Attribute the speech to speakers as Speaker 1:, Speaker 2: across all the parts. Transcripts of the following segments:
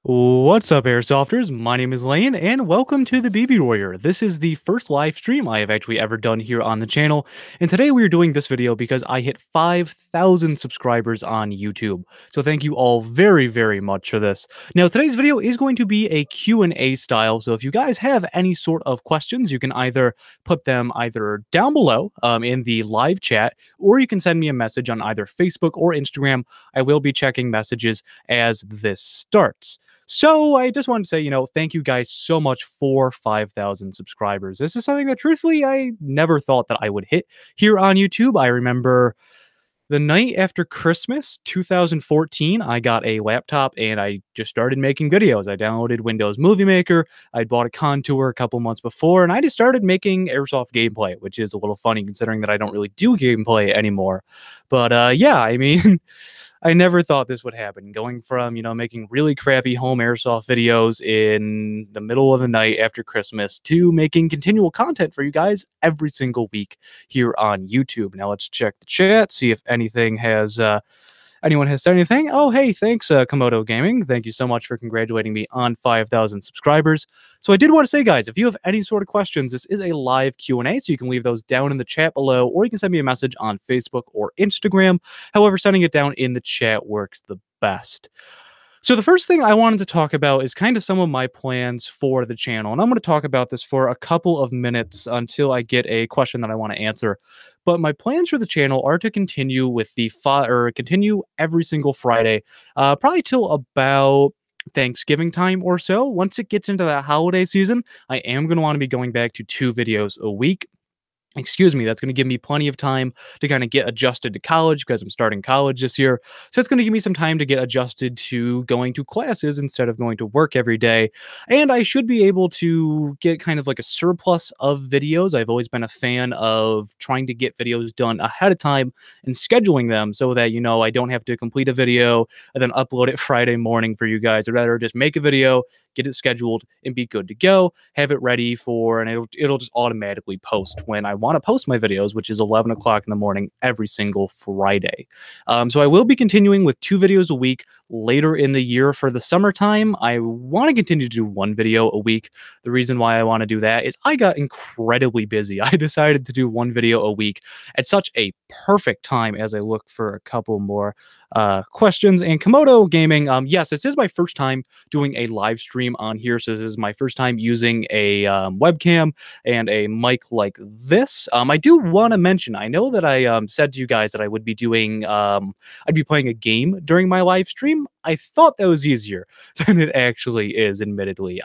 Speaker 1: What's up, Airsofters? My name is Lane, and welcome to the BB Warrior. This is the first live stream I have actually ever done here on the channel, and today we are doing this video because I hit 5,000 subscribers on YouTube. So thank you all very, very much for this. Now, today's video is going to be a Q&A style, so if you guys have any sort of questions, you can either put them either down below in the live chat, or you can send me a message on either Facebook or Instagram. I will be checking messages as this starts. So I just wanted to say, thank you guys so much for 5,000 subscribers. This is something that truthfully I never thought that I would hit here on YouTube. I remember the night after Christmas 2014, I got a laptop and I just started making videos. I downloaded Windows Movie Maker. I bought a Contour a couple months before, and I just started making Airsoft gameplay, which is a little funny considering that I don't really do gameplay anymore. But yeah, I mean, I never thought this would happen. Going from, making really crappy home airsoft videos in the middle of the night after Christmas to making continual content for you guys every single week here on YouTube. Now let's check the chat, see if anyone has said anything. Oh, hey, thanks, Komodo Gaming. Thank you so much for congratulating me on 5,000 subscribers. So I did want to say, guys, if you have any sort of questions, this is a live Q&A, so you can leave those down in the chat below, or you can send me a message on Facebook or Instagram. However, sending it down in the chat works the best. So the first thing I wanted to talk about is kind of some of my plans for the channel. And I'm going to talk about this for a couple of minutes until I get a question that I want to answer. But my plans for the channel are to continue with continue every single Friday, probably till about Thanksgiving time or so. Once it gets into that holiday season, I am going to want to be going back to 2 videos a week. Excuse me, that's going to give me plenty of time to kind of get adjusted to college because I'm starting college this year. So it's going to give me some time to get adjusted to going to classes instead of going to work every day. And I should be able to get kind of like a surplus of videos. I've always been a fan of trying to get videos done ahead of time and scheduling them so that, I don't have to complete a video and then upload it Friday morning for you guys. I'd rather just make a video, get it scheduled, and be good to go, have it ready and it'll just automatically post when I want to post my videos, which is 11 o'clock in the morning every single Friday. So I will be continuing with 2 videos a week later in the year. For the summertime, I want to continue to do 1 video a week. The reason why I want to do that is I got incredibly busy. I decided to do 1 video a week at such a perfect time as I look for a couple more questions. And Komodo Gaming, yes, this is my first time doing a live stream on here. So this is my first time using a webcam and a mic like this. I do want to mention, I know that I said to you guys that I would be doing, I'd be playing a game during my live stream. I thought that was easier than it actually is, admittedly.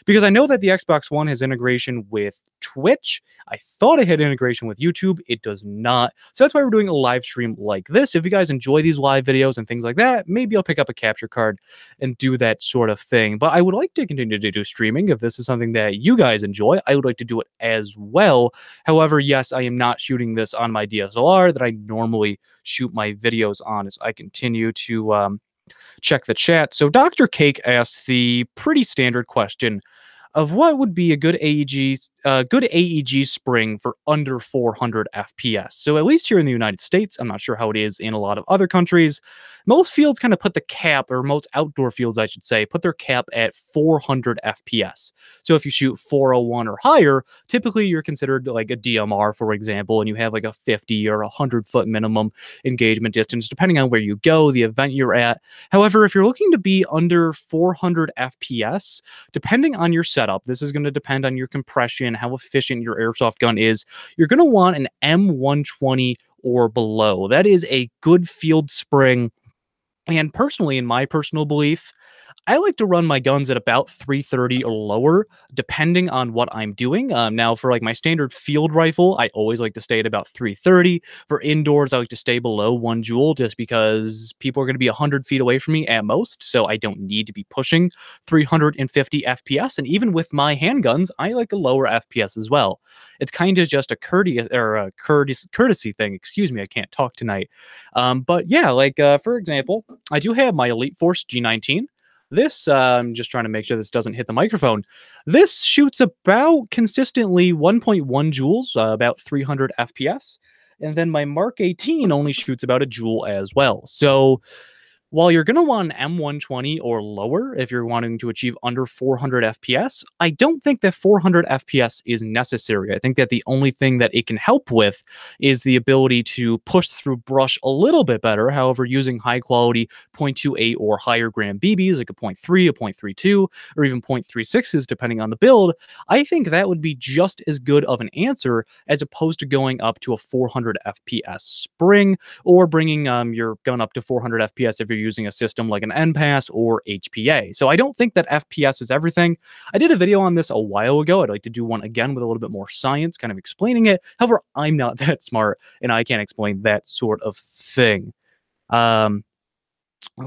Speaker 1: Because I know that the Xbox One has integration with Twitch. I thought it had integration with YouTube. It does not. So that's why we're doing a live stream like this. If you guys enjoy these live videos and things like that, maybe I'll pick up a capture card and do that sort of thing. But I would like to continue to do streaming. If this is something that you guys enjoy, I would like to do it as well. However, yes, I am not shooting this on my DSLR that I normally shoot my videos on as I continue to check the chat. So Dr. Cake asks the pretty standard question of what would be a good AEG spring for under 400 FPS. So at least here in the United States, I'm not sure how it is in a lot of other countries. Most fields kind of put the cap, or most outdoor fields, I should say, put their cap at 400 FPS. So if you shoot 401 or higher, typically you're considered like a DMR, for example, and you have like a 50 or 100-foot minimum engagement distance, depending on where you go, the event you're at. However, if you're looking to be under 400 FPS, depending on your setup, this is going to depend on your compression, how efficient your airsoft gun is. You're going to want an M120 or below. That is a good field spring. And personally, in my personal belief, I like to run my guns at about 330 or lower, depending on what I'm doing. Now, for like my standard field rifle, I always like to stay at about 330. For indoors, I like to stay below 1 joule just because people are going to be 100 feet away from me at most, so I don't need to be pushing 350 FPS. And even with my handguns, I like a lower FPS as well. It's kind of just a courtesy thing. Excuse me, I can't talk tonight. But yeah, like for example, I do have my Elite Force G19. This, I'm just trying to make sure this doesn't hit the microphone. This shoots about consistently 1.1 joules, about 300 FPS. And then my Mark 18 only shoots about a joule as well. So While you're going to want an M120 or lower if you're wanting to achieve under 400 FPS, I don't think that 400 FPS is necessary. I think that the only thing that it can help with is the ability to push through brush a little bit better. However, using high quality 0.28 or higher gram BBs like a zero point 0.3, a 0.32, or even 0.36s, depending on the build, I think that would be just as good of an answer as opposed to going up to a 400 FPS spring or bringing your gun up to 400 FPS if you're using a system like an NPAS or HPA. So I don't think that FPS is everything. I did a video on this a while ago. I'd like to do one again with a little bit more science, kind of explaining it. However, I'm not that smart and I can't explain that sort of thing. Um,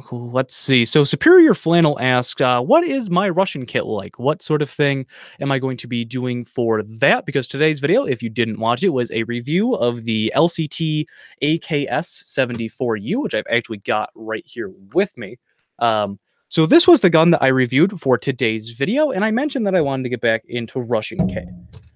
Speaker 1: Let's see. So Superior Flannel asked, what is my Russian kit like? What sort of thing am I going to be doing for that? Because today's video, if you didn't watch it, was a review of the LCT AKS-74U, which I've actually got right here with me. So this was the gun that I reviewed for today's video, and I mentioned that I wanted to get back into Russian kit.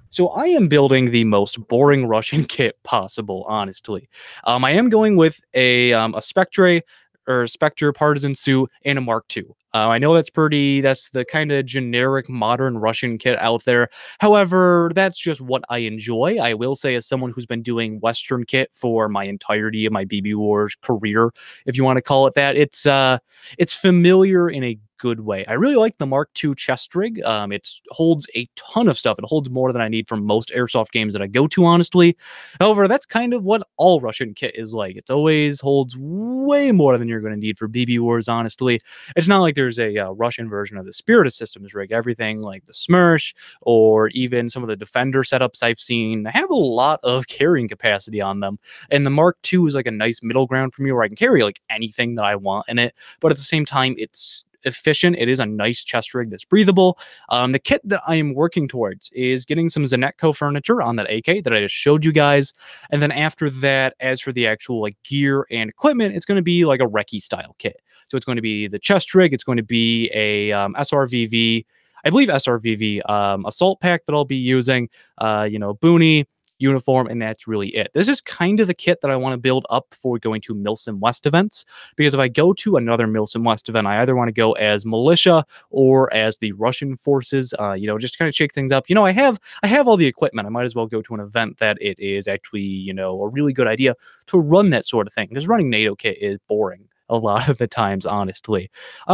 Speaker 1: So I am building the most boring Russian kit possible, honestly. I am going with a Spectre or Spectre Partisan suit and a Mark II. I know that's the kind of generic modern Russian kit out there. However, that's just what I enjoy. I will say, as someone who's been doing Western kit for my entirety of my BB Wars career, if you want to call it that, it's familiar in a good way. I really like the Mark II chest rig. It holds a ton of stuff. It holds more than I need from most airsoft games that I go to, honestly. However, that's kind of what all Russian kit is like. It always holds way more than you're going to need for BB Wars, honestly. It's not like there's a Russian version of the Spirit of Systems rig. Everything like the Smersh or even some of the Defender setups I've seen have a lot of carrying capacity on them. And the Mark II is like a nice middle ground for me where I can carry like anything that I want in it. But at the same time, it's efficient. It is a nice chest rig that's breathable. The kit that I am working towards is getting some Zenetco furniture on that AK that I just showed you guys. And then after that, as for the actual like gear and equipment, it's going to be like a recce style kit. So it's going to be the chest rig. It's going to be a SRVV, I believe SRVV assault pack that I'll be using, boonie, uniform, and that's really it. This is kind of the kit that I want to build up for going to Milsim West events, because if I go to another Milsim West event, I either want to go as militia or as the Russian forces, just to kind of shake things up. I have all the equipment. I might as well go to an event that it is actually, a really good idea to run that sort of thing, because running NATO kit is boring a lot of the times, honestly.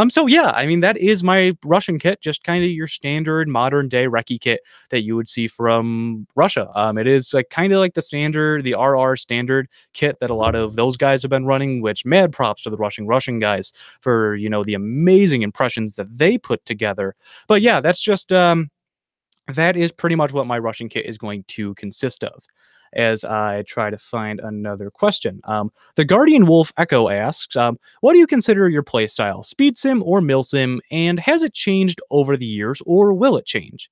Speaker 1: So yeah, I mean, that is my Russian kit, just kind of your standard modern day recce kit that you would see from Russia. It is like kind of like the RR standard kit that a lot of those guys have been running, which mad props to the Russian guys for, the amazing impressions that they put together. But yeah, that's just, that is pretty much what my Russian kit is going to consist of. As I try to find another question. The Guardian Wolf Echo asks, what do you consider your playstyle, speed sim or mil sim, and has it changed over the years or will it change?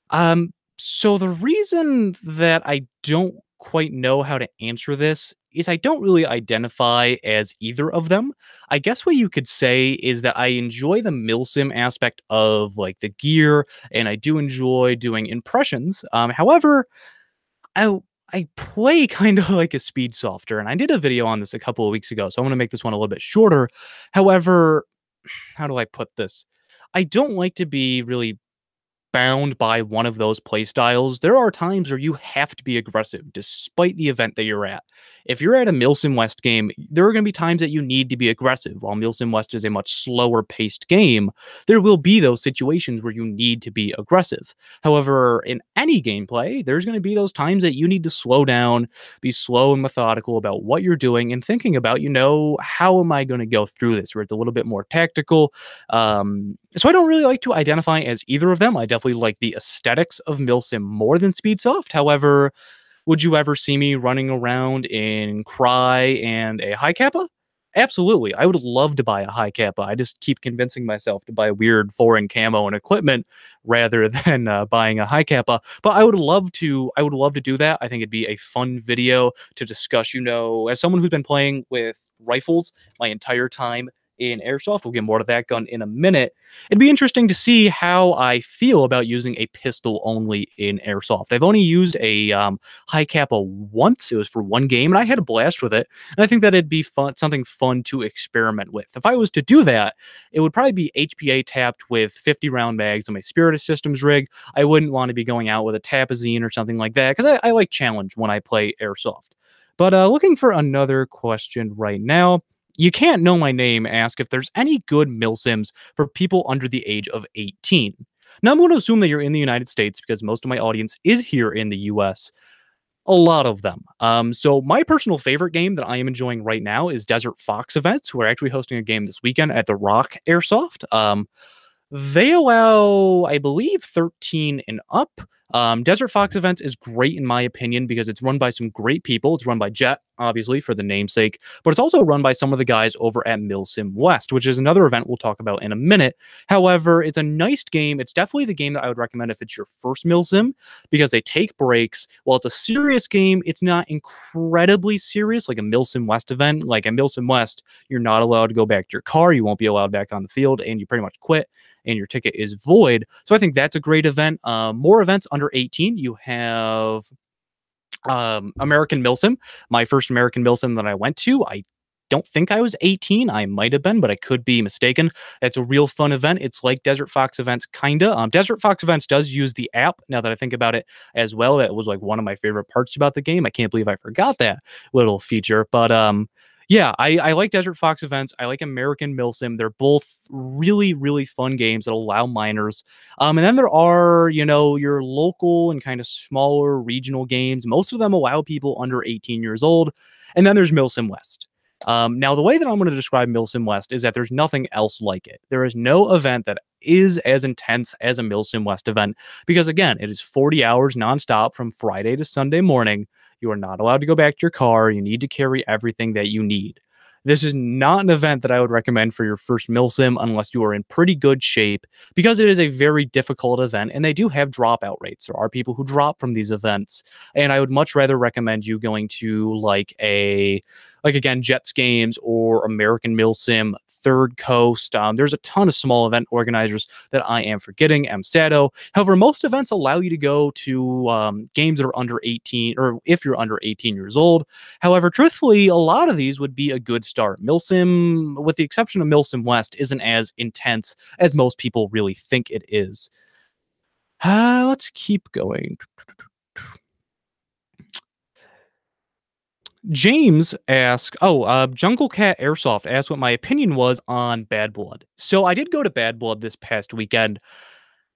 Speaker 1: So the reason that I don't quite know how to answer this is I don't really identify as either of them. I guess what you could say is that I enjoy the milsim aspect of like the gear, and I do enjoy doing impressions. However, I I play kind of like a speed softer, and I did a video on this a couple of weeks ago, so I'm gonna make this one a little bit shorter. However, how do I put this? I don't like to be really bound by one of those play styles. There are times where you have to be aggressive despite the event that you're at. If you're at a Milsim West game, there are going to be times that you need to be aggressive. While Milsim West is a much slower paced game, there will be those situations where you need to be aggressive. However, in any gameplay, there's going to be those times that you need to slow down, be slow and methodical about what you're doing and thinking about, how am I going to go through this, where it's a little bit more tactical. So I don't really like to identify as either of them. I definitely like the aesthetics of Milsim more than Speedsoft. However, would you ever see me running around in Cry and a high kappa? Absolutely. I would love to buy a high kappa. I just keep convincing myself to buy weird foreign camo and equipment rather than buying a high kappa. But I would love to. I would love to do that. I think it'd be a fun video to discuss. As someone who's been playing with rifles my entire time, in airsoft. We'll get more to that gun in a minute. It'd be interesting to see how I feel about using a pistol only in airsoft. I've only used a high capa once. It was for one game, and I had a blast with it. And I think that it'd be fun, something fun to experiment with. If I was to do that, it would probably be HPA tapped with 50 round mags on my Spiritus Systems rig. I wouldn't want to be going out with a Tapazine or something like that because I like challenge when I play airsoft. But looking for another question right now. You can't know my name. Ask if there's any good milsims for people under the age of 18. Now, I'm going to assume that you're in the United States because most of my audience is here in the US. A lot of them. So my personal favorite game that I am enjoying right now is Desert Fox Events. We're actually hosting a game this weekend at the Rock Airsoft. They allow, I believe, 13 and up. Desert Fox Events is great in my opinion because it's run by some great people. It's run by Jet, obviously, for the namesake, but it's also run by some of the guys over at Milsim West, which is another event we'll talk about in a minute. However, it's a nice game. It's definitely the game that I would recommend if it's your first Milsim because they take breaks. While it's a serious game, it's not incredibly serious like a Milsim West event. Like a Milsim West, you're not allowed to go back to your car. You won't be allowed back on the field, and you pretty much quit and your ticket is void. So I think that's a great event. More events under 18. You have American Milsim. My first American Milsim that I went to, I don't think I was 18. I might have been, but I could be mistaken. It's a real fun event. It's like Desert Fox Events, kinda. Desert Fox Events does use the app, now that I think about it as well. That was like one of my favorite parts about the game. I can't believe I forgot that little feature. But yeah, I like Desert Fox Events. I like American Milsim. They're both really, really fun games that allow minors. And then there are, you know, your local and kind of smaller regional games. Most of them allow people under 18 years old. And then there's Milsim West. Now, the way that I'm going to describe Milsim West is that there's nothing else like it. There is no event that is as intense as a Milsim West event because, again, it is 40 hours nonstop from Friday to Sunday morning. You are not allowed to go back to your car. You need to carry everything that you need. This is not an event that I would recommend for your first Milsim unless you are in pretty good shape because it is a very difficult event and they do have dropout rates. There are people who drop from these events, and I would much rather recommend you going to like again, Jets Games or American Milsim, Third Coast. There's a ton of small event organizers that I am forgetting. MSATO. However, most events allow you to go to games that are under 18, or if you're under 18 years old. However, truthfully, a lot of these would be a good start. Milsim, with the exception of Milsim West, isn't as intense as most people really think it is. Let's keep going. James asked, Jungle Cat Airsoft asked what my opinion was on Bad Blood. So I did go to Bad Blood this past weekend.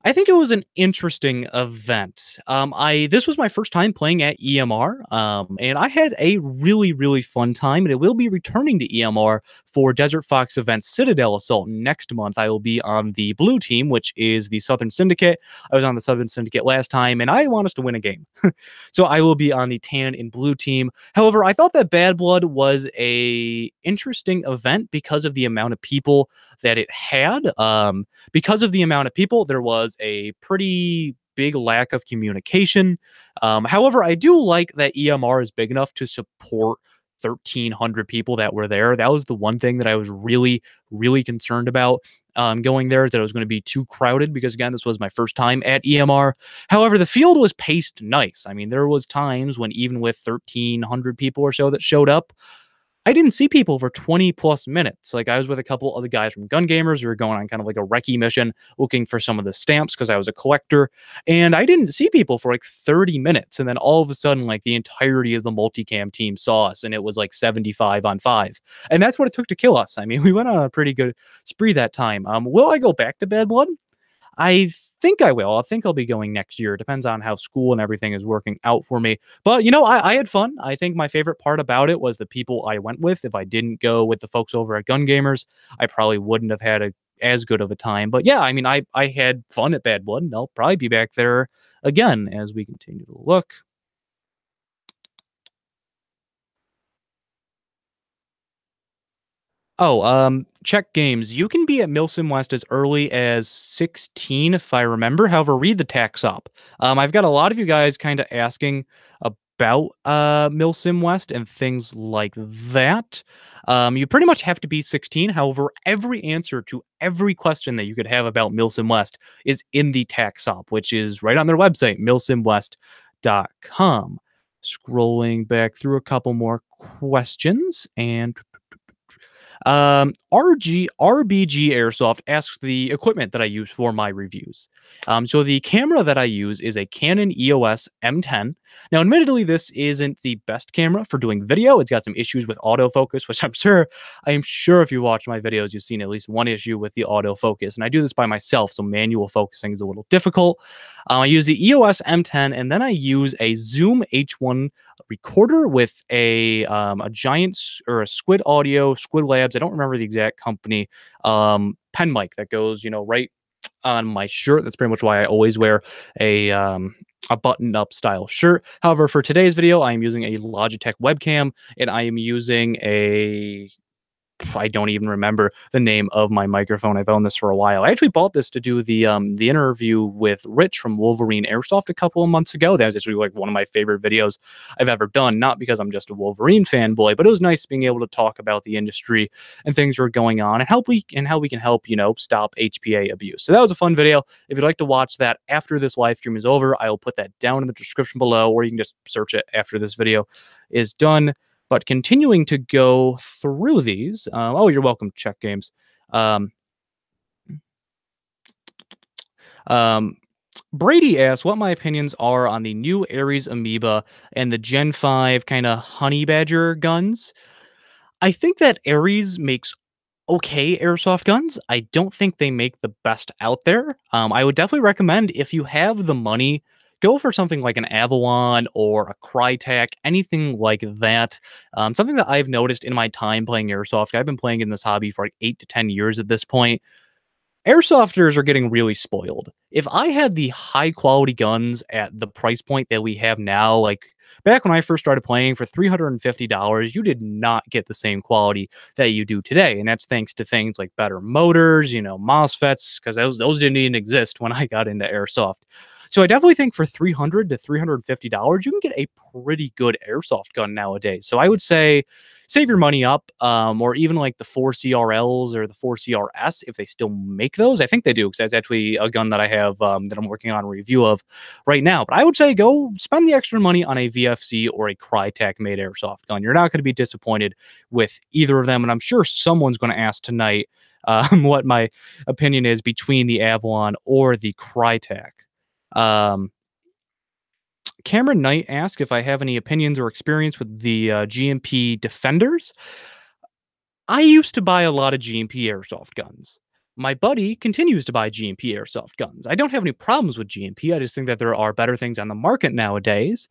Speaker 1: I think it was an interesting event. I This was my first time playing at EMR, and I had a really, really fun time. And it will be returning to EMR for Desert Fox Events Citadel Assault next month. I will be on the blue team, which is the Southern Syndicate. I was on the Southern Syndicate last time, and I want us to win a game. So I will be on the tan and blue team. However, I thought that Bad Blood was a interesting event because of the amount of people that it had. Because of the amount of people, there was a pretty big lack of communication. However, I do like that EMR is big enough to support 1,300 people that were there. That was the one thing that I was really, really concerned about going there, is that it was going to be too crowded because, again, this was my first time at EMR. However, the field was paced nice. I mean, there was times when even with 1,300 people or so that showed up, I didn't see people for 20 plus minutes. Like, I was with a couple of the guys from Gun Gamers. We were going on kind of like a recce mission looking for some of the stamps because I was a collector. And I didn't see people for like 30 minutes. And then all of a sudden, like the entirety of the multicam team saw us, and it was like 75 on 5. And that's what it took to kill us. I mean, we went on a pretty good spree that time. Will I go back to Bad Blood? I think I will. I think I'll be going next year. It depends on how school and everything is working out for me. But, you know, I had fun. I think my favorite part about it was the people I went with. If I didn't go with the folks over at Gun Gamers, I probably wouldn't have had as good of a time. But yeah, I mean, I had fun at Bad Blood, and I'll probably be back there again as we continue to look. Oh, check games. You can be at Milsim West as early as 16, if I remember. However, read the tax up. I've got a lot of you guys kind of asking about Milsim West and things like that. You pretty much have to be 16. However, every answer to every question that you could have about Milsim West is in the tax op, which is right on their website, milsimwest.com. Scrolling back through a couple more questions, and RBG Airsoft asks the equipment that I use for my reviews. So the camera that I use is a Canon EOS M10. Now, admittedly, this isn't the best camera for doing video. It's got some issues with autofocus, which I am sure if you watch my videos, you've seen at least one issue with the autofocus. And I do this by myself, so manual focusing is a little difficult. I use the EOS M10, and then I use a Zoom H1 recorder with a giant or a Squid Audio, Squid Labs. I don't remember the exact company. Pen mic that goes, right on my shirt. That's pretty much why I always wear a button-up style shirt. However, for today's video, I am using a Logitech webcam, and I am using I don't even remember the name of my microphone. I've owned this for a while. I actually bought this to do the interview with Rich from Wolverine Airsoft a couple of months ago. That was actually like one of my favorite videos I've ever done. Not because I'm just a Wolverine fanboy, but it was nice being able to talk about the industry and things that are going on and how we can help stop HPA abuse. So that was a fun video. If you'd like to watch that after this live stream is over, I will put that down in the description below, or you can just search it after this video is done. But continuing to go through these, oh, you're welcome, Check Games. Brady asks what my opinions are on the new Ares Amoeba and the Gen 5 kind of honey badger guns. I think that Ares makes okay airsoft guns. I don't think they make the best out there. I would definitely recommend, if you have the money, go for something like an Avalon or a Crytek, anything like that. Something that I've noticed in my time playing airsoft, I've been playing in this hobby for like 8 to 10 years at this point. Airsofters are getting really spoiled. If I had the high quality guns at the price point that we have now, like back when I first started playing for $350, you did not get the same quality that you do today. And that's thanks to things like better motors, MOSFETs, because those didn't even exist when I got into airsoft. So I definitely think for $300 to $350, you can get a pretty good airsoft gun nowadays. So I would say save your money up, or even like the 4CRLs or the 4CRS, if they still make those. I think they do, because that's actually a gun that I have that I'm working on a review of right now. But I would say go spend the extra money on a VFC or a Crytek made airsoft gun. You're not going to be disappointed with either of them. And I'm sure someone's going to ask tonight what my opinion is between the Avalon or the Crytek. Cameron Knight asked if I have any opinions or experience with the GMP Defenders. I used to buy a lot of GMP airsoft guns. My buddy continues to buy GMP airsoft guns. I don't have any problems with GMP. I just think that there are better things on the market nowadays.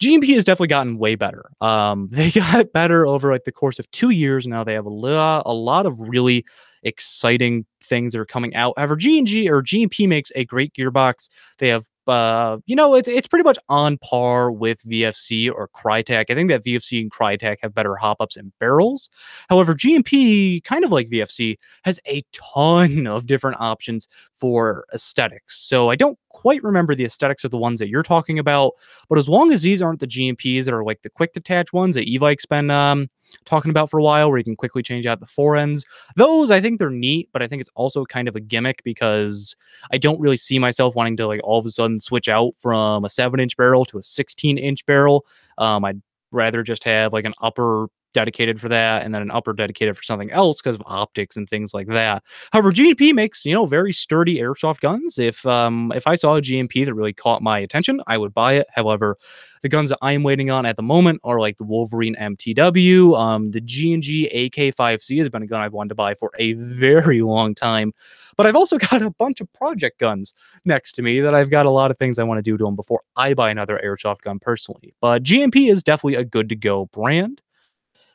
Speaker 1: GMP has definitely gotten way better. They got better over like the course of 2 years. Now they have a lot of really exciting things that are coming out. However, G&G or GMP makes a great gearbox. They have it's pretty much on par with VFC or Crytek. I think that VFC and Crytek have better hop-ups and barrels. However, GMP, kind of like VFC, has a ton of different options for aesthetics. So I don't quite remember the aesthetics of the ones that you're talking about, but as long as these aren't the GMPs that are like the quick detach ones that Evike's been talking about for a while, where you can quickly change out the fore ends, those I think they're neat, but I think it's also kind of a gimmick, because I don't really see myself wanting to like all of a sudden switch out from a 7-inch barrel to a 16-inch barrel. I'd rather just have like an upper dedicated for that and then an upper dedicated for something else because of optics and things like that. However, GMP makes very sturdy airsoft guns. If I saw a GMP that really caught my attention, I would buy it. However, the guns that I am waiting on at the moment are like the Wolverine MTW. The G&G AK5C has been a gun I've wanted to buy for a very long time. But I've also got a bunch of project guns next to me that I've got a lot of things I want to do to them before I buy another airsoft gun personally. But GMP is definitely a good to go brand.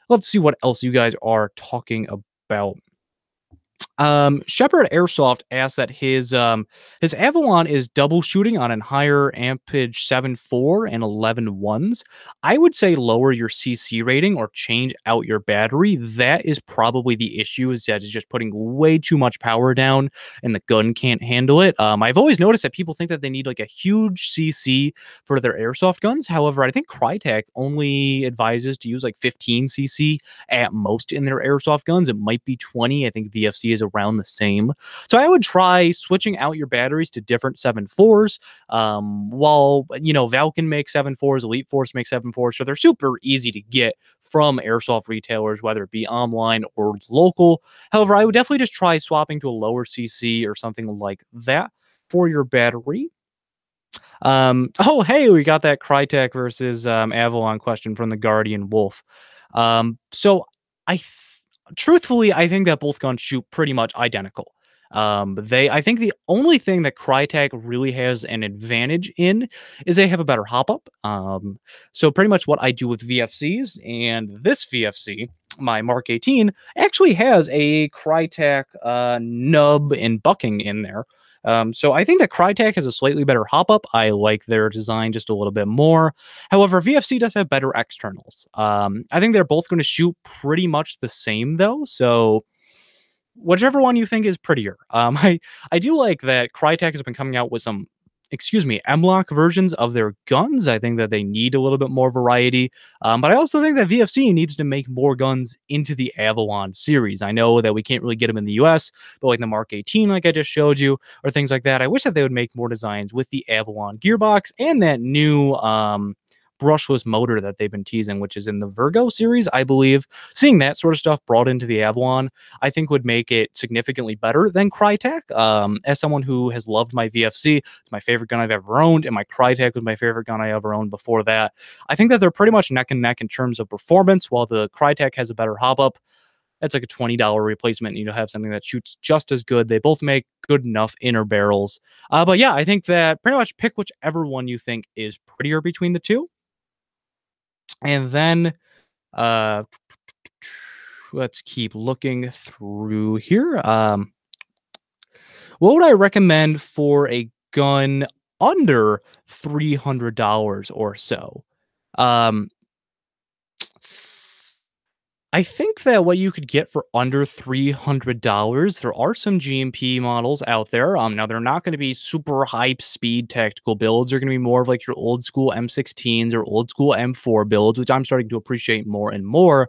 Speaker 1: Let's see what else you guys are talking about. Shepard Airsoft asked that his Avalon is double shooting on a higher ampage 7.4 and 11.1s. I would say lower your CC rating or change out your battery. That is probably the issue, is that it's just putting way too much power down and the gun can't handle it. I've always noticed that people think that they need like a huge CC for their airsoft guns. However, I think Crytek only advises to use like 15 CC at most in their airsoft guns. It might be 20. I think VFC is around the same. So I would try switching out your batteries to different 7.4s. While, Valken makes 7.4s, Elite Force makes 7.4s. So they're super easy to get from airsoft retailers, whether it be online or local. However, I would definitely just try swapping to a lower CC or something like that for your battery. Oh, hey, we got that Crytek versus Avalon question from the Guardian Wolf. So I th- truthfully, I think that both guns shoot pretty much identical. I think the only thing that Crytek really has an advantage in is they have a better hop up. So pretty much what I do with VFCs, and this VFC, my Mark 18, actually has a Crytek nub and bucking in there. So I think that Crytek has a slightly better hop up. I like their design just a little bit more. However, VFC does have better externals. I think they're both going to shoot pretty much the same though. So whichever one you think is prettier. I do like that Crytek has been coming out with some, M-Lock versions of their guns. I think that they need a little bit more variety. But I also think that VFC needs to make more guns into the Avalon series. I know that we can't really get them in the US, but like the Mark 18, like I just showed you, or things like that. I wish that they would make more designs with the Avalon gearbox and that new brushless motor that they've been teasing, which is in the Virgo series, I believe. Seeing that sort of stuff brought into the Avalon, I think would make it significantly better than Crytek. As someone who has loved my VFC, it's my favorite gun I've ever owned, and my Crytek was my favorite gun I ever owned before that. I think that they're pretty much neck and neck in terms of performance, while the Crytek has a better hop up. That's like a $20 replacement. You have something that shoots just as good. They both make good enough inner barrels. But yeah, I think that pretty much pick whichever one you think is prettier between the two. And then uh let's keep looking through here. What would I recommend for a gun under $300 or so? Um I think that what you could get for under $300, there are some GMP models out there. Now they're not going to be super hype speed tactical builds. They're going to be more of like your old school M16s or old school M4 builds, which I'm starting to appreciate more and more.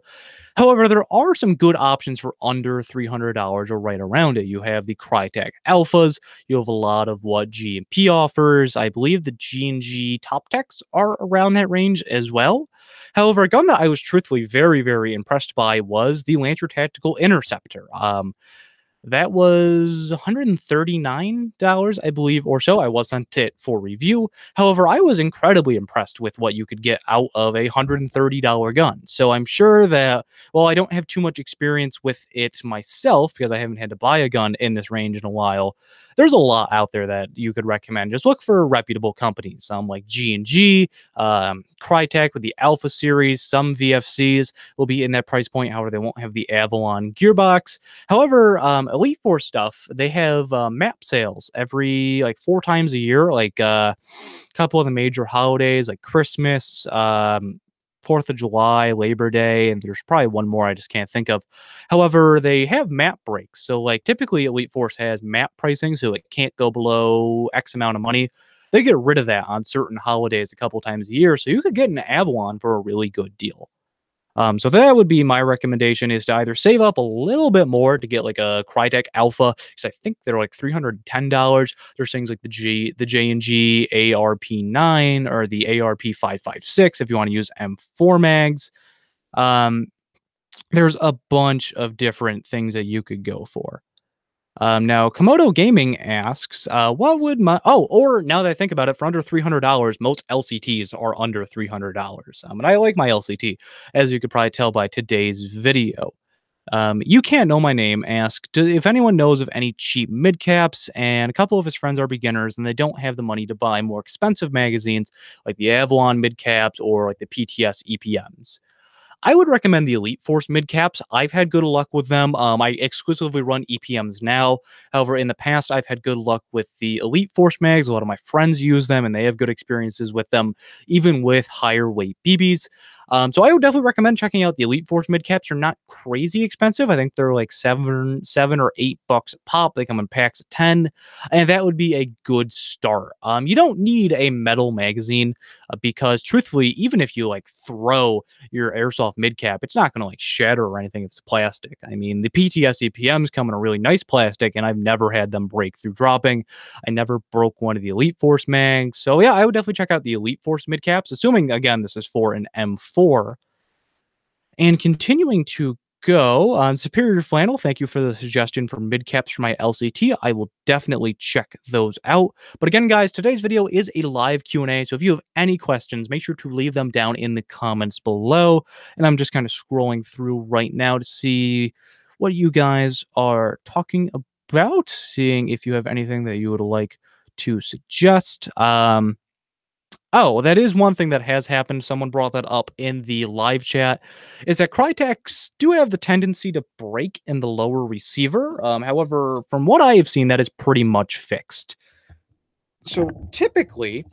Speaker 1: However, there are some good options for under $300 or right around it. You have the Crytek Alphas. You have a lot of what GMP offers. I believe the G&G Top Techs are around that range as well. However, a gun that I was truthfully very, very impressed by was the Lancer Tactical Interceptor. That was $139, I believe, or so. I was sent it for review. However, I was incredibly impressed with what you could get out of a $130 gun. So I'm sure that, while I don't have too much experience with it myself, because I haven't had to buy a gun in this range in a while, there's a lot out there that you could recommend. Just look for reputable companies, some like G&G, Crytek with the Alpha series, some VFCs will be in that price point. However, they won't have the Avalon gearbox. However, Elite Force stuff, they have map sales every like 4 times a year, like a couple of the major holidays like Christmas, 4th of July, Labor Day, and there's probably one more I just can't think of. However, they have map breaks. So like typically Elite Force has map pricing, so it can't go below X amount of money. They get rid of that on certain holidays a couple times a year, so you could get an Avalon for a really good deal. So that would be my recommendation, is to either save up a little bit more to get like a Crytek Alpha, because I think they're like $310. There's things like the J&G ARP9 or the ARP 556 if you want to use M4 mags. There's a bunch of different things that you could go for. Now, Komodo Gaming asks, what would my... Oh, or now that I think about it, for under $300, most LCTs are under $300. And I like my LCT, as you could probably tell by today's video. You Can't Know My Name asked if anyone knows of any cheap mid-caps, and a couple of his friends are beginners and they don't have the money to buy more expensive magazines like the Avalon mid-caps or like the PTS EPMs. I would recommend the Elite Force mid caps. I've had good luck with them. I exclusively run EPMs now. However, in the past, I've had good luck with the Elite Force mags. A lot of my friends use them and they have good experiences with them, even with higher weight BBs. So I would definitely recommend checking out the Elite Force mid caps. They're not crazy expensive. I think they're like $7 or $8 a pop. They come in packs of 10, and that would be a good start. You don't need a metal magazine because, truthfully, even if you like throw your airsoft mid cap, it's not going to like shatter or anything if it's plastic. I mean, the PTS EPMs come in a really nice plastic, and I've never had them break through dropping. I never broke one of the Elite Force mags. So yeah, I would definitely check out the Elite Force mid caps, assuming again this is for an M4. And continuing to go on Superior Flannel, thank you for the suggestion for mid caps for my LCT. I will definitely check those out. But again, guys, today's video is a live Q&A, so if you have any questions, make sure to leave them down in the comments below. And I'm just kind of scrolling through right now to see what you guys are talking about, seeing if you have anything that you would like to suggest. Oh, that is one thing that has happened. Someone brought that up in the live chat, is that Crytek's do have the tendency to break in the lower receiver. However, from what I have seen, that is pretty much fixed. So typically,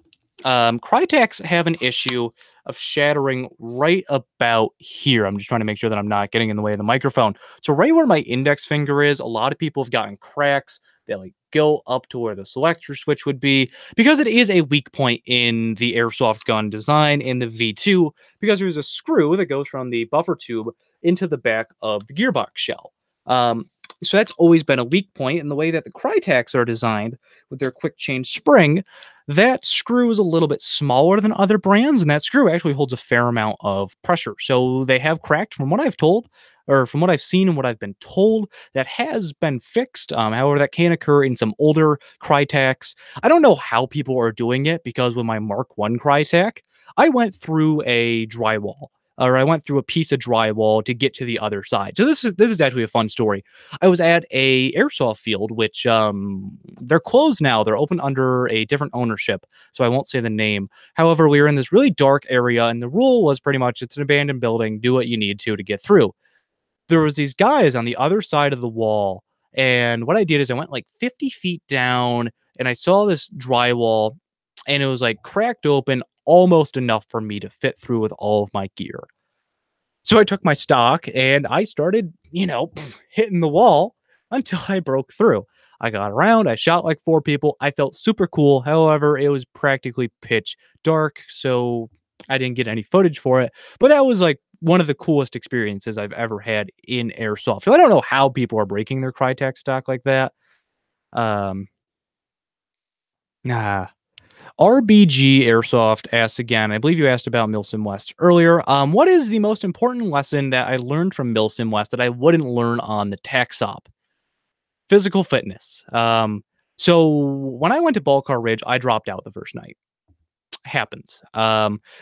Speaker 1: Crytek's have an issue of shattering right about here. I'm just trying to make sure that I'm not getting in the way of the microphone. So right where my index finger is, a lot of people have gotten cracks. They like go up to where the selector switch would be, because it is a weak point in the airsoft gun design in the V2, because there's a screw that goes from the buffer tube into the back of the gearbox shell. So that's always been a weak point, and the way that the Crytek's are designed with their quick change spring, that screw is a little bit smaller than other brands, and that screw actually holds a fair amount of pressure. So they have cracked, from what I've told, or from what I've seen and what I've been told, that has been fixed. However, that can occur in some older Crytek's. I don't know how people are doing it, because with my Mark 1 Crytek, I went through a drywall, or I went through a piece of drywall to get to the other side. So this is actually a fun story. I was at a airsoft field, which they're closed now. They're open under a different ownership, so I won't say the name. However, we were in this really dark area, and the rule was pretty much it's an abandoned building. Do what you need to get through. There was these guys on the other side of the wall, and what I did is I went like 50 feet down, and I saw this drywall, and it was like cracked open almost enough for me to fit through with all of my gear. So I took my stock and I started, hitting the wall until I broke through. I got around, I shot like 4 people. I felt super cool. However, it was practically pitch dark, so I didn't get any footage for it. But that was like one of the coolest experiences I've ever had in airsoft. So I don't know how people are breaking their Crytek stock like that. Nah. RBG Airsoft asks again, I believe you asked about Milsim West earlier. What is the most important lesson that I learned from Milsim West that I wouldn't learn on the TACSOP? Physical fitness. So when I went to Balcar Ridge, I dropped out the first night. Happens.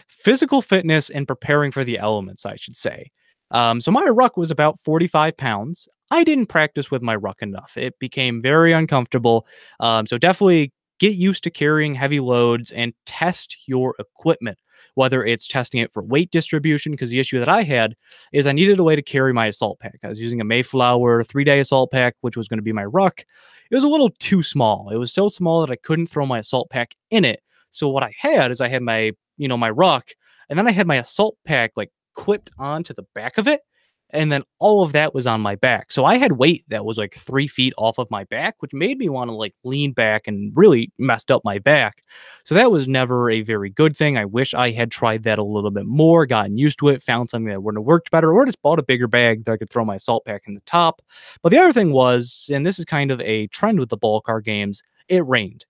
Speaker 1: Physical fitness and preparing for the elements, I should say. So my ruck was about 45 pounds. I didn't practice with my ruck enough. It became very uncomfortable. So definitely get used to carrying heavy loads and test your equipment, whether it's testing it for weight distribution, because the issue that I had is I needed a way to carry my assault pack. I was using a Mayflower 3-day assault pack, which was going to be my ruck. It was a little too small. It was so small that I couldn't throw my assault pack in it. So what I had is I had my, my ruck, and then I had my assault pack like clipped onto the back of it. And then all of that was on my back. So I had weight that was like 3 feet off of my back, which made me want to like lean back and really messed up my back. So that was never a very good thing. I wish I had tried that a little bit more, gotten used to it, found something that would have worked better, or just bought a bigger bag that I could throw my assault pack in the top. But the other thing was, and this is kind of a trend with the Balcar games, it rained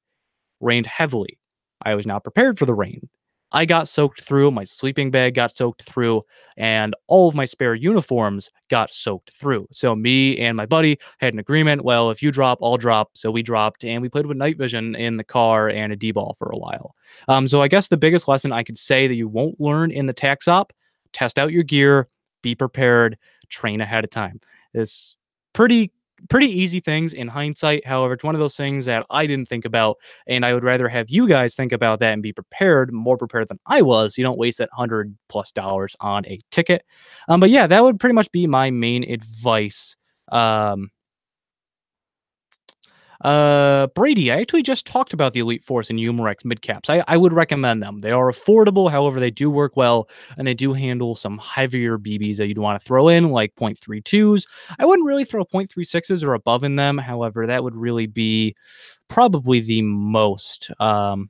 Speaker 1: heavily. I was not prepared for the rain. I got soaked through, my sleeping bag got soaked through, and all of my spare uniforms got soaked through. So me and my buddy had an agreement, well, if you drop, I'll drop. So we dropped, and we played with night vision in the car and a D-ball for a while. So I guess the biggest lesson I could say that you won't learn in the TACSOP, test out your gear, be prepared, train ahead of time. It's pretty pretty easy things in hindsight. However, it's one of those things that I didn't think about, and I would rather have you guys think about that and be prepared, more prepared than I was. You don't waste that $100+ on a ticket. But yeah, that would pretty much be my main advice. Um, Brady, I actually just talked about the Elite Force and Umarex midcaps. I would recommend them. They are affordable, however, they do work well, and they do handle some heavier BBs that you'd want to throw in, like .32s. I wouldn't really throw .36s or above in them. However, that would really be probably the most that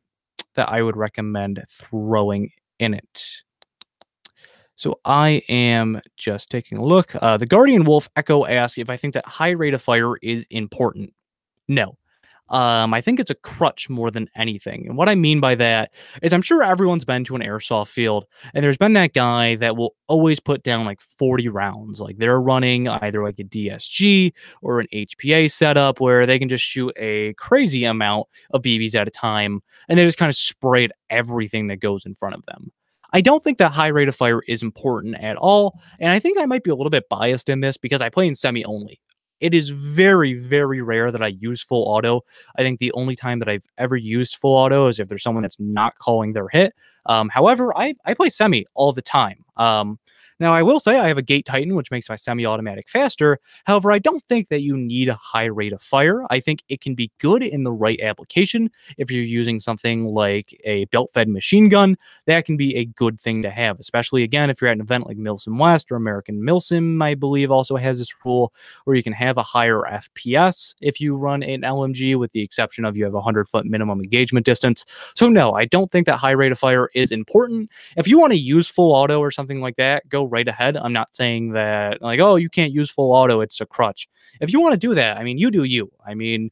Speaker 1: I would recommend throwing in it. So I am just taking a look. The Guardian Wolf Echo asks if I think that high rate of fire is important. No. I think it's a crutch more than anything. And what I mean by that is I'm sure everyone's been to an airsoft field and there's been that guy that will always put down like 40 rounds. Like they're running either like a DSG or an HPA setup where they can just shoot a crazy amount of BBs at a time and they just kind of spray at everything that goes in front of them. I don't think that high rate of fire is important at all. And I think I might be a little bit biased in this because I play in semi only. It is very, very rare that I use full auto. I think the only time that I've ever used full auto is if there's someone that's not calling their hit. However, I play semi all the time. Now, I will say I have a Gate Titan, which makes my semi-automatic faster. However, I don't think that you need a high rate of fire. I think it can be good in the right application. If you're using something like a belt-fed machine gun, that can be a good thing to have, especially, again, if you're at an event like Milsim West or American Milsim, I believe, also has this rule where you can have a higher FPS if you run an LMG, with the exception of you have a 100-foot minimum engagement distance. So, no, I don't think that high rate of fire is important. If you want to use full auto or something like that, go right ahead. I'm not saying that, like, oh, you can't use full auto, it's a crutch. If you want to do that, I mean, you do you. I mean,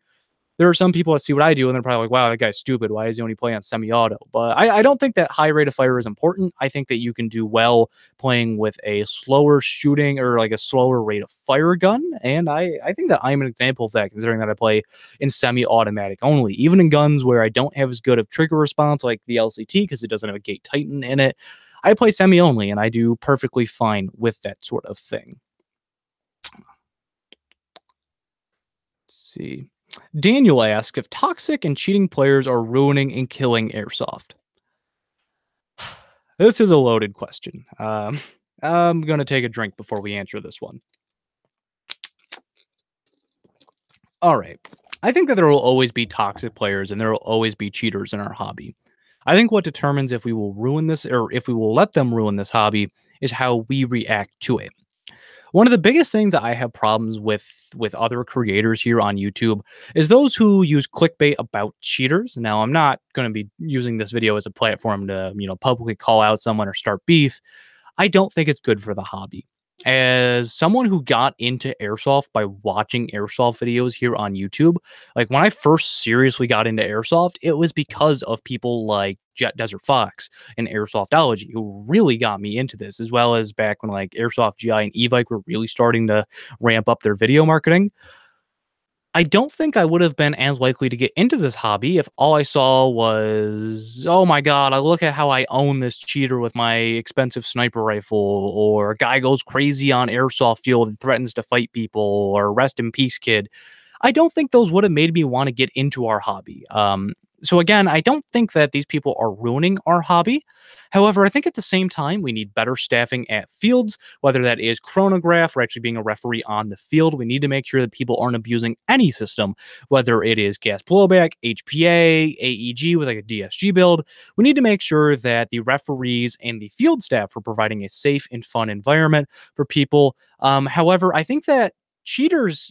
Speaker 1: there are some people that see what I do and they're probably like, wow, that guy's stupid. Why is he only playing on semi-auto? But I don't think that high rate of fire is important. I think that you can do well playing with a slower shooting or like a slower rate of fire gun. And I think that I'm an example of that, considering that I play in semi-automatic only. Even in guns where I don't have as good of trigger response like the LCT because it doesn't have a Gate Titan in it, I play semi-only and I do perfectly fine with that sort of thing. Let's see. Daniel asks if toxic and cheating players are ruining and killing airsoft. This is a loaded question. I'm going to take a drink before we answer this one. All right. I think that there will always be toxic players and there will always be cheaters in our hobby. I think what determines if we will ruin this or if we will let them ruin this hobby is how we react to it. One of the biggest things that I have problems with other creators here on YouTube is those who use clickbait about cheaters. Now, I'm not going to be using this video as a platform to, publicly call out someone or start beef. I don't think it's good for the hobby. As someone who got into airsoft by watching airsoft videos here on YouTube, like when I first seriously got into airsoft, it was because of people like Jet Desert Fox and Airsoftology who really got me into this, as well as back when like Airsoft GI and Evike were really starting to ramp up their video marketing. I don't think I would have been as likely to get into this hobby if all I saw was, oh my god, I look at how I own this cheater with my expensive sniper rifle, or a guy goes crazy on airsoft field and threatens to fight people, or rest in peace, kid. I don't think those would have made me want to get into our hobby. So again, I don't think that these people are ruining our hobby. However, I think at the same time, we need better staffing at fields, whether that is chronograph or actually being a referee on the field. We need to make sure that people aren't abusing any system, whether it is gas blowback, HPA, AEG with like a DSG build. We need to make sure that the referees and the field staff are providing a safe and fun environment for people. However, I think that cheaters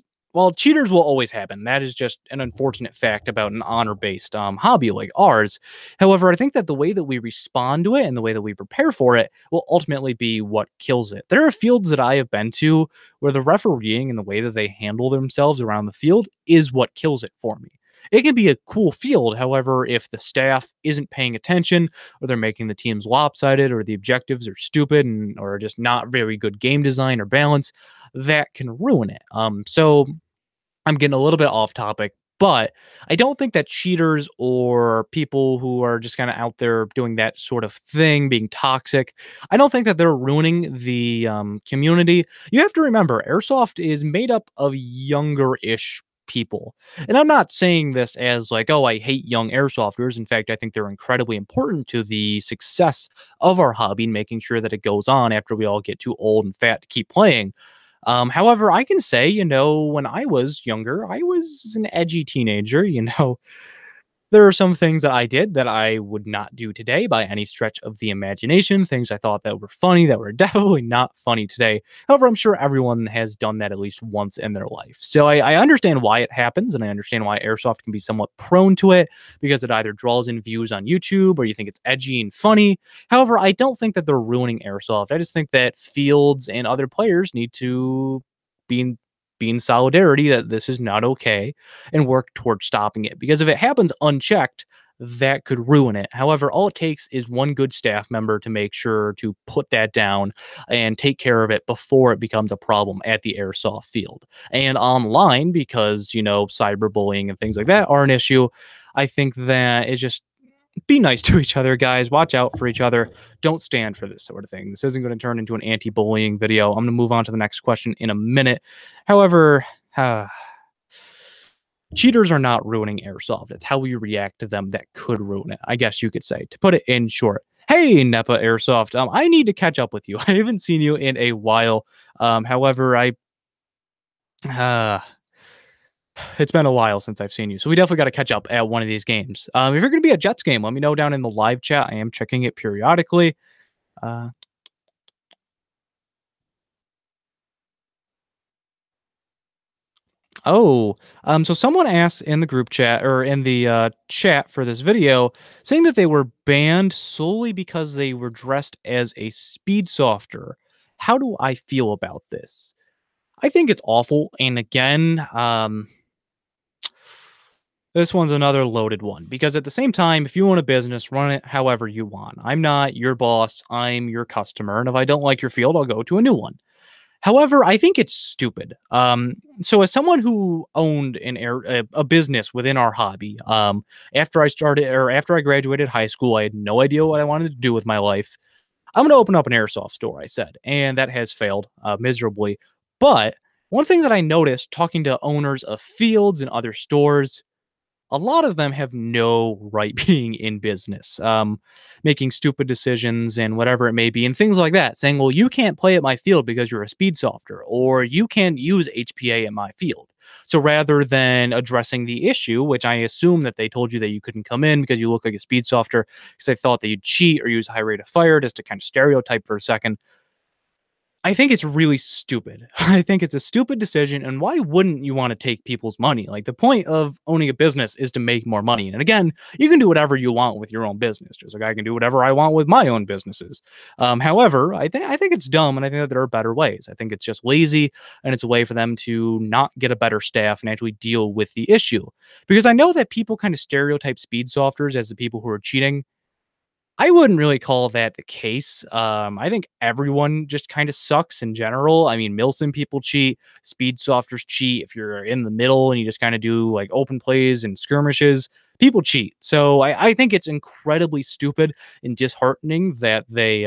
Speaker 1: cheaters will always happen. That is just an unfortunate fact about an honor-based hobby like ours. However, I think that the way that we respond to it and the way that we prepare for it will ultimately be what kills it. There are fields that I have been to where the refereeing and the way that they handle themselves around the field is what kills it for me. It can be a cool field. However, if the staff isn't paying attention, or they're making the teams lopsided, or the objectives are stupid or just not very good game design or balance, that can ruin it. So I'm getting a little bit off topic. But I don't think that cheaters or people who are just kind of out there doing that sort of thing, being toxic, I don't think that they're ruining the community. You have to remember, airsoft is made up of younger-ish people. And I'm not saying this as like, oh, I hate young airsofters. In fact, I think they're incredibly important to the success of our hobby and making sure that it goes on after we all get too old and fat to keep playing. However, I can say, when I was younger, I was an edgy teenager. There are some things that I did that I would not do today by any stretch of the imagination, things I thought that were funny that were definitely not funny today. However, I'm sure everyone has done that at least once in their life. So I understand why it happens, and I understand why airsoft can be somewhat prone to it because it either draws in views on YouTube or you think it's edgy and funny. However, I don't think that they're ruining airsoft. I just think that Fields and other players need to be in solidarity that this is not okay and work towards stopping it. Because if it happens unchecked, that could ruin it. However, all it takes is one good staff member to make sure to put that down and take care of it before it becomes a problem at the airsoft field and online because, cyberbullying and things like that are an issue. I think that it's just be nice to each other, guys. Watch out for each other. Don't stand for this sort of thing. This isn't going to turn into an anti-bullying video. I'm going to move on to the next question in a minute. However, cheaters are not ruining airsoft. It's how we react to them that could ruin it, I guess you could say, to put it in short. Hey, NEPA Airsoft. I need to catch up with you. I haven't seen you in a while. However, it's been a while since I've seen you, so we definitely got to catch up at one of these games. If you're going to be a Jets game, let me know down in the live chat. I am checking it periodically. Uh, so someone asked in the group chat or in the chat for this video, saying that they were banned solely because they were dressed as a speed softer. How do I feel about this? I think it's awful, and again, this one's another loaded one because at the same time, if you own a business, run it however you want. I'm not your boss, I'm your customer. And if I don't like your field, I'll go to a new one. However, I think it's stupid. So as someone who owned a business within our hobby, after I graduated high school, I had no idea what I wanted to do with my life. I'm going to open up an airsoft store, I said, and that has failed miserably. But one thing that I noticed talking to owners of fields and other stores, a lot of them have no right being in business, making stupid decisions and whatever it may be, and things like that, saying, well, you can't play at my field because you're a speed softer, or you can't use HPA at my field. So rather than addressing the issue, which I assume that they told you that you couldn't come in because you look like a speed softer, because they thought that you'd cheat or use high rate of fire, just to kind of stereotype for a second, I think it's really stupid. I think it's a stupid decision, and why wouldn't you wanna take people's money? Like, the point of owning a business is to make more money, and again, you can do whatever you want with your own business, just like I can do whatever I want with my own businesses. However, I think it's dumb, and I think that there are better ways. I think it's just lazy, and it's a way for them to not get a better staff and actually deal with the issue. Because I know that people kind of stereotype speed softers as the people who are cheating. I wouldn't really call that the case. I think everyone just kind of sucks in general. I mean, Milsim people cheat, speed softers cheat. If you're in the middle and you just kind of do like open plays and skirmishes, people cheat. So I think it's incredibly stupid and disheartening that they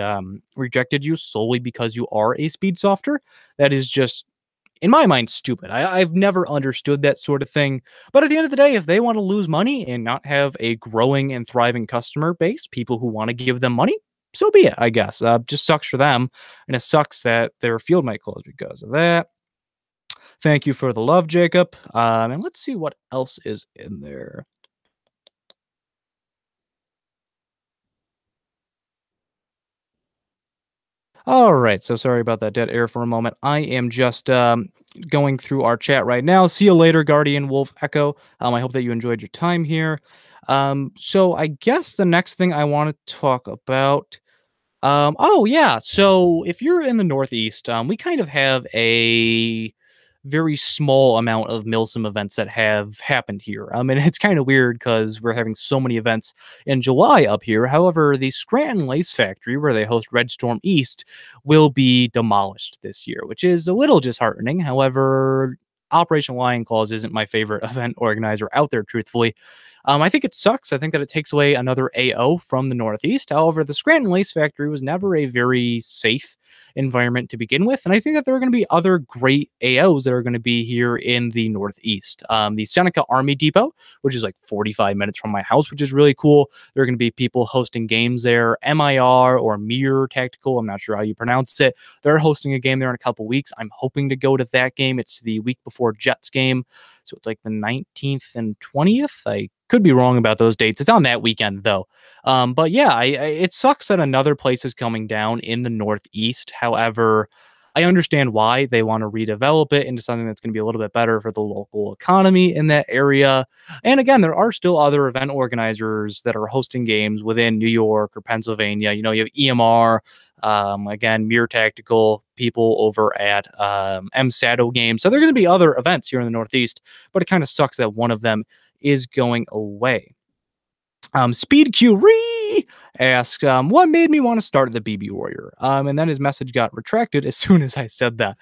Speaker 1: rejected you solely because you are a speed softer. That is just, in my mind, stupid. I've never understood that sort of thing. But at the end of the day, if they want to lose money and not have a growing and thriving customer base, people who want to give them money, so be it, I guess. Just sucks for them. And it sucks that their field might close because of that. Thank you for the love, Jacob. And let's see what else is in there. All right. So sorry about that dead air for a moment. I am just going through our chat right now. See you later, Guardian Wolf Echo. I hope that you enjoyed your time here. So I guess the next thing I want to talk about. Oh yeah. So if you're in the Northeast, we kind of have a very small amount of Milsim events that have happened here. And it's kind of weird because we're having so many events in July up here. However, the Scranton Lace Factory, where they host Red Storm East, will be demolished this year, which is a little disheartening. However, Operation Lion Claws isn't my favorite event organizer out there, truthfully. I think it sucks. I think that it takes away another AO from the Northeast. However, the Scranton Lace Factory was never a very safe environment to begin with. And I think that there are going to be other great AOs that are going to be here in the Northeast. The Seneca Army Depot, which is like 45 minutes from my house, which is really cool. There are going to be people hosting games there. MIR or Mir Tactical, I'm not sure how you pronounce it. They're hosting a game there in a couple weeks. I'm hoping to go to that game. It's the week before Jets game. So it's like the 19th and 20th. I could be wrong about those dates. It's on that weekend, though. But yeah, it sucks that another place is coming down in the Northeast. However, I understand why they want to redevelop it into something that's going to be a little bit better for the local economy in that area. And again, there are still other event organizers that are hosting games within New York or Pennsylvania. You know, you have EMR, again, Mir Tactical, people over at MSATO Games. So there are going to be other events here in the Northeast, but it kind of sucks that one of them is going away. Speed Curie asked, what made me want to start the BB Warrior? And then his message got retracted as soon as I said that.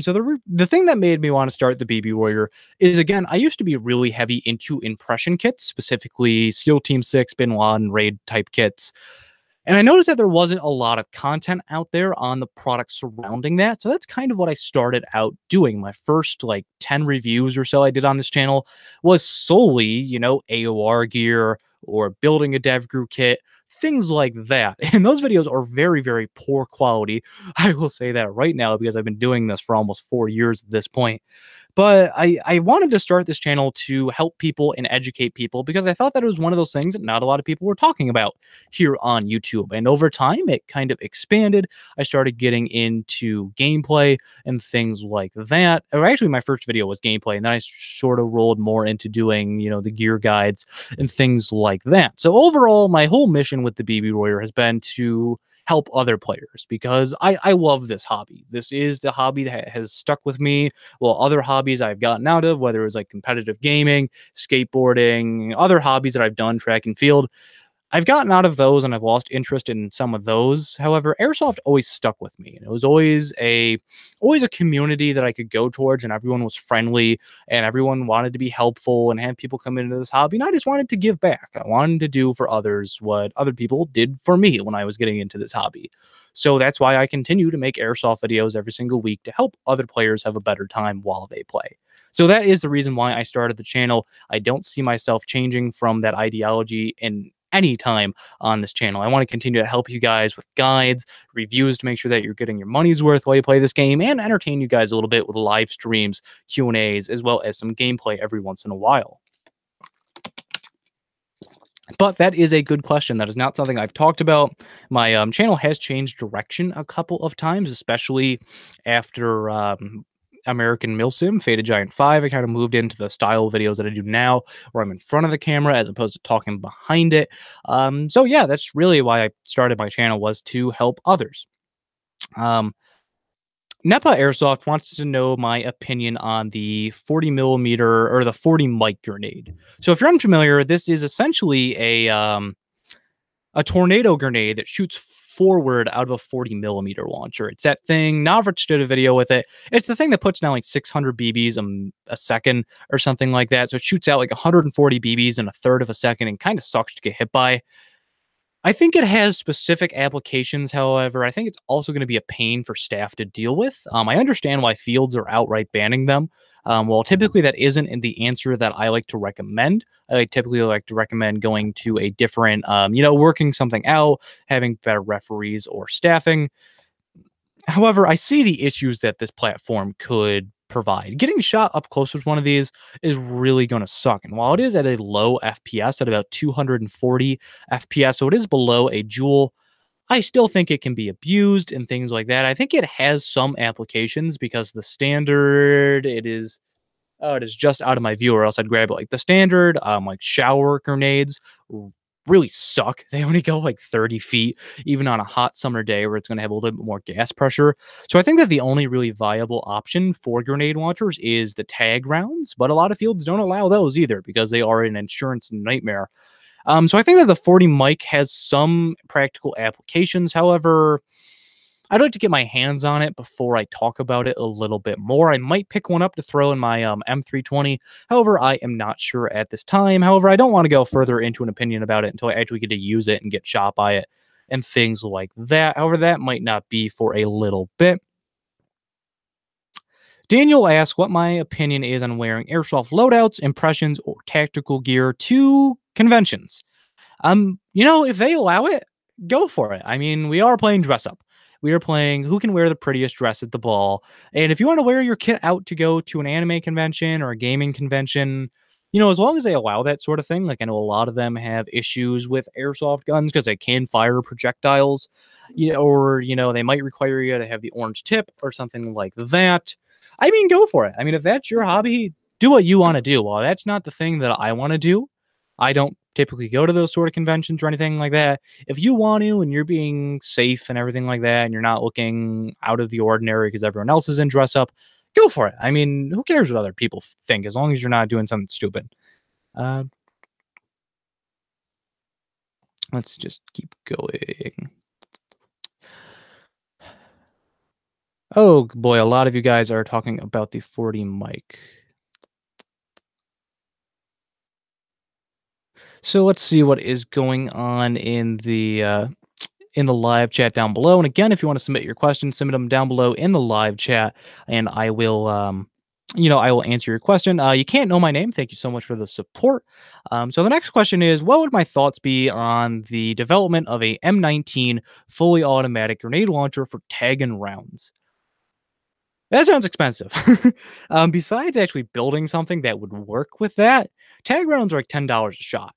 Speaker 1: So the thing that made me want to start the BB Warrior is, again, I used to be really heavy into impression kits, specifically SEAL Team 6, Bin Laden, Raid type kits. And I noticed that there wasn't a lot of content out there on the product surrounding that. So that's kind of what I started out doing. My first like 10 reviews or so I did on this channel was solely, you know, AOR gear or building a DevGru kit, things like that. And those videos are very, very poor quality. I will say that right now because I've been doing this for almost 4 years at this point. But I wanted to start this channel to help people and educate people because I thought that it was one of those things that not a lot of people were talking about here on YouTube. And over time, it kind of expanded. I started getting into gameplay and things like that. Or actually, my first video was gameplay, and then I sort of rolled more into doing, you know, the gear guides and things like that. So overall, my whole mission with the BB Warrior has been to help other players because I love this hobby. This is the hobby that has stuck with me. Well, other hobbies I've gotten out of, whether it was like competitive gaming, skateboarding, other hobbies that I've done, track and field, I've gotten out of those and I've lost interest in some of those. However, Airsoft always stuck with me. And it was always a community that I could go towards, and everyone was friendly and everyone wanted to be helpful and have people come into this hobby. And I just wanted to give back. I wanted to do for others what other people did for me when I was getting into this hobby. So that's why I continue to make Airsoft videos every single week to help other players have a better time while they play. So that is the reason why I started the channel. I don't see myself changing from that ideology in any time on this channel. I want to continue to help you guys with guides, reviews to make sure that you're getting your money's worth while you play this game, and entertain you guys a little bit with live streams, Q&As, as well as some gameplay every once in a while. But that is a good question. That is not something I've talked about. My channel has changed direction a couple of times, especially after American Milsim, Faded Giant 5. I kind of moved into the style of videos that I do now, where I'm in front of the camera as opposed to talking behind it. So yeah, that's really why I started my channel, was to help others. Nepa Airsoft wants to know my opinion on the 40 millimeter or the 40 mic grenade. So if you're unfamiliar, this is essentially a tornado grenade that shoots forward out of a 40 millimeter launcher. It's that thing. Navrich did a video with it. It's the thing that puts down like 600 BBs a second or something like that. So it shoots out like 140 BBs in a third of a second and kind of sucks to get hit by. I think it has specific applications. However, I think it's also going to be a pain for staff to deal with. I understand why fields are outright banning them. Well, typically that isn't the answer that I like to recommend. I typically like to recommend going to a different, working something out, having better referees or staffing. However, I see the issues that this platform could provide. Getting shot up close with one of these is really going to suck. And while it is at a low FPS at about 240 FPS, so it is below a Joule, I still think it can be abused and things like that. I think it has some applications because the standard, it is just out of my view, or else I'd grab it. Like the standard, like shower grenades really suck. They only go like 30 feet, even on a hot summer day where it's going to have a little bit more gas pressure. So I think that the only really viable option for grenade launchers is the tag rounds, but a lot of fields don't allow those either because they are an insurance nightmare. So I think that the 40 mic has some practical applications. However, I'd like to get my hands on it before I talk about it a little bit more. I might pick one up to throw in my M320. However, I am not sure at this time. However, I don't want to go further into an opinion about it until I actually get to use it and get shot by it and things like that. However, that might not be for a little bit. Daniel asks what my opinion is on wearing airsoft loadouts, impressions, or tactical gear to conventions. If they allow it, go for it. I mean, we are playing dress up. We are playing who can wear the prettiest dress at the ball. And if you want to wear your kit out to go to an anime convention or a gaming convention, as long as they allow that sort of thing, like I know a lot of them have issues with airsoft guns because they can fire projectiles, or they might require you to have the orange tip or something like that. I mean, go for it. I mean, if that's your hobby, do what you want to do. Well, that's not the thing that I want to do. I don't typically go to those sort of conventions or anything like that. If you want to and you're being safe and everything like that, and you're not looking out of the ordinary because everyone else is in dress up, go for it. I mean, who cares what other people think as long as you're not doing something stupid? Uh, let's just keep going. Oh boy, a lot of you guys are talking about the 40 mic. So let's see what is going on in the live chat down below. And again, if you want to submit your questions, submit them down below in the live chat, and I will, I will answer your question. You can't know my name. Thank you so much for the support. So the next question is, what would my thoughts be on the development of a M19 fully automatic grenade launcher for tagging rounds? That sounds expensive. Besides actually building something that would work with that, tag rounds are like $10 a shot.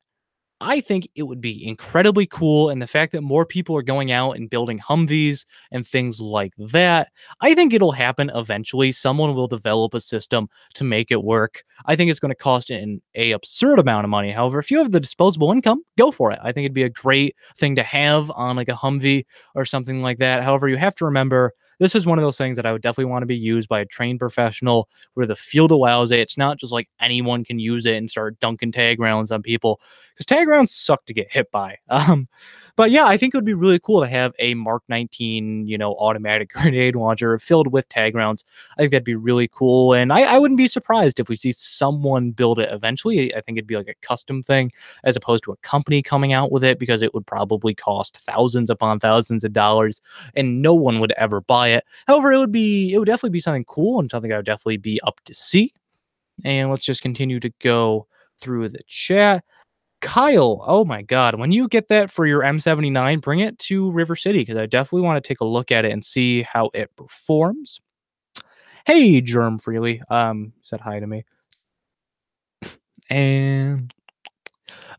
Speaker 1: I think it would be incredibly cool, and the fact that more people are going out and building Humvees and things like that, I think it'll happen eventually. Someone will develop a system to make it work. I think it's going to cost an absurd amount of money. However, if you have the disposable income, go for it. I think it'd be a great thing to have on like a Humvee or something like that. However, you have to remember this is one of those things that I would definitely want to be used by a trained professional where the field allows it. It's not just like anyone can use it and start dunking tag rounds on people, because tag rounds suck to get hit by. But yeah, I think it would be really cool to have a Mark 19, automatic grenade launcher filled with tag rounds. I think that'd be really cool. And I wouldn't be surprised if we see someone build it eventually. I think it'd be like a custom thing as opposed to a company coming out with it, because it would probably cost thousands upon thousands of dollars and no one would ever buy it. However, it would definitely be something cool and something I would definitely be up to see. And let's just continue to go through the chat. Kyle, oh my God, when you get that for your M79, bring it to River City, because I definitely want to take a look at it and see how it performs. Hey, Germ Freely, said hi to me. And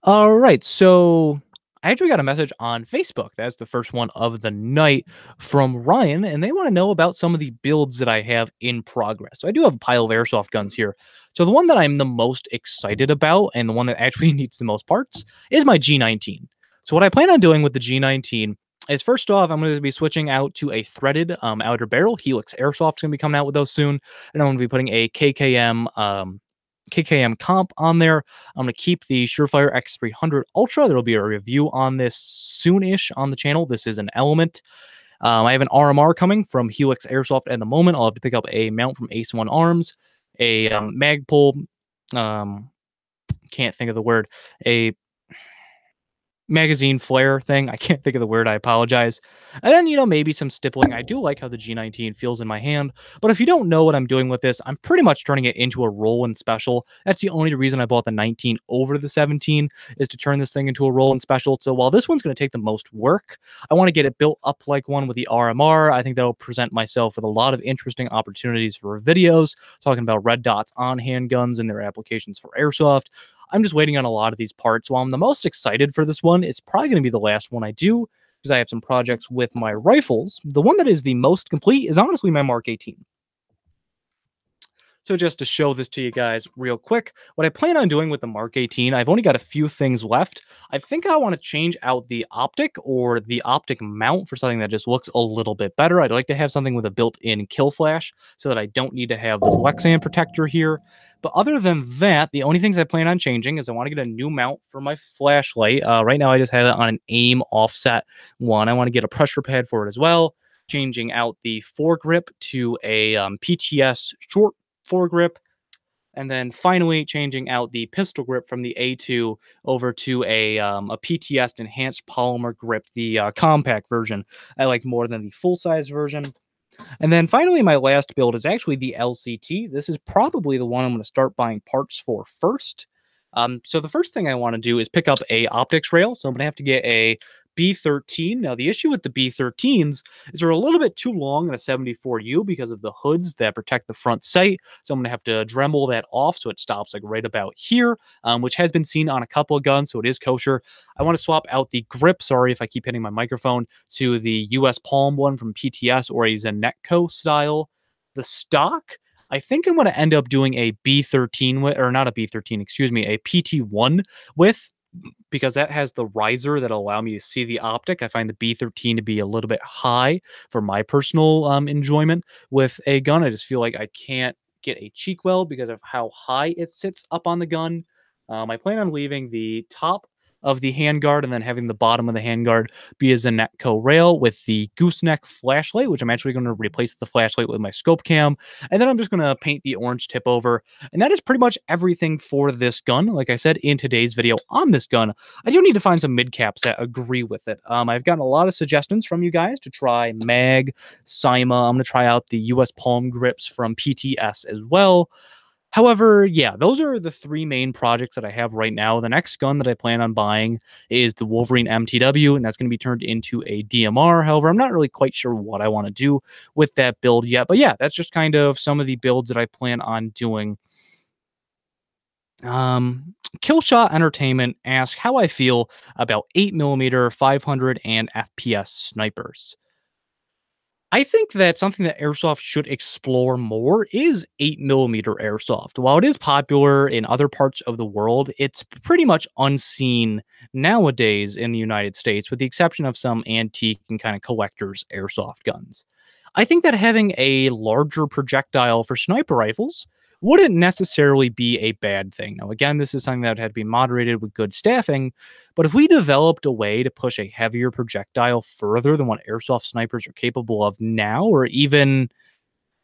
Speaker 1: all right, so I actually got a message on Facebook. That's the first one of the night from Ryan, and they want to know about some of the builds that I have in progress. So I do have a pile of airsoft guns here. So the one that I'm the most excited about, and the one that actually needs the most parts, is my G19. So what I plan on doing with the G19 is, first off, I'm going to be switching out to a threaded outer barrel. Helix Airsoft's going to be coming out with those soon, and I'm going to be putting a KKM comp on there. I'm going to keep the Surefire X300 Ultra. There will be a review on this soon-ish on the channel. This is an Element. I have an RMR coming from Helix Airsoft at the moment. I'll have to pick up a mount from Ace One Arms, a Magpul, can't think of the word, a magazine flare thing. I can't think of the word. I apologize. And then, maybe some stippling. I do like how the G19 feels in my hand, but if you don't know what I'm doing with this, I'm pretty much turning it into a roll-in special. That's the only reason I bought the 19 over the 17, is to turn this thing into a roll-in special. So while this one's going to take the most work, I want to get it built up like one with the RMR. I think that'll present myself with a lot of interesting opportunities for videos, talking about red dots on handguns and their applications for airsoft. I'm just waiting on a lot of these parts. While I'm the most excited for this one, it's probably going to be the last one I do, because I have some projects with my rifles. The one that is the most complete is honestly my Mark 18. So just to show this to you guys real quick, what I plan on doing with the Mark 18, I've only got a few things left. I think I want to change out the optic or the optic mount for something that just looks a little bit better. I'd like to have something with a built-in kill flash so that I don't need to have this Lexan protector here. But other than that, the only things I plan on changing is I want to get a new mount for my flashlight. Right now, I just have it on an aim offset one. I want to get a pressure pad for it as well. changing out the foregrip to a PTS short foregrip, and then finally changing out the pistol grip from the A2 over to a PTS enhanced polymer grip, the compact version. I like more than the full size version. And then finally, my last build is actually the LCT. This is probably the one I'm going to start buying parts for first. So the first thing I want to do is pick up a optics rail. So I'm going to have to get a B13. Now, the issue with the B13s is they're a little bit too long in a 74U because of the hoods that protect the front sight. So I'm going to have to Dremel that off so it stops like right about here, which has been seen on a couple of guns, so it is kosher. I want to swap out the grip, sorry if I keep hitting my microphone, to the US Palm one from PTS or a Zenetco style. The stock, I think I'm going to end up doing a B13 with, or not a B13, excuse me, a PT1 with, because that has the riser that'll allow me to see the optic. I find the B13 to be a little bit high for my personal enjoyment with a gun. I just feel like I can't get a cheek weld because of how high it sits up on the gun. I plan on leaving the top of the handguard and then having the bottom of the handguard be a Zenetco rail with the gooseneck flashlight, which I'm actually going to replace the flashlight with my scope cam. And then I'm just going to paint the orange tip over. And that is pretty much everything for this gun. Like I said in today's video on this gun, I do need to find some mid caps that agree with it. I've gotten a lot of suggestions from you guys to try MAG, Cyma. I'm going to try out the US Palm grips from PTS as well. However, yeah, those are the three main projects that I have right now. The next gun that I plan on buying is the Wolverine MTW, and that's going to be turned into a DMR. However, I'm not really quite sure what I want to do with that build yet. But yeah, that's just kind of some of the builds that I plan on doing. Killshot Entertainment asks how I feel about 8mm 500 and FPS snipers. I think that something that Airsoft should explore more is 8mm Airsoft. While it is popular in other parts of the world, it's pretty much unseen nowadays in the United States, with the exception of some antique and kind of collectors Airsoft guns. I think that having a larger projectile for sniper rifles wouldn't necessarily be a bad thing. Now, again, this is something that had to be moderated with good staffing, but if we developed a way to push a heavier projectile further than what airsoft snipers are capable of now, or even,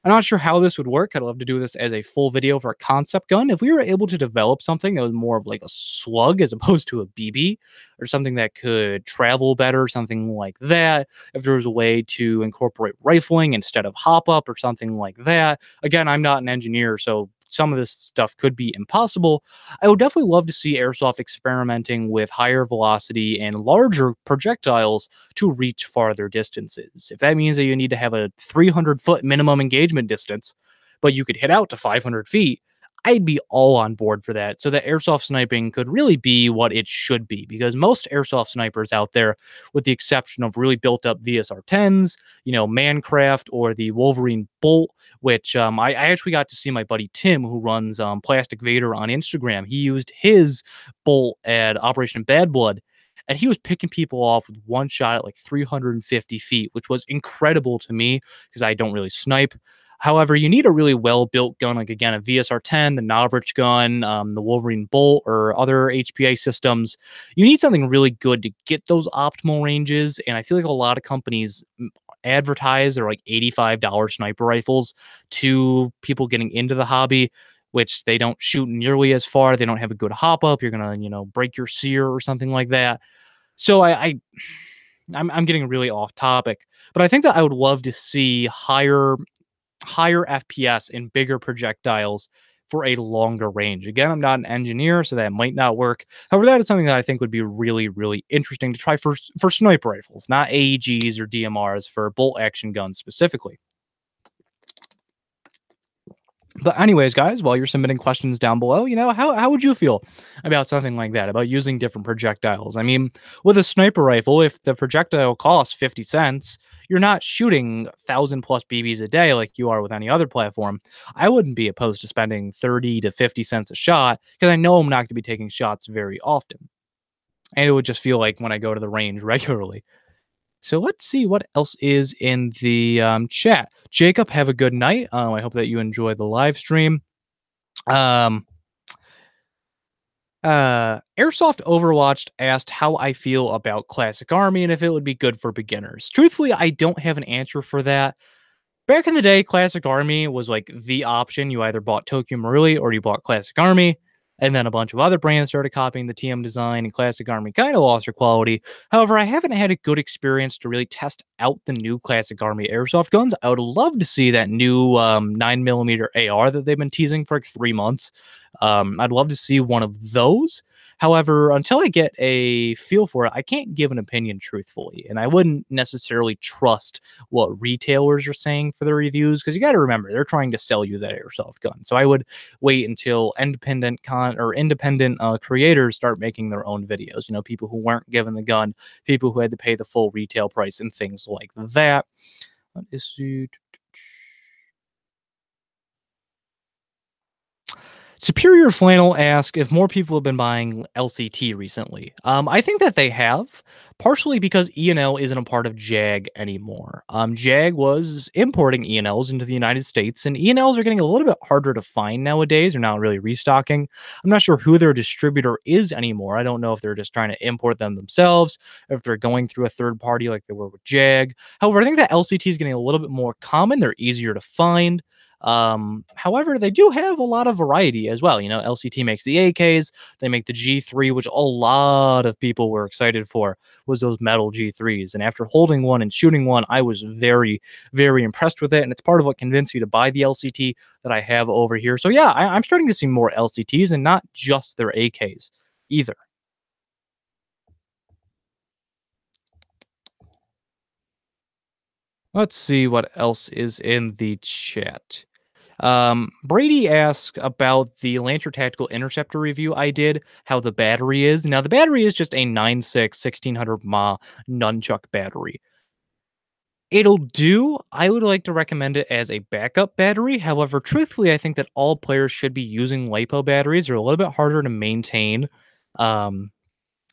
Speaker 1: I'm not sure how this would work. I'd love to do this as a full video for a concept gun. If we were able to develop something that was more of like a slug as opposed to a BB, or something that could travel better, something like that. If there was a way to incorporate rifling instead of hop up or something like that. Again, I'm not an engineer, so some of this stuff could be impossible. I would definitely love to see Airsoft experimenting with higher velocity and larger projectiles to reach farther distances. If that means that you need to have a 300-foot minimum engagement distance, but you could hit out to 500 feet, I'd be all on board for that. So that airsoft sniping could really be what it should be, because most airsoft snipers out there, with the exception of really built up VSR 10s, you know, Mancraft or the Wolverine Bolt, which I actually got to see my buddy Tim, who runs Plastic Vader on Instagram. He used his Bolt at Operation Bad Blood, and he was picking people off with one shot at like 350 feet, which was incredible to me because I don't really snipe. However, you need a really well-built gun, like, again, a VSR 10, the Novrich gun, the Wolverine Bolt, or other HPA systems. You need something really good to get those optimal ranges, and I feel like a lot of companies advertise their like $85 sniper rifles to people getting into the hobby, which they don't shoot nearly as far. They don't have a good hop up. You're gonna, you know, break your sear or something like that. So I'm getting really off topic, but I think that I would love to see higher FPS and bigger projectiles for a longer range. Again, I'm not an engineer, so that might not work. However, that is something that I think would be really, really interesting to try for sniper rifles, not AEGs or DMRs, for bolt action guns specifically. But anyways, guys, while you're submitting questions down below, you know, how would you feel about something like that, about using different projectiles? I mean, with a sniper rifle, if the projectile costs 50 cents, you're not shooting 1,000 plus BBs a day like you are with any other platform. I wouldn't be opposed to spending 30 to 50 cents a shot, because I know I'm not going to be taking shots very often. And it would just feel like when I go to the range regularly. So let's see what else is in the chat. Jacob, have a good night. I hope that you enjoy the live stream. Um, Airsoft Overwatched asked how I feel about Classic Army and if it would be good for beginners. Truthfully, I don't have an answer for that. Back in the day, Classic Army was like the option. You either bought Tokyo Marui or you bought Classic Army. And then a bunch of other brands started copying the TM design, and Classic Army kind of lost their quality. However, I haven't had a good experience to really test out the new Classic Army airsoft guns. I would love to see that new 9mm AR that they've been teasing for like 3 months. I'd love to see one of those. However, until I get a feel for it, I can't give an opinion truthfully. And I wouldn't necessarily trust what retailers are saying for their reviews because you got to remember they're trying to sell you that airsoft gun. So I would wait until independent creators start making their own videos. You know, people who weren't given the gun, people who had to pay the full retail price, and things like that. What is it? Superior Flannel ask if more people have been buying LCT recently. I think that they have, partially because E&L isn't a part of JAG anymore. JAG was importing E&Ls into the United States, and E&Ls are getting a little bit harder to find nowadays. They're not really restocking. I'm not sure who their distributor is anymore. I don't know if they're just trying to import them themselves, or if they're going through a third party like they were with JAG. However, I think that LCT is getting a little bit more common. They're easier to find. However, they do have a lot of variety as well. You know, LCT makes the AKs, they make the G3, which a lot of people were excited for, was those metal G3s. And after holding one and shooting one, I was very, very impressed with it. And it's part of what convinced me to buy the LCT that I have over here. So yeah, I'm starting to see more LCTs and not just their AKs either. Let's see what else is in the chat. Brady asked about the Lancer Tactical Interceptor review I did, how the battery is. Now, the battery is just a 9.6 1600 mAh nunchuck battery. It'll do. I would like to recommend it as a backup battery. However, truthfully, I think that all players should be using LiPo batteries. They're a little bit harder to maintain. Um,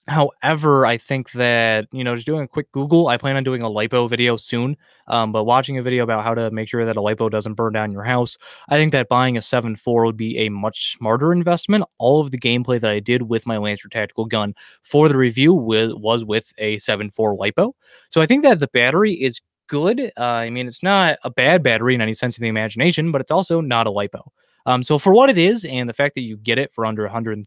Speaker 1: However, I think that, you know, just doing a quick Google, I plan on doing a lipo video soon. But watching a video about how to make sure that a lipo doesn't burn down your house, I think that buying a 7.4 would be a much smarter investment. All of the gameplay that I did with my Lancer tactical gun for the review was with a 7.4 lipo. So I think that the battery is good. I mean, it's not a bad battery in any sense of the imagination, but it's also not a lipo. So for what it is, and the fact that you get it for under $130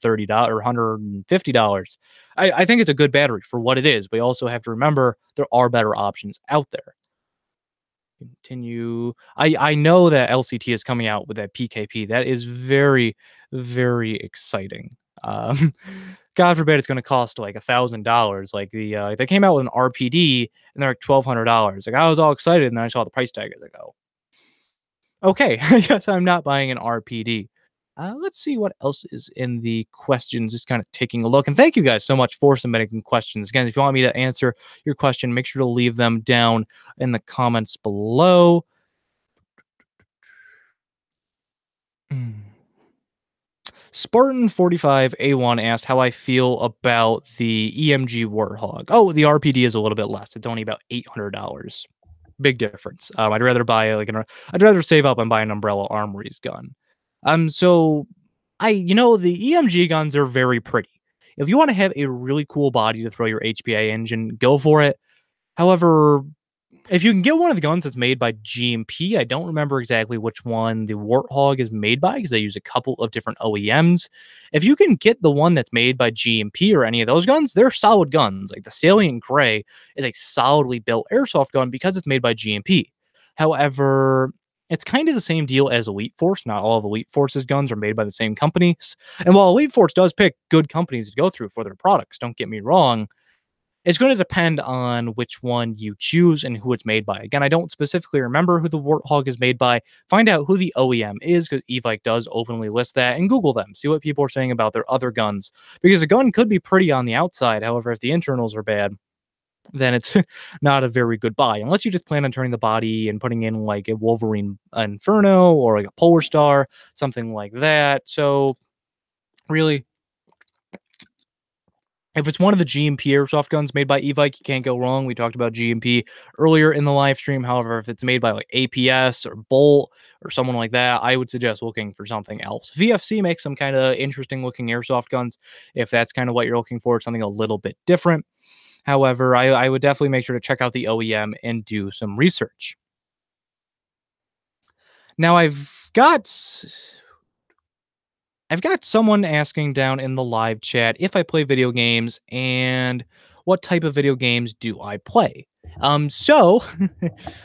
Speaker 1: or $150, I think it's a good battery for what it is. But you also have to remember there are better options out there. Continue. I know that LCT is coming out with that PKP. That is very, very exciting. Um, God forbid it's going to cost like $1,000. Like they came out with an RPD and they're like $1,200. Like I was all excited and then I saw the price tag. I was like, oh, okay, I guess I'm not buying an RPD. Let's see what else is in the questions. Just kind of taking a look. And thank you guys so much for submitting questions. Again, if you want me to answer your question, make sure to leave them down in the comments below. Mm. Spartan 45A1 asked how I feel about the EMG Warthog. Oh, the RPD is a little bit less. It's only about $800. Big difference. I'd rather buy I'd rather save up and buy an Umbrella Armories gun. So the EMG guns are very pretty. If you want to have a really cool body to throw your HPA engine, go for it. However, if you can get one of the guns that's made by GMP, I don't remember exactly which one the Warthog is made by because they use a couple of different OEMs. If you can get the one that's made by GMP or any of those guns, they're solid guns. Like the Salient Gray is a solidly built airsoft gun because it's made by GMP. However, it's kind of the same deal as Elite Force. Not all of Elite Force's guns are made by the same companies. And while Elite Force does pick good companies to go through for their products, don't get me wrong, it's going to depend on which one you choose and who it's made by. Again, I don't specifically remember who the Warthog is made by. Find out who the OEM is because Evike does openly list that and Google them. See what people are saying about their other guns because a gun could be pretty on the outside. However, if the internals are bad, then it's not a very good buy unless you just plan on turning the body and putting in like a Wolverine Inferno or like a Polar Star, something like that. So really, If it's one of the GMP airsoft guns made by Evike, you can't go wrong. We talked about GMP earlier in the live stream. However, if it's made by like APS or Bolt or someone like that, I would suggest looking for something else. VFC makes some kind of interesting looking airsoft guns. If that's kind of what you're looking for, something a little bit different. However, I would definitely make sure to check out the OEM and do some research. Now I've got someone asking down in the live chat if I play video games and what type of video games do I play. So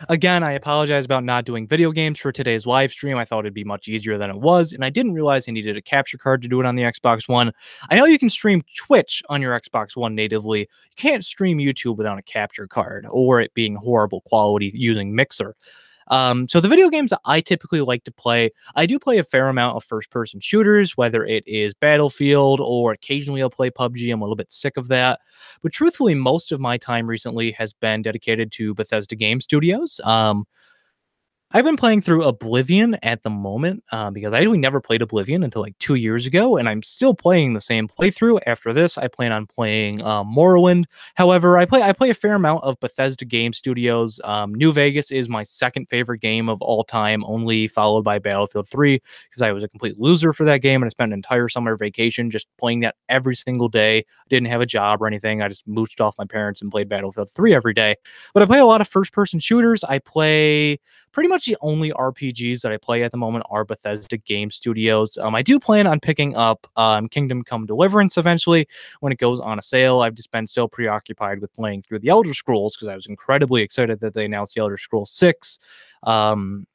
Speaker 1: again, I apologize about not doing video games for today's live stream. I thought it'd be much easier than it was, and I didn't realize I needed a capture card to do it on the Xbox One. I know you can stream Twitch on your Xbox One natively. You can't stream YouTube without a capture card or it being horrible quality using Mixer. So the video games that I typically like to play, I do play a fair amount of first-person shooters, whether it is Battlefield or occasionally I'll play PUBG. I'm a little bit sick of that. But truthfully, most of my time recently has been dedicated to Bethesda Game Studios. I've been playing through Oblivion at the moment because I really never played Oblivion until like 2 years ago, and I'm still playing the same playthrough. After this, I plan on playing Morrowind. However, I play a fair amount of Bethesda Game Studios. New Vegas is my second favorite game of all time, only followed by Battlefield 3 because I was a complete loser for that game, and I spent an entire summer vacation just playing that every single day. I didn't have a job or anything. I just mooched off my parents and played Battlefield 3 every day. But I play a lot of first-person shooters. I play pretty much the only RPGs that I play at the moment are Bethesda Game Studios. I do plan on picking up Kingdom Come Deliverance eventually when it goes on a sale. I've just been so preoccupied with playing through the Elder Scrolls because I was incredibly excited that they announced the Elder Scrolls 6. I'm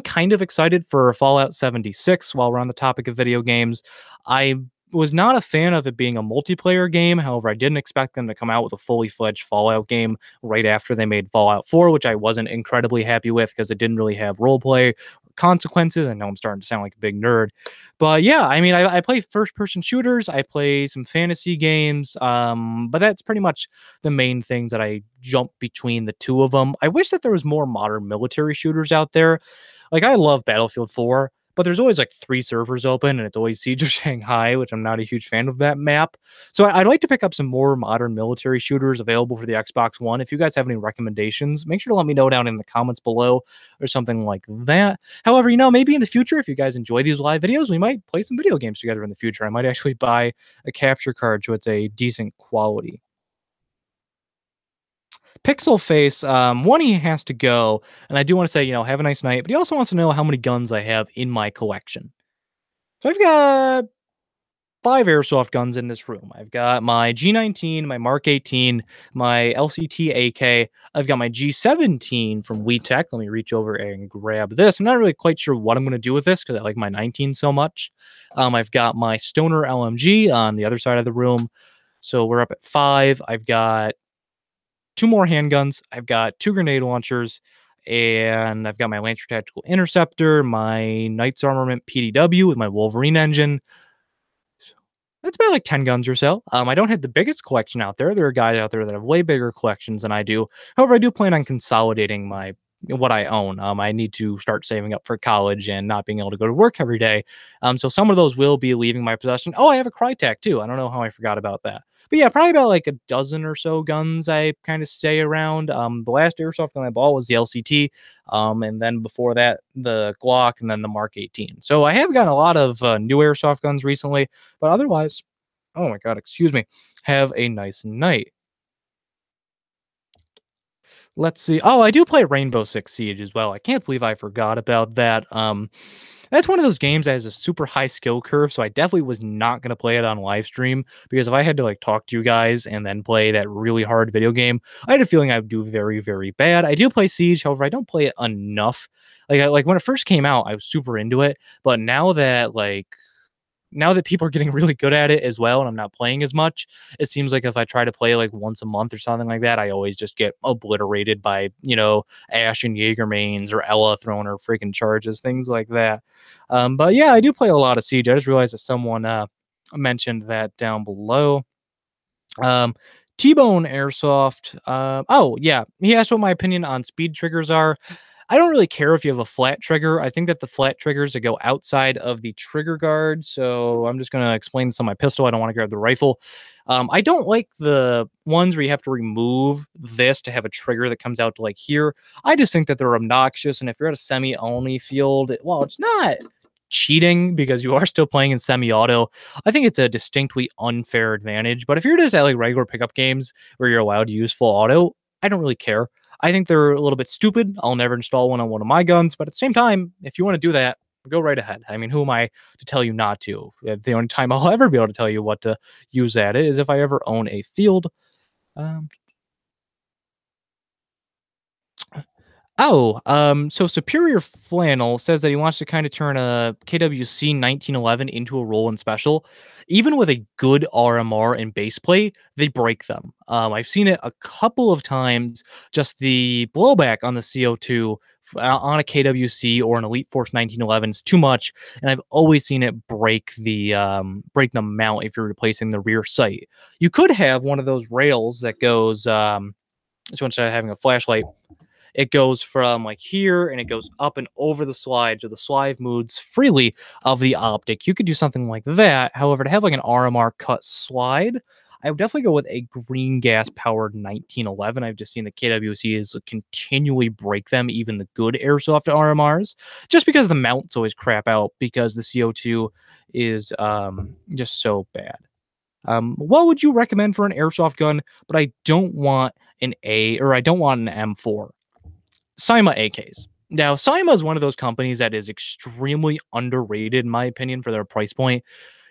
Speaker 1: kind of excited for Fallout 76 while we're on the topic of video games. I was not a fan of it being a multiplayer game. However, I didn't expect them to come out with a fully fledged Fallout game right after they made Fallout 4, which I wasn't incredibly happy with because it didn't really have roleplay consequences. I know I'm starting to sound like a big nerd, but yeah, I mean, I play first person shooters, I play some fantasy games, but that's pretty much the main things that I jump between the two of them. I wish that there was more modern military shooters out there. Like I love Battlefield 4, but there's always like 3 servers open and it's always Siege of Shanghai, which I'm not a huge fan of that map. So I'd like to pick up some more modern military shooters available for the Xbox One. If you guys have any recommendations, make sure to let me know down in the comments below or something like that. However, maybe in the future, if you guys enjoy these live videos, we might play some video games together in the future. I might actually buy a capture card so it's a decent quality. Pixel Face, one, he has to go, and I do want to say, have a nice night, but he also wants to know how many guns I have in my collection. So I've got 5 airsoft guns in this room. I've got my G19, my Mark 18, my LCT AK. I've got my G17 from WeTech. Let me reach over and grab this. I'm not really quite sure what I'm going to do with this because I like my 19 so much. I've got my Stoner LMG on the other side of the room. So we're up at 5. I've got 2 more handguns. I've got 2 grenade launchers, and I've got my Lancer Tactical Interceptor, my Knights Armament PDW with my Wolverine engine. So that's about like 10 guns or so. I don't have the biggest collection out there. There are guys out there that have way bigger collections than I do. However, I do plan on consolidating what I own. I need to start saving up for college and not being able to go to work every day. So some of those will be leaving my possession. Oh, I have a Crytek too. I don't know how I forgot about that. But yeah, probably about like a dozen or so guns I kind of stay around. The last airsoft gun I bought was the LCT, and then before that, the Glock, and then the Mark 18. So I have gotten a lot of new airsoft guns recently, but otherwise, oh my God, excuse me, have a nice night. Let's see. Oh, I do play Rainbow Six Siege as well. I can't believe I forgot about that. That's one of those games that has a super high skill curve, so I definitely was not going to play it on live stream because if I had to like talk to you guys and then play that really hard video game, I had a feeling I would do very, very bad. I do play Siege, however, I don't play it enough. Like when it first came out, I was super into it, but now that people are getting really good at it as well and I'm not playing as much, it seems like if I try to play like once a month or something like that, I always just get obliterated by, Ash and Jaegermains or Ella throwing her freaking charges, things like that. But yeah, I do play a lot of Siege. I just realized that someone mentioned that down below. T-Bone Airsoft. Oh, yeah. He asked what my opinion on speed triggers are. I don't really care if you have a flat trigger. I think that the flat triggers that go outside of the trigger guard. So I'm just gonna explain this on my pistol. I don't want to grab the rifle. I don't like the ones where you have to remove this to have a trigger that comes out to like here. I just think that they're obnoxious. And if you're at a semi-only field, well, it's not cheating because you are still playing in semi-auto. I think it's a distinctly unfair advantage. But if you're just at like regular pickup games where you're allowed to use full auto, I don't really care. I think they're a little bit stupid. I'll never install one on one of my guns, but at the same time, if you want to do that, go right ahead. I mean, who am I to tell you not to? The only time I'll ever be able to tell you what to use at it is if I ever own a field. Um, so Superior Flannel says that he wants to kind of turn a KWC 1911 into a roll and special. Even with a good RMR and base plate, they break them. I've seen it a couple of times. Just the blowback on the CO2 on a KWC or an Elite Force 1911 is too much, and I've always seen it break the mount if you're replacing the rear sight. You could have one of those rails that goes. So instead of having a flashlight, it goes from like here and it goes up and over the slide, so the slide moves freely of the optic. You could do something like that. However, to have like an RMR cut slide, I would definitely go with a green gas powered 1911. I've just seen the KWCs continually break them, even the good airsoft RMRs, just because the mounts always crap out because the CO2 is just so bad. What would you recommend for an airsoft gun? But I don't want I don't want an M4. Cyma AKs. Now, Cyma is one of those companies that is extremely underrated, in my opinion, for their price point.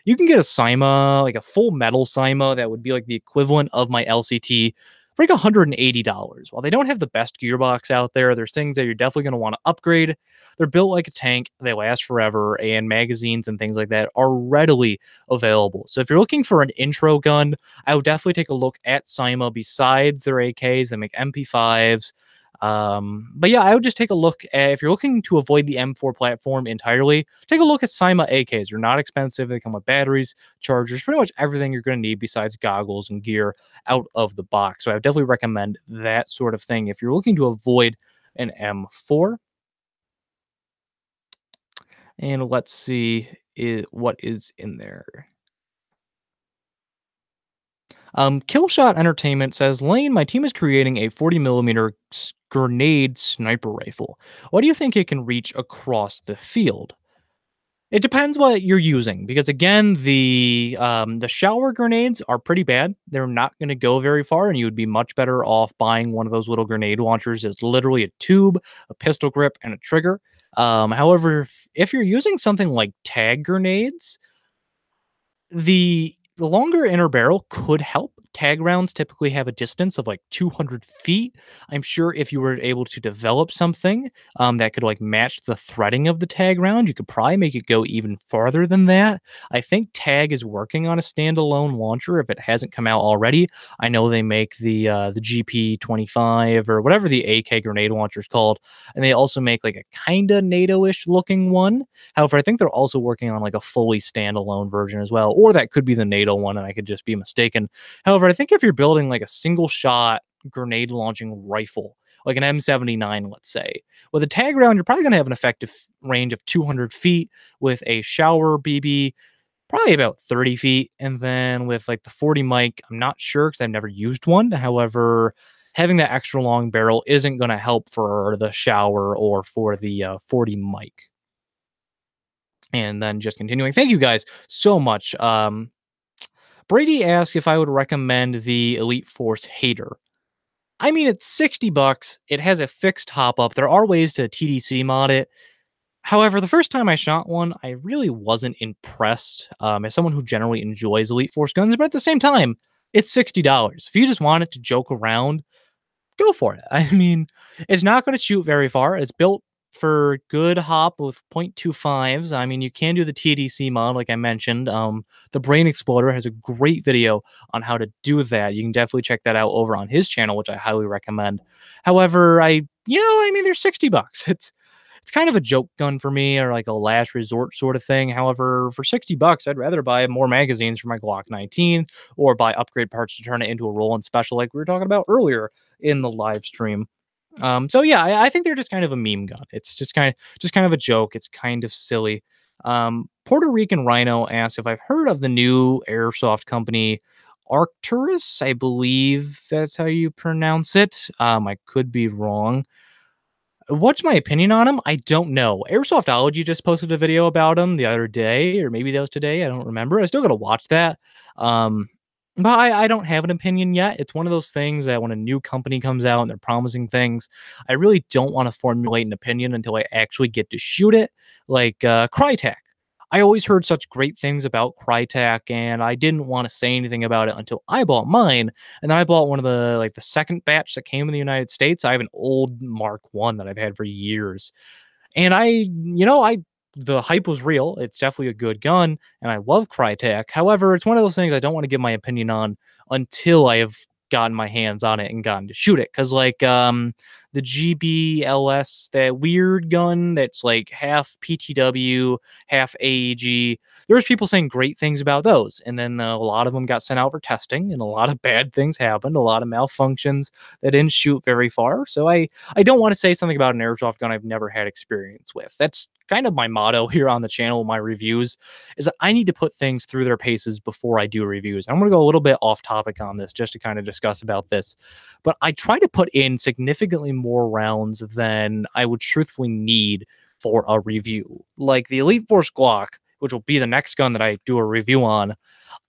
Speaker 1: You can get a Cyma, like a full metal Cyma, that would be like the equivalent of my LCT for like $180. While they don't have the best gearbox out there, there's things that you're definitely going to want to upgrade. They're built like a tank, they last forever, and magazines and things like that are readily available. So if you're looking for an intro gun, I would definitely take a look at Cyma besides their AKs. They make MP5s. But yeah, I would just take a look at, if you're looking to avoid the M4 platform entirely, take a look at Cyma AKs. They're not expensive. They come with batteries, chargers, pretty much everything you're going to need besides goggles and gear out of the box. So I would definitely recommend that sort of thing if you're looking to avoid an M4. And let's see what is in there. Killshot Entertainment says, Lane, my team is creating a 40 millimeter grenade sniper rifle. What do you think it can reach across the field? It depends what you're using, because again, the shower grenades are pretty bad. They're not going to go very far, and you would be much better off buying one of those little grenade launchers. It's literally a tube, a pistol grip, and a trigger. However, if you're using something like tag grenades, the longer inner barrel could help. Tag rounds typically have a distance of like 200 feet. I'm sure if you were able to develop something that could like match the threading of the tag round, you could probably make it go even farther than that. I think Tag is working on a standalone launcher if it hasn't come out already. I know they make the GP25 or whatever the AK grenade launcher is called, and they also make like a kind of NATO-ish looking one. However, I think they're also working on like a fully standalone version as well, or that could be the NATO one, and I could just be mistaken. However, I think if you're building like a single shot grenade launching rifle, like an M79, let's say, with a tag round, you're probably going to have an effective range of 200 feet. With a shower BB, probably about 30 feet. And then with like the 40 mic, I'm not sure because I've never used one. However, having that extra long barrel isn't going to help for the shower or for the 40 mic. And then just continuing. Thank you guys so much. Brady asked if I would recommend the Elite Force Hater. I mean, it's $60. It has a fixed hop up. There are ways to TDC mod it. However, the first time I shot one, I really wasn't impressed as someone who generally enjoys Elite Force guns. But at the same time, it's $60. If you just wanted to joke around, go for it. I mean, it's not going to shoot very far. It's built for good hop with 0.25s. I mean, you can do the TDC mod, like I mentioned. The Brain Exploder has a great video on how to do that. You can definitely check that out over on his channel, which I highly recommend. However, I mean, they're $60. It's kind of a joke gun for me, or like a last resort sort of thing. However, for $60, I'd rather buy more magazines for my Glock 19 or buy upgrade parts to turn it into a roll-on special like we were talking about earlier in the live stream. So yeah, I think they're just kind of a meme gun. It's just kind of a joke. It's kind of silly. Puerto Rican Rhino asked if I've heard of the new airsoft company Arcturus. I believe that's how you pronounce it. I could be wrong. What's my opinion on him? I don't know. Airsoftology just posted a video about him the other day, or maybe that was today. I don't remember. I still gotta watch that. Um, but I don't have an opinion yet. It's one of those things that when a new company comes out and they're promising things, I really don't want to formulate an opinion until I actually get to shoot it. Like Crytek. I always heard such great things about Crytek, and I didn't want to say anything about it until I bought mine. And then I bought one of the second batch that came in the United States. I have an old Mark One that I've had for years. And the hype was real. It's definitely a good gun, and I love Crytek. However, it's one of those things I don't want to give my opinion on until I have gotten my hands on it and gotten to shoot it. Cause the GBLS, that weird gun that's like half PTW, half AEG. There's people saying great things about those, and then a lot of them got sent out for testing, and a lot of bad things happened, a lot of malfunctions that didn't shoot very far. So I don't want to say something about an airsoft gun I've never had experience with. That's kind of my motto here on the channel, my reviews, is that I need to put things through their paces before I do reviews. I'm going to go a little bit off topic on this just to kind of discuss about this. But I try to put in significantly more rounds than I would truthfully need for a review. Like the Elite Force Glock, which will be the next gun that I do a review on,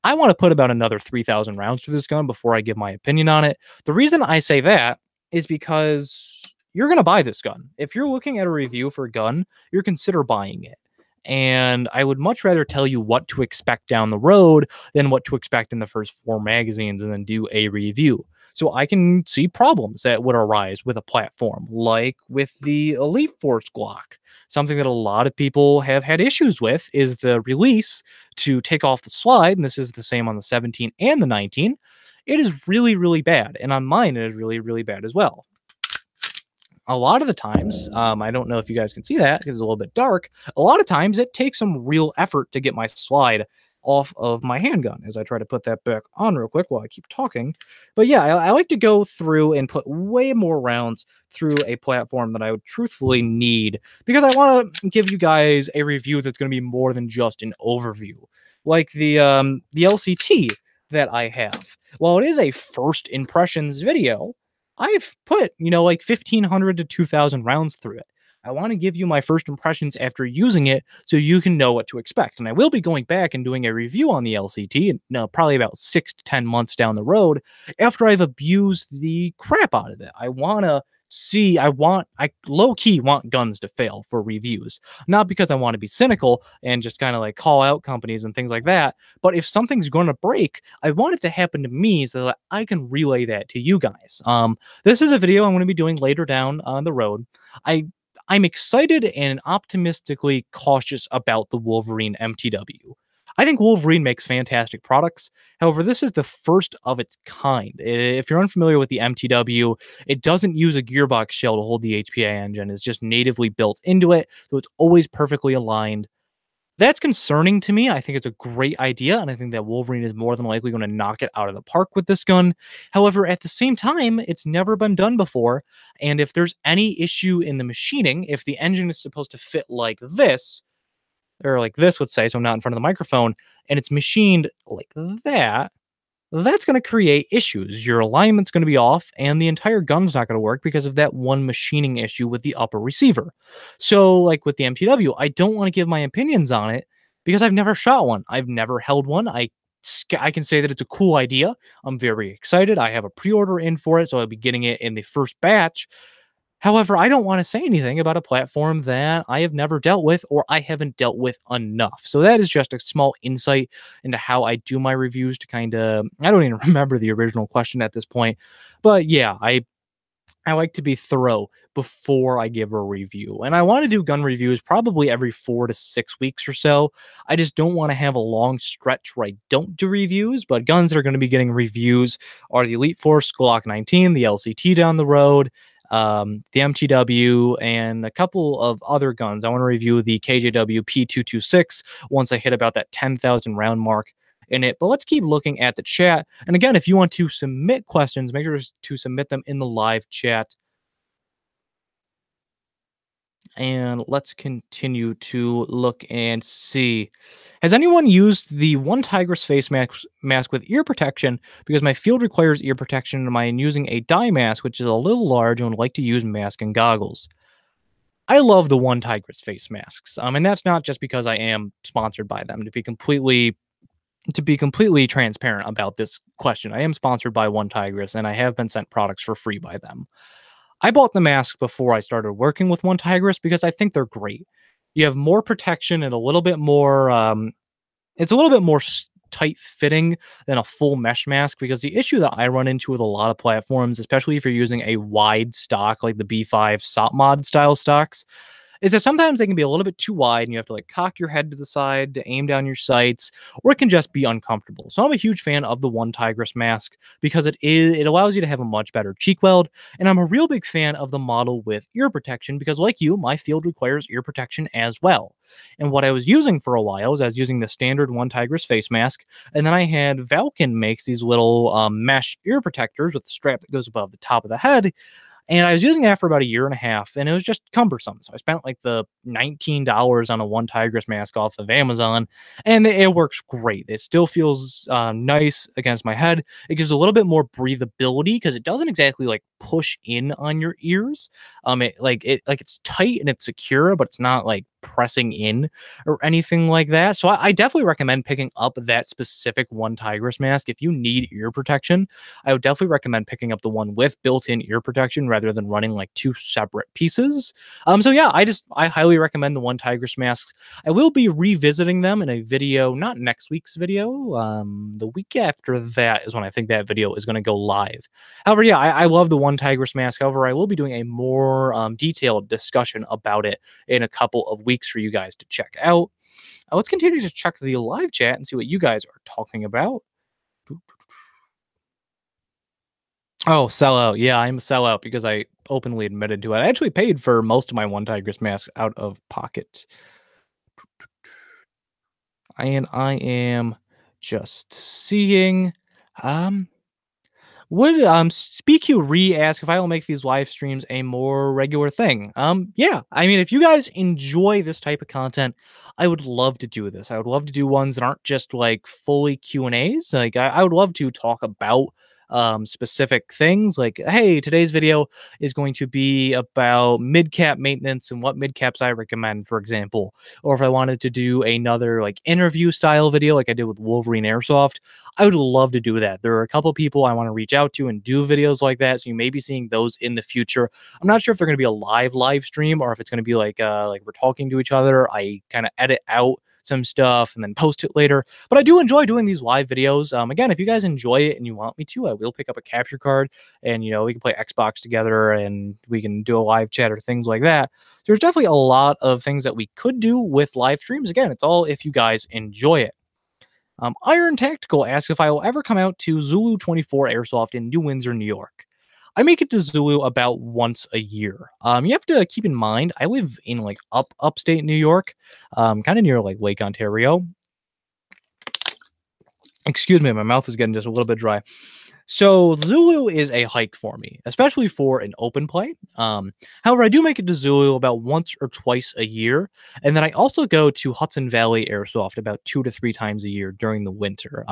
Speaker 1: I want to put about another 3,000 rounds through this gun before I give my opinion on it. The reason I say that is because you're going to buy this gun. If you're looking at a review for a gun, you're consider buying it. And I would much rather tell you what to expect down the road than what to expect in the first 4 magazines and then do a review. So I can see problems that would arise with a platform, like with the Elite Force Glock. Something that a lot of people have had issues with is the release to take off the slide, and this is the same on the 17 and the 19. It is really, really bad, and on mine it is really, really bad as well. A lot of the times, I don't know if you guys can see that because it's a little bit dark. A lot of times it takes some real effort to get my slide off of my handgun as I try to put that back on real quick while I keep talking. But yeah, I like to go through and put way more rounds through a platform that I would truthfully need because I want to give you guys a review that's going to be more than just an overview. Like the LCT that I have. While it is a first impressions video, I've put, like 1,500 to 2,000 rounds through it. I want to give you my first impressions after using it so you can know what to expect. And I will be going back and doing a review on the LCT, and probably about 6 to 10 months down the road after I've abused the crap out of it. I low key want guns to fail for reviews, not because I want to be cynical and just kind of like call out companies and things like that. But if something's going to break, I want it to happen to me so that I can relay that to you guys. This is a video I'm going to be doing later down on the road. I'm excited and optimistically cautious about the Wolverine MTW. I think Wolverine makes fantastic products. However, this is the first of its kind. If you're unfamiliar with the MTW, it doesn't use a gearbox shell to hold the HPA engine. It's just natively built into it, so it's always perfectly aligned. That's concerning to me. I think it's a great idea, and I think that Wolverine is more than likely going to knock it out of the park with this gun. However, at the same time, it's never been done before, and if there's any issue in the machining, if the engine is supposed to fit like this, or like this would say, so I'm not in front of the microphone, and it's machined like that, that's going to create issues. Your alignment's going to be off, and the entire gun's not going to work because of that one machining issue with the upper receiver. So, like with the MTW, I don't want to give my opinions on it because I've never shot one. I've never held one. I can say that it's a cool idea. I'm very excited. I have a pre-order in for it, so I'll be getting it in the first batch. However, I don't want to say anything about a platform that I have never dealt with or I haven't dealt with enough. So that is just a small insight into how I do my reviews to kind of, I don't even remember the original question at this point. But yeah, I like to be thorough before I give a review. And I want to do gun reviews probably every 4 to 6 weeks or so. I just don't want to have a long stretch where I don't do reviews, but guns that are going to be getting reviews are the Elite Force Glock 19, the LCT down the road, the MTW, and a couple of other guns. I want to review the KJW P226 once I hit about that 10,000 round mark in it. But let's keep looking at the chat. And again, if you want to submit questions, make sure to submit them in the live chat. And let's continue to look and see. Has anyone used the One Tigress face mask with ear protection? Because my field requires ear protection, and I'm using a dye mask, which is a little large, and would like to use mask and goggles. I love the One Tigress face masks, and that's not just because I am sponsored by them. To be completely transparent about this question, I am sponsored by One Tigress, and I have been sent products for free by them. I bought the mask before I started working with One Tigress because I think they're great. You have more protection and a little bit more. It's a little bit more tight fitting than a full mesh mask, because the issue that I run into with a lot of platforms, especially if you're using a wide stock like the B5 SOP mod style stocks, is that sometimes they can be a little bit too wide and you have to like cock your head to the side to aim down your sights, or it can just be uncomfortable. So I'm a huge fan of the One Tigress mask because it allows you to have a much better cheek weld, and I'm a real big fan of the model with ear protection because, like you, my field requires ear protection as well. And what I was using for a while is I was using the standard One Tigress face mask, and then I had Valken makes these little mesh ear protectors with the strap that goes above the top of the head, and I was using that for about a year and a half, and it was just cumbersome. So I spent like the $19 on a One Tigress mask off of Amazon, and it works great. It still feels nice against my head. It gives a little bit more breathability because it doesn't exactly like push in on your ears. It's tight and it's secure, but it's not like pressing in or anything like that. So I definitely recommend picking up that specific One Tigress mask if you need ear protection. I would definitely recommend picking up the one with built-in ear protection rather than running like two separate pieces. So yeah, I highly recommend the One Tigress masks. I will be revisiting them in a video, not next week's video. The week after that is when I think that video is going to go live. However, yeah, I love the One Tigress mask. However, I will be doing a more detailed discussion about it in a couple of weeks for you guys to check out. Let's continue to check the live chat and see what you guys are talking about. Oh, sellout. Yeah, I'm a sellout because I openly admitted to it. I actually paid for most of my One Tigress masks out of pocket. And I am just seeing. Um, would SpeakU Re ask if I will make these live streams a more regular thing? Yeah. I mean, if you guys enjoy this type of content, I would love to do this. I would love to do ones that aren't just like fully Q&As. Like I would love to talk about specific things like, hey, today's video is going to be about mid cap maintenance and what mid caps I recommend, for example. Or if I wanted to do another like interview style video like I did with Wolverine Airsoft, I would love to do that. There are a couple people I want to reach out to and do videos like that, so you may be seeing those in the future. I'm not sure if they're going to be a live stream or if it's going to be like we're talking to each other. I kind of edit out some stuff and then post it later. But I do enjoy doing these live videos. Again, if you guys enjoy it and you want me to, I will pick up a capture card and, we can play Xbox together and we can do a live chat or things like that. There's definitely a lot of things that we could do with live streams. Again, it's all if you guys enjoy it. Iron Tactical asks if I will ever come out to Zulu 24 Airsoft in New Windsor, New York. I make it to Zulu about once a year. You have to keep in mind, I live in like upstate New York, kind of near like Lake Ontario. Excuse me, my mouth is getting just a little bit dry. So Zulu is a hike for me, especially for an open play. However, I do make it to Zulu about once or twice a year, and then I also go to Hudson Valley Airsoft about 2 to 3 times a year during the winter.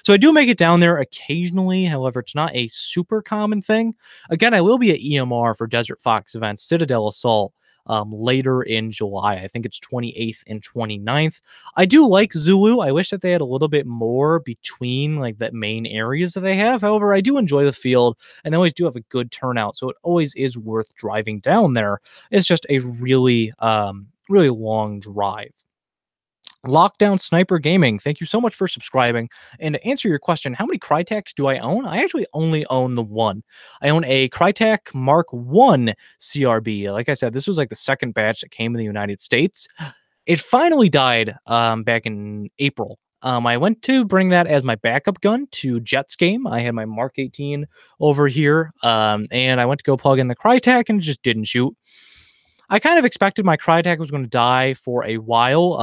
Speaker 1: So I do make it down there occasionally. However, it's not a super common thing. Again, I will be at EMR for Desert Fox events, Citadel Assault, later in July. I think it's 28th and 29th. I do like Zulu. I wish that they had a little bit more between like the main areas that they have. However, I do enjoy the field and they always do have a good turnout. So it always is worth driving down there. It's just a really, really long drive. Lockdown Sniper Gaming, thank you so much for subscribing. And to answer your question, how many Crytek do I own? I actually only own the one. I own a Crytek Mark I CRB. Like I said, this was like the second batch that came in the United States. It finally died back in April. I went to bring that as my backup gun to Jets game. I had my Mark 18 over here, and I went to go plug in the Crytek and it just didn't shoot. I kind of expected my Crytek was going to die for a while.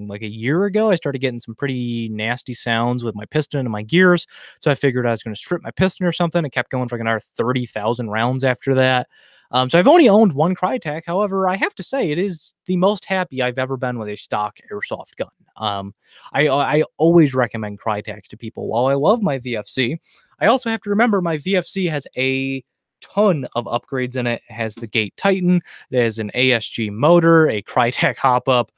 Speaker 1: Like a year ago, I started getting some pretty nasty sounds with my piston and my gears. So I figured I was going to strip my piston or something. It kept going for like another 30,000 rounds after that. So I've only owned one Crytek. However, I have to say it is the most happy I've ever been with a stock airsoft gun. I always recommend Crytek to people. While I love my VFC, I also have to remember my VFC has a ton of upgrades in it. It has the Gate Titan, there's an ASG motor, a Crytek hop up.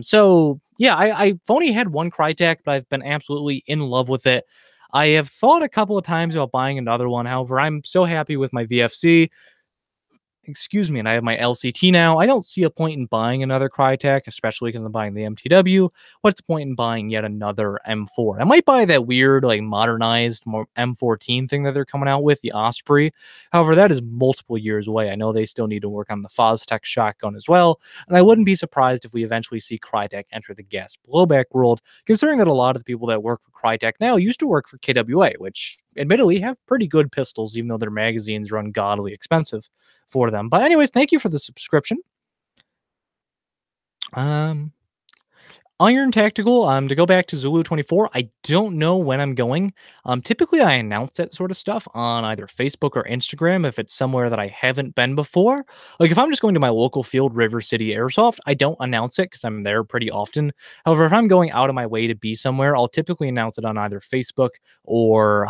Speaker 1: So yeah, I've only had one Crytek, but I've been absolutely in love with it. I have thought a couple of times about buying another one. However, I'm so happy with my VFC, excuse me, and I have my LCT now. I don't see a point in buying another Crytek, especially because I'm buying the MTW. What's the point in buying yet another M4? I might buy that weird, like modernized M14 thing that they're coming out with, the Osprey. However, that is multiple years away. I know they still need to work on the Fostech shotgun as well, and I wouldn't be surprised if we eventually see Crytek enter the gas blowback world, considering that a lot of the people that work for Crytek now used to work for KWA, which admittedly have pretty good pistols, even though their magazines run godly expensive for them. But anyways, thank you for the subscription. Um, Iron Tactical, to go back to Zulu 24, I don't know when I'm going. Typically I announce that sort of stuff on either Facebook or Instagram if it's somewhere that I haven't been before. Like if I'm just going to my local field, River City Airsoft, I don't announce it because I'm there pretty often. However, if I'm going out of my way to be somewhere, I'll typically announce it on either Facebook or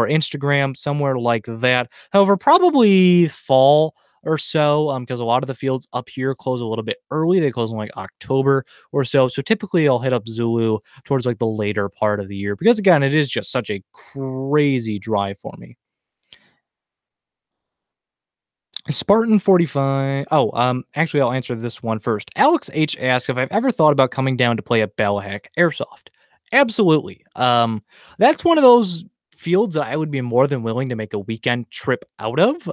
Speaker 1: Instagram, somewhere like that. However, probably fall or so, because a lot of the fields up here close a little bit early. They close in like October or so. So typically, I'll hit up Zulu towards like the later part of the year because again, it is just such a crazy drive for me. Spartan 45. Oh, actually, I'll answer this one first. Alex H asks if I've ever thought about coming down to play at Ballahack Airsoft. Absolutely. That's one of those fields that I would be more than willing to make a weekend trip out of.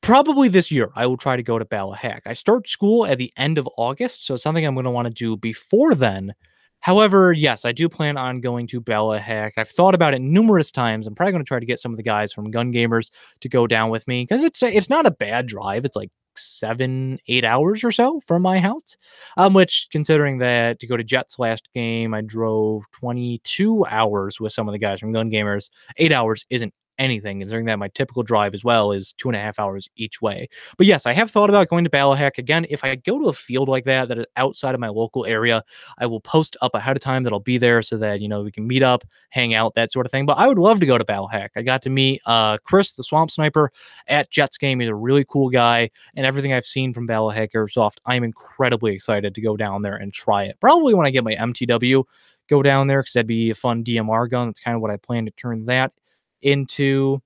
Speaker 1: Probably this year, I will try to go to Ballahack. I start school at the end of August, so it's something I'm going to want to do before then. However, yes, I do plan on going to Ballahack. I've thought about it numerous times. I'm probably going to try to get some of the guys from Gun Gamers to go down with me because it's not a bad drive. It's like 7-8 hours or so from my house. Which considering that to go to Jets last game, I drove 22 hours with some of the guys from Gun Gamers. 8 hours isn't anything, considering that my typical drive as well is 2.5 hours each way. But yes, I have thought about going to Ballahack again. If I go to a field like that is outside of my local area, I will post up ahead of time that I'll be there so that we can meet up, hang out, that sort of thing. But I would love to go to Ballahack. I got to meet Chris, the Swamp Sniper, at Jets game. He's a really cool guy, and everything I've seen from Ballahack Airsoft, I'm incredibly excited to go down there and try it. Probably when I get my MTW, go down there because that'd be a fun DMR gun. That's kind of what I plan to turn that into.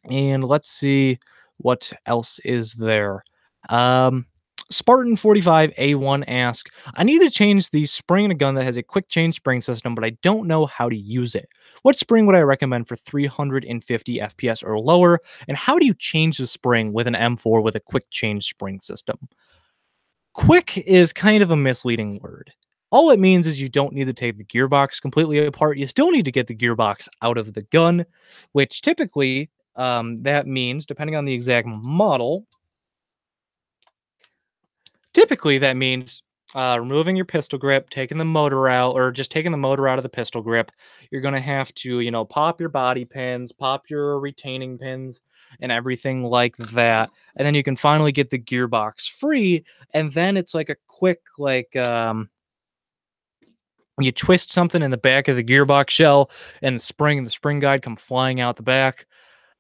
Speaker 1: And let's see what else is there. Spartan 45A1 asks, I need to change the spring in a gun that has a quick change spring system, but I don't know how to use it. What spring would I recommend for 350 FPS or lower? And how do you change the spring with an M4 with a quick change spring system? Quick is kind of a misleading word. All it means is you don't need to take the gearbox completely apart. You still need to get the gearbox out of the gun, which typically that means, depending on the exact model, typically that means removing your pistol grip, taking the motor out, or just taking the motor out of the pistol grip. You're going to have to, pop your body pins, pop your retaining pins, and everything like that. And then you can finally get the gearbox free. And then it's like a quick, you twist something in the back of the gearbox shell and the spring guide come flying out the back.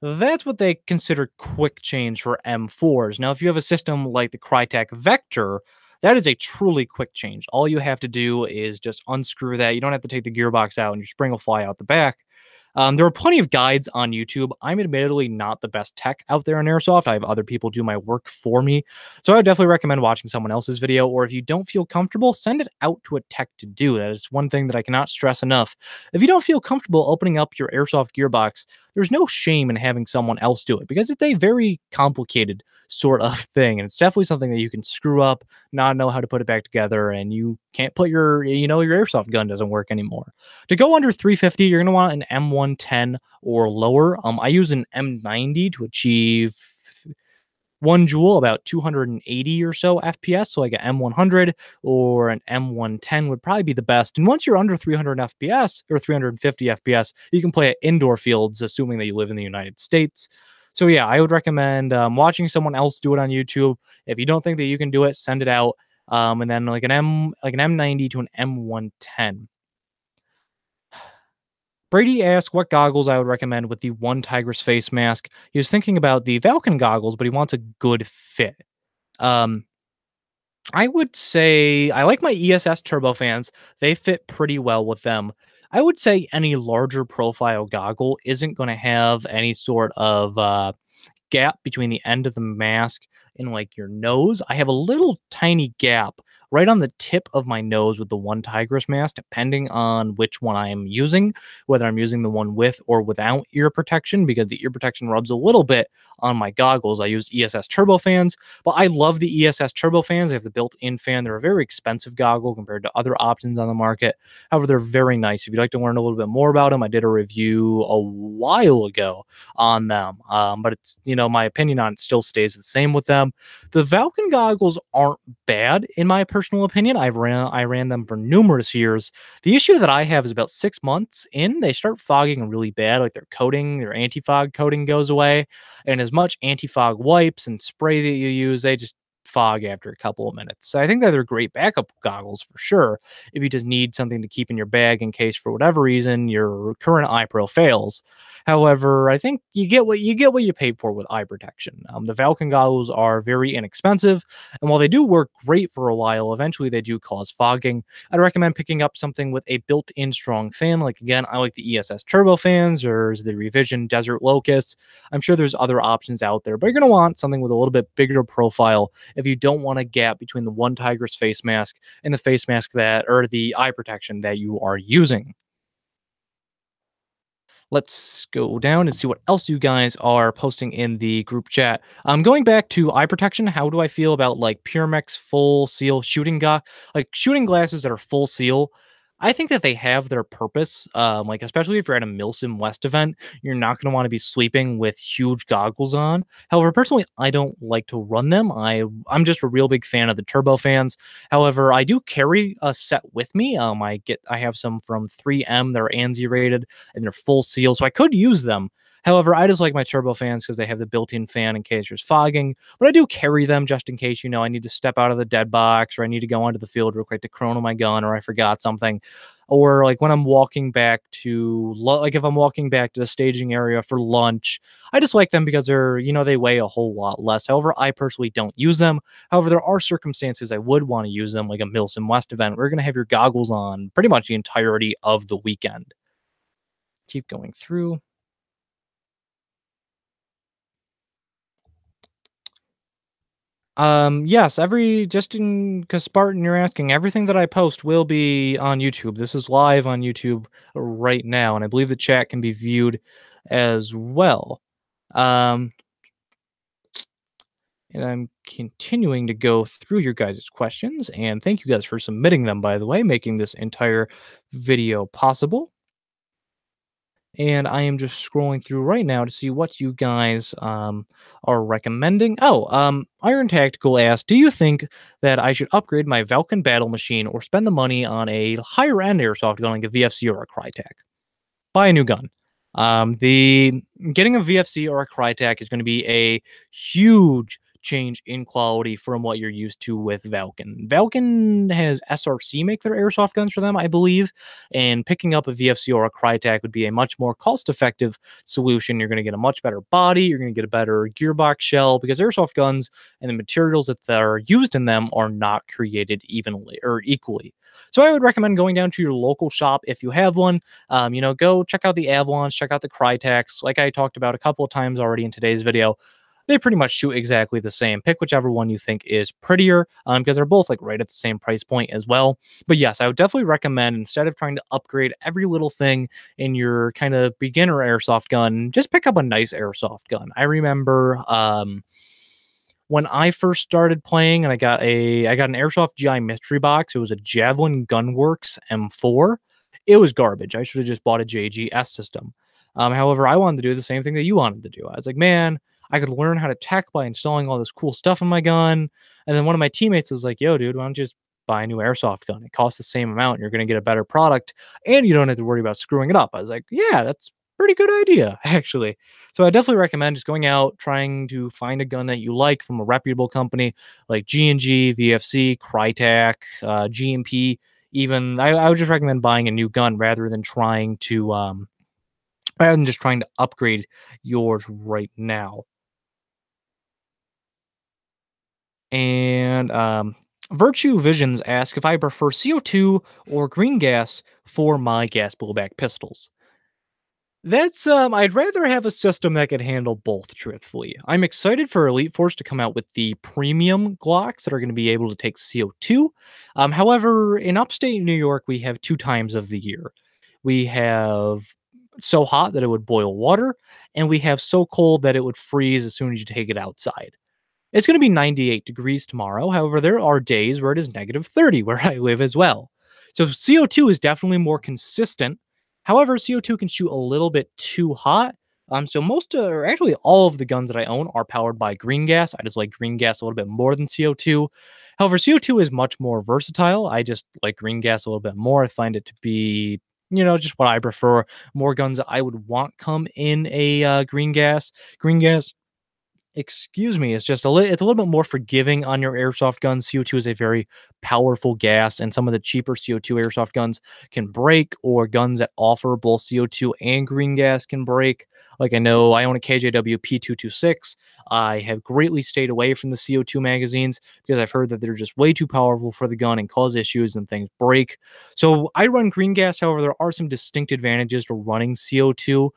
Speaker 1: That's what they consider quick change for M4s. Now, if you have a system like the Crytek Vector, that is a truly quick change. All you have to do is just unscrew that. You don't have to take the gearbox out and your spring will fly out the back. There are plenty of guides on YouTube. I'm admittedly not the best tech out there in Airsoft. I have other people do my work for me. So I would definitely recommend watching someone else's video, or if you don't feel comfortable, send it out to a tech to do. That is one thing that I cannot stress enough. If you don't feel comfortable opening up your Airsoft gearbox, there's no shame in having someone else do it because it's a very complicated sort of thing. And it's definitely something that you can screw up, not know how to put it back together, and you can't put your Airsoft gun doesn't work anymore. To go under 350, you're going to want an M110 or lower. I use an M90 to achieve 1 joule about 280 or so FPS, so like an M100 or an M110 would probably be the best. And once you're under 300 FPS or 350 FPS, you can play at indoor fields, assuming that you live in the United States. So yeah, I would recommend watching someone else do it on YouTube. If you don't think that you can do it, send it out. And then like an M90 to an M110. Brady asked what goggles I would recommend with the One Tigress face mask. He was thinking about the Valken goggles, but he wants a good fit. Um, I would say I like my ESS turbofans. They fit pretty well with them. I would say any larger profile goggle isn't going to have any sort of gap between the end of the mask and like your nose. I have a little tiny gap right on the tip of my nose with the One Tigress mask, depending on which one I am using, whether I'm using the one with or without ear protection, because the ear protection rubs a little bit on my goggles. I use ESS turbofans, but I love the ESS turbofans. They have the built-in fan. They're a very expensive goggle compared to other options on the market. However, they're very nice. If you'd like to learn a little bit more about them, I did a review a while ago on them. But it's, my opinion on it still stays the same with them. The Valken goggles aren't bad in my personal opinion. I ran them for numerous years. The issue that I have is about 6 months in, they start fogging really bad. Like their anti-fog coating goes away, and as much anti-fog wipes and spray that you use, they just fog after a couple of minutes. So I think that they're great backup goggles for sure if you just need something to keep in your bag in case for whatever reason your current eye pro fails. However, I think you get what you paid for with eye protection. The Valken goggles are very inexpensive, and while they do work great for a while, eventually they do cause fogging. I'd recommend picking up something with a built-in strong fan. Like again, I like the ESS Turbo fans or the Revision Desert Locust. I'm sure there's other options out there, but you're going to want something with a little bit bigger profile if you don't want a gap between the One Tigress face mask and the face mask or the eye protection that you are using. Let's go down and see what else you guys are posting in the group chat. Going back to eye protection, how do I feel about like Pyramex full seal like shooting glasses that are full seal? I think that they have their purpose. Like especially if you're at a Milsim West event, you're not going to want to be sleeping with huge goggles on. However, personally, I don't like to run them. I'm just a real big fan of the turbo fans. However, I do carry a set with me. I have some from 3M. They're ANSI rated and they're full seal, so I could use them. However, I just like my turbo fans because they have the built-in fan in case there's fogging, but I do carry them just in case, I need to step out of the dead box or I need to go onto the field real quick to chrono my gun or I forgot something. Or like when I'm walking back if I'm walking back to the staging area for lunch, I just like them because they weigh a whole lot less. However, I personally don't use them. However, there are circumstances I would want to use them, like a Milsim West event. We're going to have your goggles on pretty much the entirety of the weekend. Keep going through. Yes, just in because Spartan, you're asking, everything that I post will be on YouTube. This is live on YouTube right now, and I believe the chat can be viewed as well. And I'm continuing to go through your guys' questions, and thank you guys for submitting them, by the way, making this entire video possible. And I am just scrolling through right now to see what you guys are recommending. Iron Tactical asked, do you think that I should upgrade my Valken battle machine or spend the money on a higher end airsoft gun like a VFC or a Crytek? Buy a new gun. The getting a VFC or a Crytek is going to be a huge change in quality from what you're used to with Valken. Valken has SRC make their airsoft guns for them, I believe, and picking up a VFC or a Crytek would be a much more cost-effective solution. You're going to get a much better body, you're going to get a better gearbox shell, because airsoft guns and the materials that are used in them are not created evenly or equally. So I would recommend going down to your local shop if you have one. Go check out the Avalons, check out the Crytek's. Like I talked about a couple of times already in today's video, they pretty much shoot exactly the same. Pick whichever one you think is prettier, because they're both like right at the same price point as well. But yes, I would definitely recommend, instead of trying to upgrade every little thing in your kind of beginner airsoft gun, just pick up a nice airsoft gun. I remember when I first started playing, and I got an Airsoft GI mystery box. It was a Javelin Gunworks M4. It was garbage. I should have just bought a JGS system. However, I wanted to do the same thing that you wanted to do. I was like, man, I could learn how to tech by installing all this cool stuff in my gun. And then one of my teammates was like, "Yo, dude, why don't you just buy a new airsoft gun? It costs the same amount, and you're gonna get a better product, and you don't have to worry about screwing it up." I was like, "Yeah, that's pretty good idea, actually." So I definitely recommend just going out, trying to find a gun that you like from a reputable company like G&G, VFC, Crytek, GMP. Even I would just recommend buying a new gun rather than just trying to upgrade yours right now. And Virtue Visions ask if I prefer CO2 or green gas for my gas blowback pistols. I'd rather have a system that could handle both, truthfully. I'm excited for Elite Force to come out with the premium Glocks that are going to be able to take CO2. However, in upstate New York, we have two times of the year. We have so hot that it would boil water, and we have so cold that it would freeze as soon as you take it outside. It's going to be 98 degrees tomorrow. However, there are days where it is -30 where I live as well. So CO2 is definitely more consistent. However, CO2 can shoot a little bit too hot. So most, or actually all of the guns that I own are powered by green gas. I just like green gas a little bit more than CO2. However, CO2 is much more versatile. I just like green gas a little bit more. I find it to be, just what I prefer. More guns that I would want come in a green gas. Green gas, excuse me, it's just it's a little bit more forgiving on your airsoft guns. CO2 is a very powerful gas, and some of the cheaper CO2 airsoft guns can break, or guns that offer both CO2 and green gas can break. Like I know I own a KJW P226. I have greatly stayed away from the CO2 magazines because I've heard that they're just way too powerful for the gun and cause issues and things break. So I run green gas. However, there are some distinct advantages to running CO2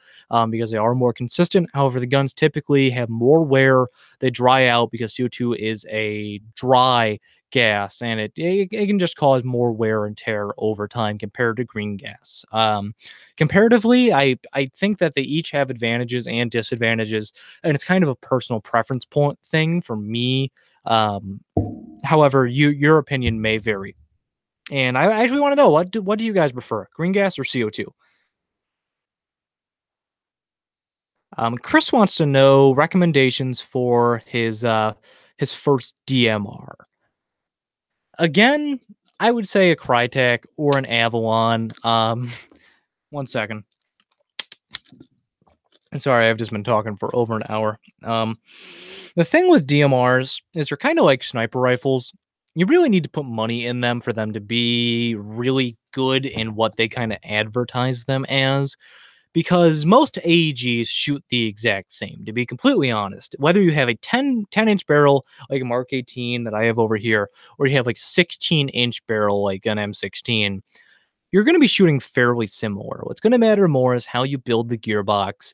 Speaker 1: because they are more consistent. However, the guns typically have more wear. They dry out because CO2 is a dry gas, and it can just cause more wear and tear over time compared to green gas. Comparatively, I think that they each have advantages and disadvantages, and it's kind of a personal preference point thing for me. Um, However, your opinion may vary. And I actually want to know, what do you guys prefer, green gas or CO2? Chris wants to know recommendations for his first DMR. Again, I would say a Crytek or an Avalon. One second. Sorry, I've just been talking for over an hour. The thing with DMRs is they're kind of like sniper rifles. You really need to put money in them for them to be really good in what they kind of advertise them as, because most AEGs shoot the exact same, to be completely honest. Whether you have a 10-inch barrel like a Mark 18 that I have over here, or you have like 16-inch barrel like an M16, you're going to be shooting fairly similar. What's going to matter more is how you build the gearbox.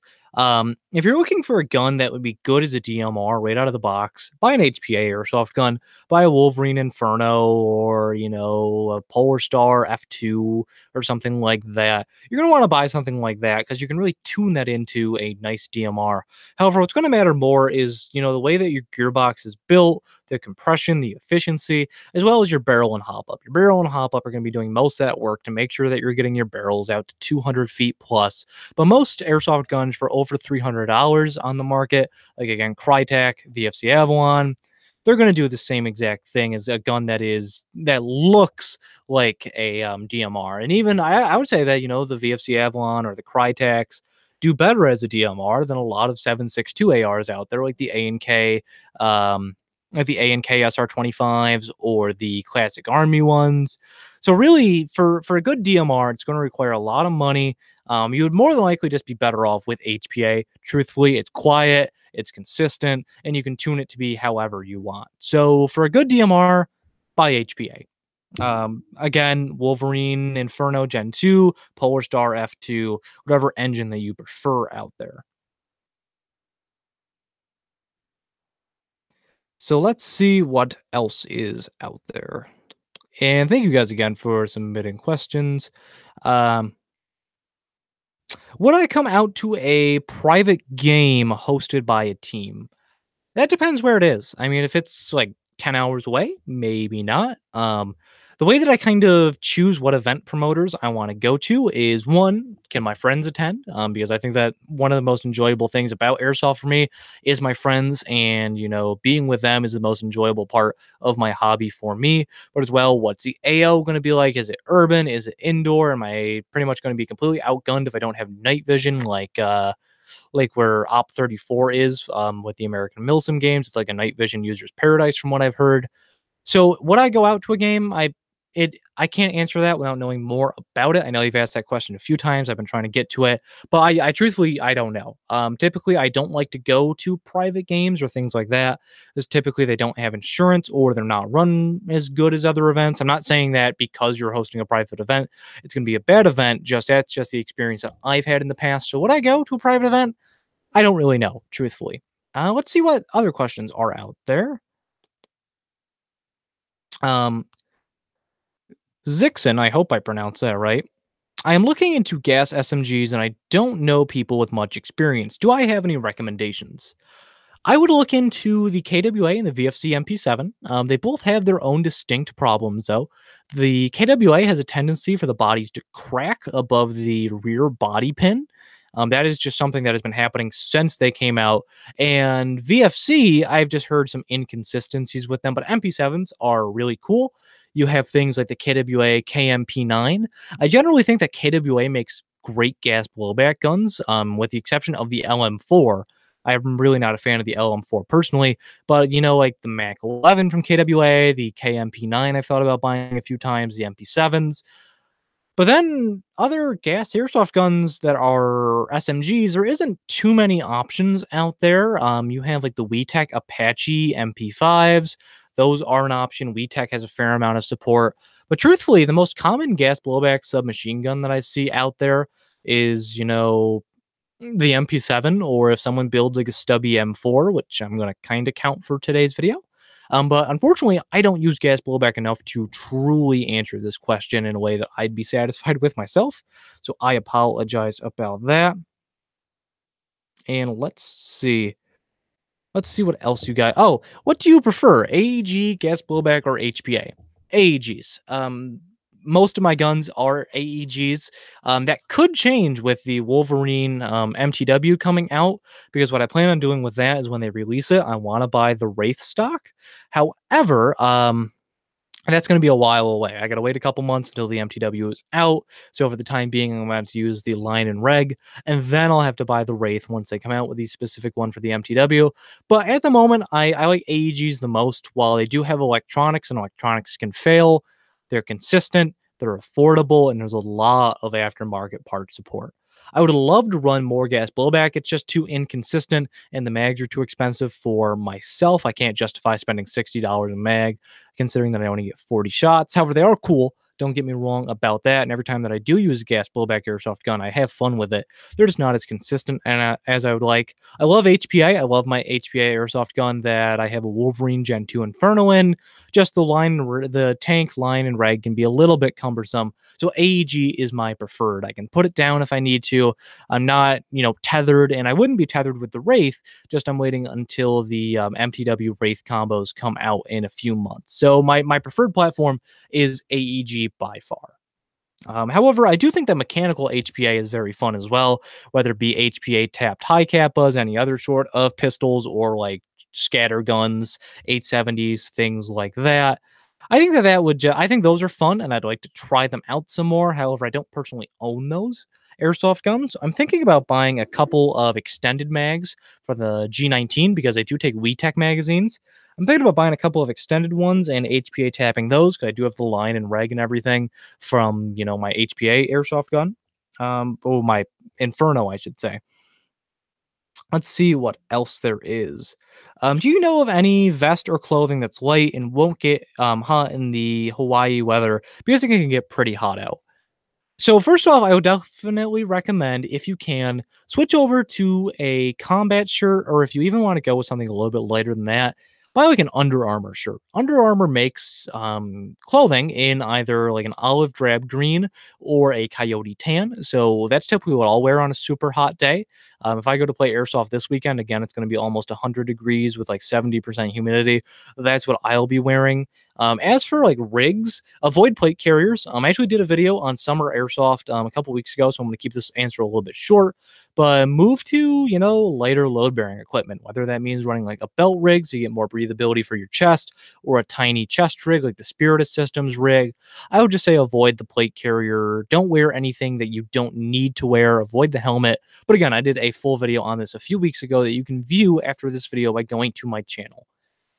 Speaker 1: If you're looking for a gun that would be good as a DMR right out of the box, buy an HPA airsoft gun, buy a Wolverine Inferno, or a Polar Star F2 or something like that. You're going to want to buy something like that because you can really tune that into a nice DMR. However, what's going to matter more is the way that your gearbox is built, the compression, the efficiency, as well as your barrel and hop up. Your barrel and hop up are going to be doing most of that work to make sure that you're getting your barrels out to 200 feet plus. But most airsoft guns for over $300 on the market, like again, Crytek, VFC Avalon, they're going to do the same exact thing as a gun that looks like a DMR. And even I would say that the VFC Avalon or the Crytek's do better as a DMR than a lot of 7.62 ARs out there, like the A&K. Like the A&K SR25s or the classic Army ones. So really, for a good DMR, it's going to require a lot of money. You would more than likely just be better off with HPA. Truthfully, it's quiet, it's consistent, and you can tune it to be however you want. So for a good DMR, buy HPA. Again, Wolverine Inferno Gen 2, Polar Star F2, whatever engine that you prefer out there. So let's see what else is out there. And thank you guys again for submitting questions. Um, would I come out to a private game hosted by a team? That depends where it is. I mean, if it's like 10 hours away, maybe not. The way that I kind of choose what event promoters I want to go to is one, can my friends attend? Because I think that one of the most enjoyable things about airsoft for me is my friends, and being with them is the most enjoyable part of my hobby for me. But as well, what's the AO going to be like? Is it urban? Is it indoor? Am I pretty much going to be completely outgunned if I don't have night vision, like where Op 34 is with the American Milsim games? It's like a night vision user's paradise, from what I've heard. So would I go out to a game? I can't answer that without knowing more about it. I know you've asked that question a few times. I've been trying to get to it, but I truthfully I don't know. Typically I don't like to go to private games or things like that, because typically they don't have insurance or they're not run as good as other events. I'm not saying that because you're hosting a private event, it's going to be a bad event. Just that's just the experience that I've had in the past. So would I go to a private event? I don't really know, truthfully. Let's see what other questions are out there. Um, Zixon, I hope I pronounced that right. I am looking into gas SMGs and I don't know people with much experience. Do I have any recommendations? I would look into the KWA and the VFC MP7. They both have their own distinct problems, though. The KWA has a tendency for the bodies to crack above the rear body pin. That is just something that has been happening since they came out. And VFC, I've just heard some inconsistencies with them, but MP7s are really cool. You have things like the KWA KMP9. I generally think that KWA makes great gas blowback guns, with the exception of the LM4. I'm really not a fan of the LM4 personally, but like the Mac 11 from KWA, the KMP9 I've thought about buying a few times, the MP7s. But then other gas airsoft guns that are SMGs, there isn't too many options out there. You have like the WeTech Apache MP5s. Those are an option. WeTech has a fair amount of support. But truthfully, the most common gas blowback submachine gun that I see out there is, the MP7, or if someone builds like a stubby M4, which I'm going to kind of count for today's video. But unfortunately, I don't use gas blowback enough to truly answer this question in a way that I'd be satisfied with myself. So I apologize about that. And let's see. Let's see what else you got. Oh, what do you prefer? AEG, gas blowback, or HPA? AEGs. Most of my guns are AEGs. That could change with the Wolverine MTW coming out, because what I plan on doing with that is when they release it, I want to buy the Wraith stock. However, and that's going to be a while away. I got to wait a couple months until the MTW is out. So for the time being, I'm going to use the line and reg, and then I'll have to buy the Wraith once they come out with the specific one for the MTW. But at the moment, I like AEGs the most. While they do have electronics, and electronics can fail, they're consistent, they're affordable, and there's a lot of aftermarket part support. I would love to run more gas blowback. It's just too inconsistent, and the mags are too expensive for myself. I can't justify spending $60 a mag, considering that I only get 40 shots. However, they are cool. Don't get me wrong about that. And every time that I do use a gas blowback airsoft gun, I have fun with it. They're just not as consistent as I would like. I love HPA. I love my HPA airsoft gun that I have a Wolverine Gen 2 Inferno in. Just the tank line and reg can be a little bit cumbersome. So AEG is my preferred. I can put it down if I need to. I'm not, tethered, and I wouldn't be tethered with the Wraith. Just I'm waiting until the MTW Wraith combos come out in a few months. So my preferred platform is AEG by far. However, I do think that mechanical HPA is very fun as well, whether it be HPA tapped high kappas, any other sort of pistols, or like scatter guns, 870s, things like that. I think I think those are fun, and I'd like to try them out some more. However, I don't personally own those airsoft guns. I'm thinking about buying a couple of extended mags for the G19, because I do take WeTech magazines. I'm thinking about buying a couple of extended ones and HPA tapping those, because I do have the line and reg and everything from, my HPA airsoft gun. My Inferno, I should say. Let's see what else there is. Do you know of any vest or clothing that's light and won't get hot in the Hawaii weather? Because it can get pretty hot out. So first off, I would definitely recommend, if you can, switch over to a combat shirt, or if you even want to go with something a little bit lighter than that, buy like an Under Armour shirt. Under Armour makes clothing in either like an olive drab green or a coyote tan. So that's typically what I'll wear on a super hot day. If I go to play airsoft this weekend, again, it's going to be almost 100 degrees with like 70% humidity. That's what I'll be wearing. As for like rigs, avoid plate carriers. I actually did a video on summer airsoft a couple weeks ago, so I'm going to keep this answer a little bit short. But move to, lighter load bearing equipment, whether that means running like a belt rig so you get more breathability for your chest, or a tiny chest rig like the Spiritus Systems rig. I would just say avoid the plate carrier. Don't wear anything that you don't need to wear. Avoid the helmet. But again, I did a full video on this a few weeks ago that you can view after this video by going to my channel.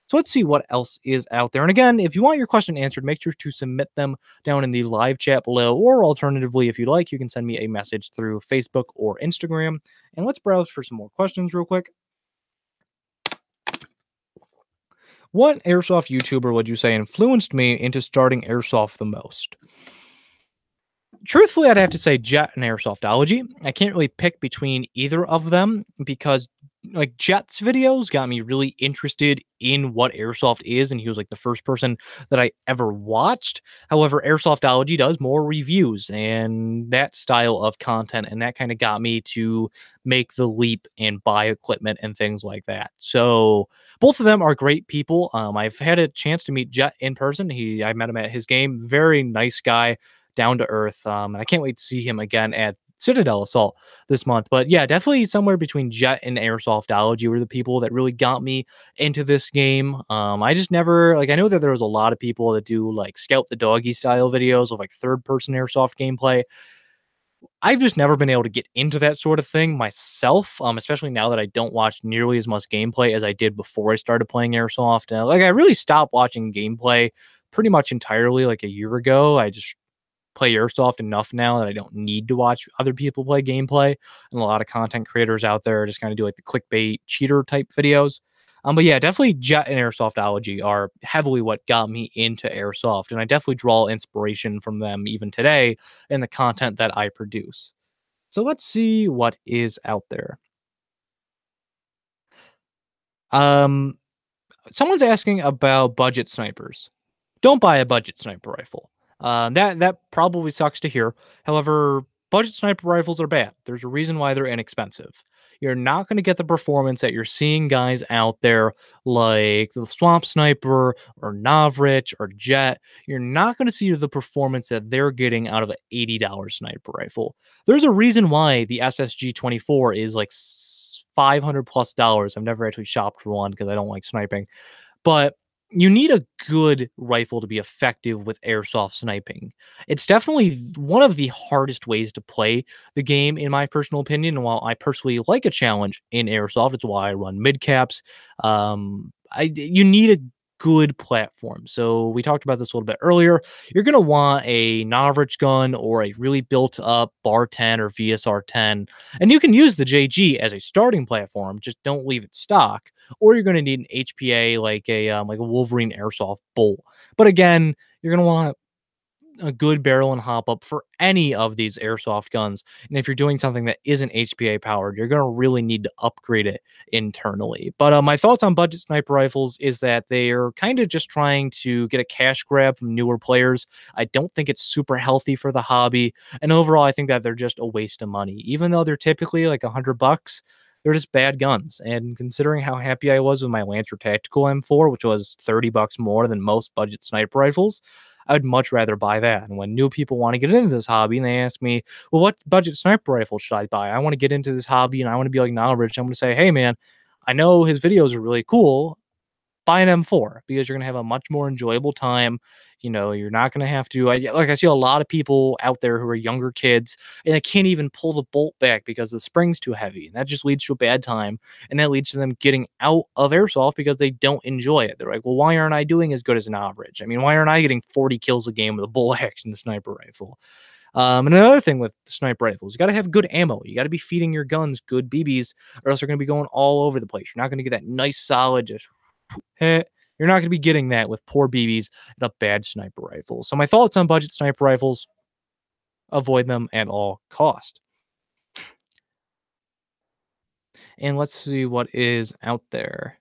Speaker 1: So let's see what else is out there. And again, if you want your question answered, make sure to submit them down in the live chat below, or alternatively, if you'd like, you can send me a message through Facebook or Instagram. And let's browse for some more questions real quick. What airsoft YouTuber would you say influenced me into starting airsoft the most? Truthfully, I'd have to say Jet and Airsoftology. I can't really pick between either of them because like Jet's videos got me really interested in what airsoft is, and he was like the first person that I ever watched. However, Airsoftology does more reviews and that style of content, and that kind of got me to make the leap and buy equipment and things like that. So both of them are great people. I've had a chance to meet Jet in person. I met him at his game. Very nice guy, down to earth. And I can't wait to see him again at Citadel Assault this month. But yeah, definitely somewhere between Jet and Airsoftology were the people that really got me into this game. I just never like I know that there was a lot of people that do like Scout the Doggy style videos of like third person airsoft gameplay. I've just never been able to get into that sort of thing myself, especially now that I don't watch nearly as much gameplay as I did before I started playing airsoft. Like I really stopped watching gameplay pretty much entirely like a year ago. I just play airsoft enough now that I don't need to watch other people play gameplay. And a lot of content creators out there just kind of do like the clickbait cheater type videos. But yeah, definitely Jet and Airsoftology are heavily what got me into airsoft, and I definitely draw inspiration from them even today in the content that I produce. So let's see what is out there. Um, Someone's asking about budget snipers. Don't buy a budget sniper rifle. That probably sucks to hear. However, budget sniper rifles are bad. There's a reason why they're inexpensive. You're not going to get the performance that you're seeing guys out there like the Swamp Sniper or Navrich or Jet. You're not going to see the performance that they're getting out of an $80 sniper rifle. There's a reason why the SSG 24 is like $500 plus dollars. I've never actually shopped for one because I don't like sniping, but you need a good rifle to be effective with airsoft sniping. It's definitely one of the hardest ways to play the game, in my personal opinion. And while I personally like a challenge in airsoft, it's why I run mid caps. You need a good platform. So we talked about this a little bit earlier. You're going to want a Navrich gun or a really built up Bar 10 or VSR 10. And you can use the JG as a starting platform, just don't leave it stock. Or you're going to need an HPA like a Wolverine Airsoft Bolt. But again, you're going to want a good barrel and hop up for any of these airsoft guns. And if you're doing something that isn't HPA powered, you're going to really need to upgrade it internally. But my thoughts on budget sniper rifles is that they're kind of just trying to get a cash grab from newer players. I don't think it's super healthy for the hobby. And overall, I think that they're just a waste of money. Even though they're typically like $100, they're just bad guns. And considering how happy I was with my Lancer Tactical M4, which was $30 more than most budget sniper rifles, I would much rather buy that. And when new people want to get into this hobby and they ask me, well, what budget sniper rifle should I buy? I want to get into this hobby and I want to be like Knowledge. I'm going to say, hey, man, I know his videos are really cool. Buy an M4 because you're going to have a much more enjoyable time. You're not going to have to, I see a lot of people out there who are younger kids and they can't even pull the bolt back because the spring's too heavy. And that just leads to a bad time. And that leads to them getting out of airsoft because they don't enjoy it. They're like, well, why aren't I doing as good as an average? I mean, why aren't I getting 40 kills a game with a bolt action sniper rifle? And another thing with sniper rifles, you got to have good ammo. You got to be feeding your guns good BBs, or else they're going to be going all over the place. You're not going to get that nice, solid, just you're not going to be getting that with poor BBs and a bad sniper rifle. So my thoughts on budget sniper rifles, avoid them at all cost. And let's see what is out there.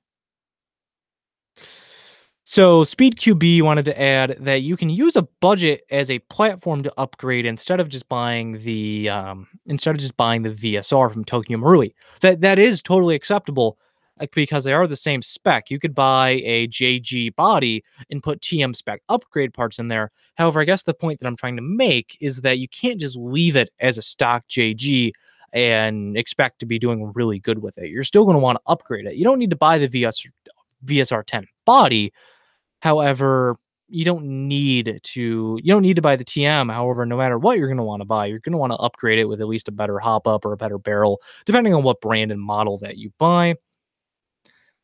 Speaker 1: So Speed QB wanted to add that you can use a budget as a platform to upgrade instead of just buying the VSR from Tokyo Marui. That is totally acceptable. like, because they are the same spec. You could buy a JG body and put TM spec upgrade parts in there. However, I guess the point that I'm trying to make is that you can't just leave it as a stock JG and expect to be doing really good with it. You're still going to want to upgrade it. You don't need to buy the VSR10 body. However, you don't need to buy the TM. However, no matter what you're going to want to buy, you're going to want to upgrade it with at least a better hop up or a better barrel, depending on what brand and model that you buy.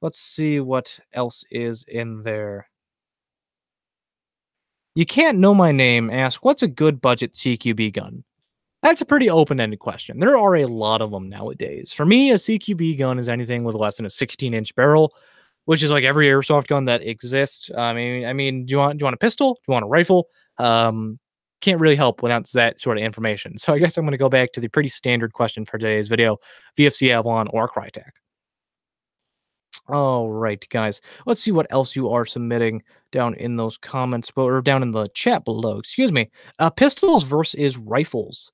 Speaker 1: Let's see what else is in there. You can't know my name. Ask, what's a good budget CQB gun? That's a pretty open-ended question. There are a lot of them nowadays. For me, a CQB gun is anything with less than a 16-inch barrel, which is like every airsoft gun that exists. Do you want a pistol? Do you want a rifle? Can't really help without that sort of information. So I guess I'm going to go back to the pretty standard question for today's video: VFC Avalon or Crytek. All right, guys. Let's see what else you are submitting down in those comments, or down in the chat below. Excuse me. Pistols versus rifles.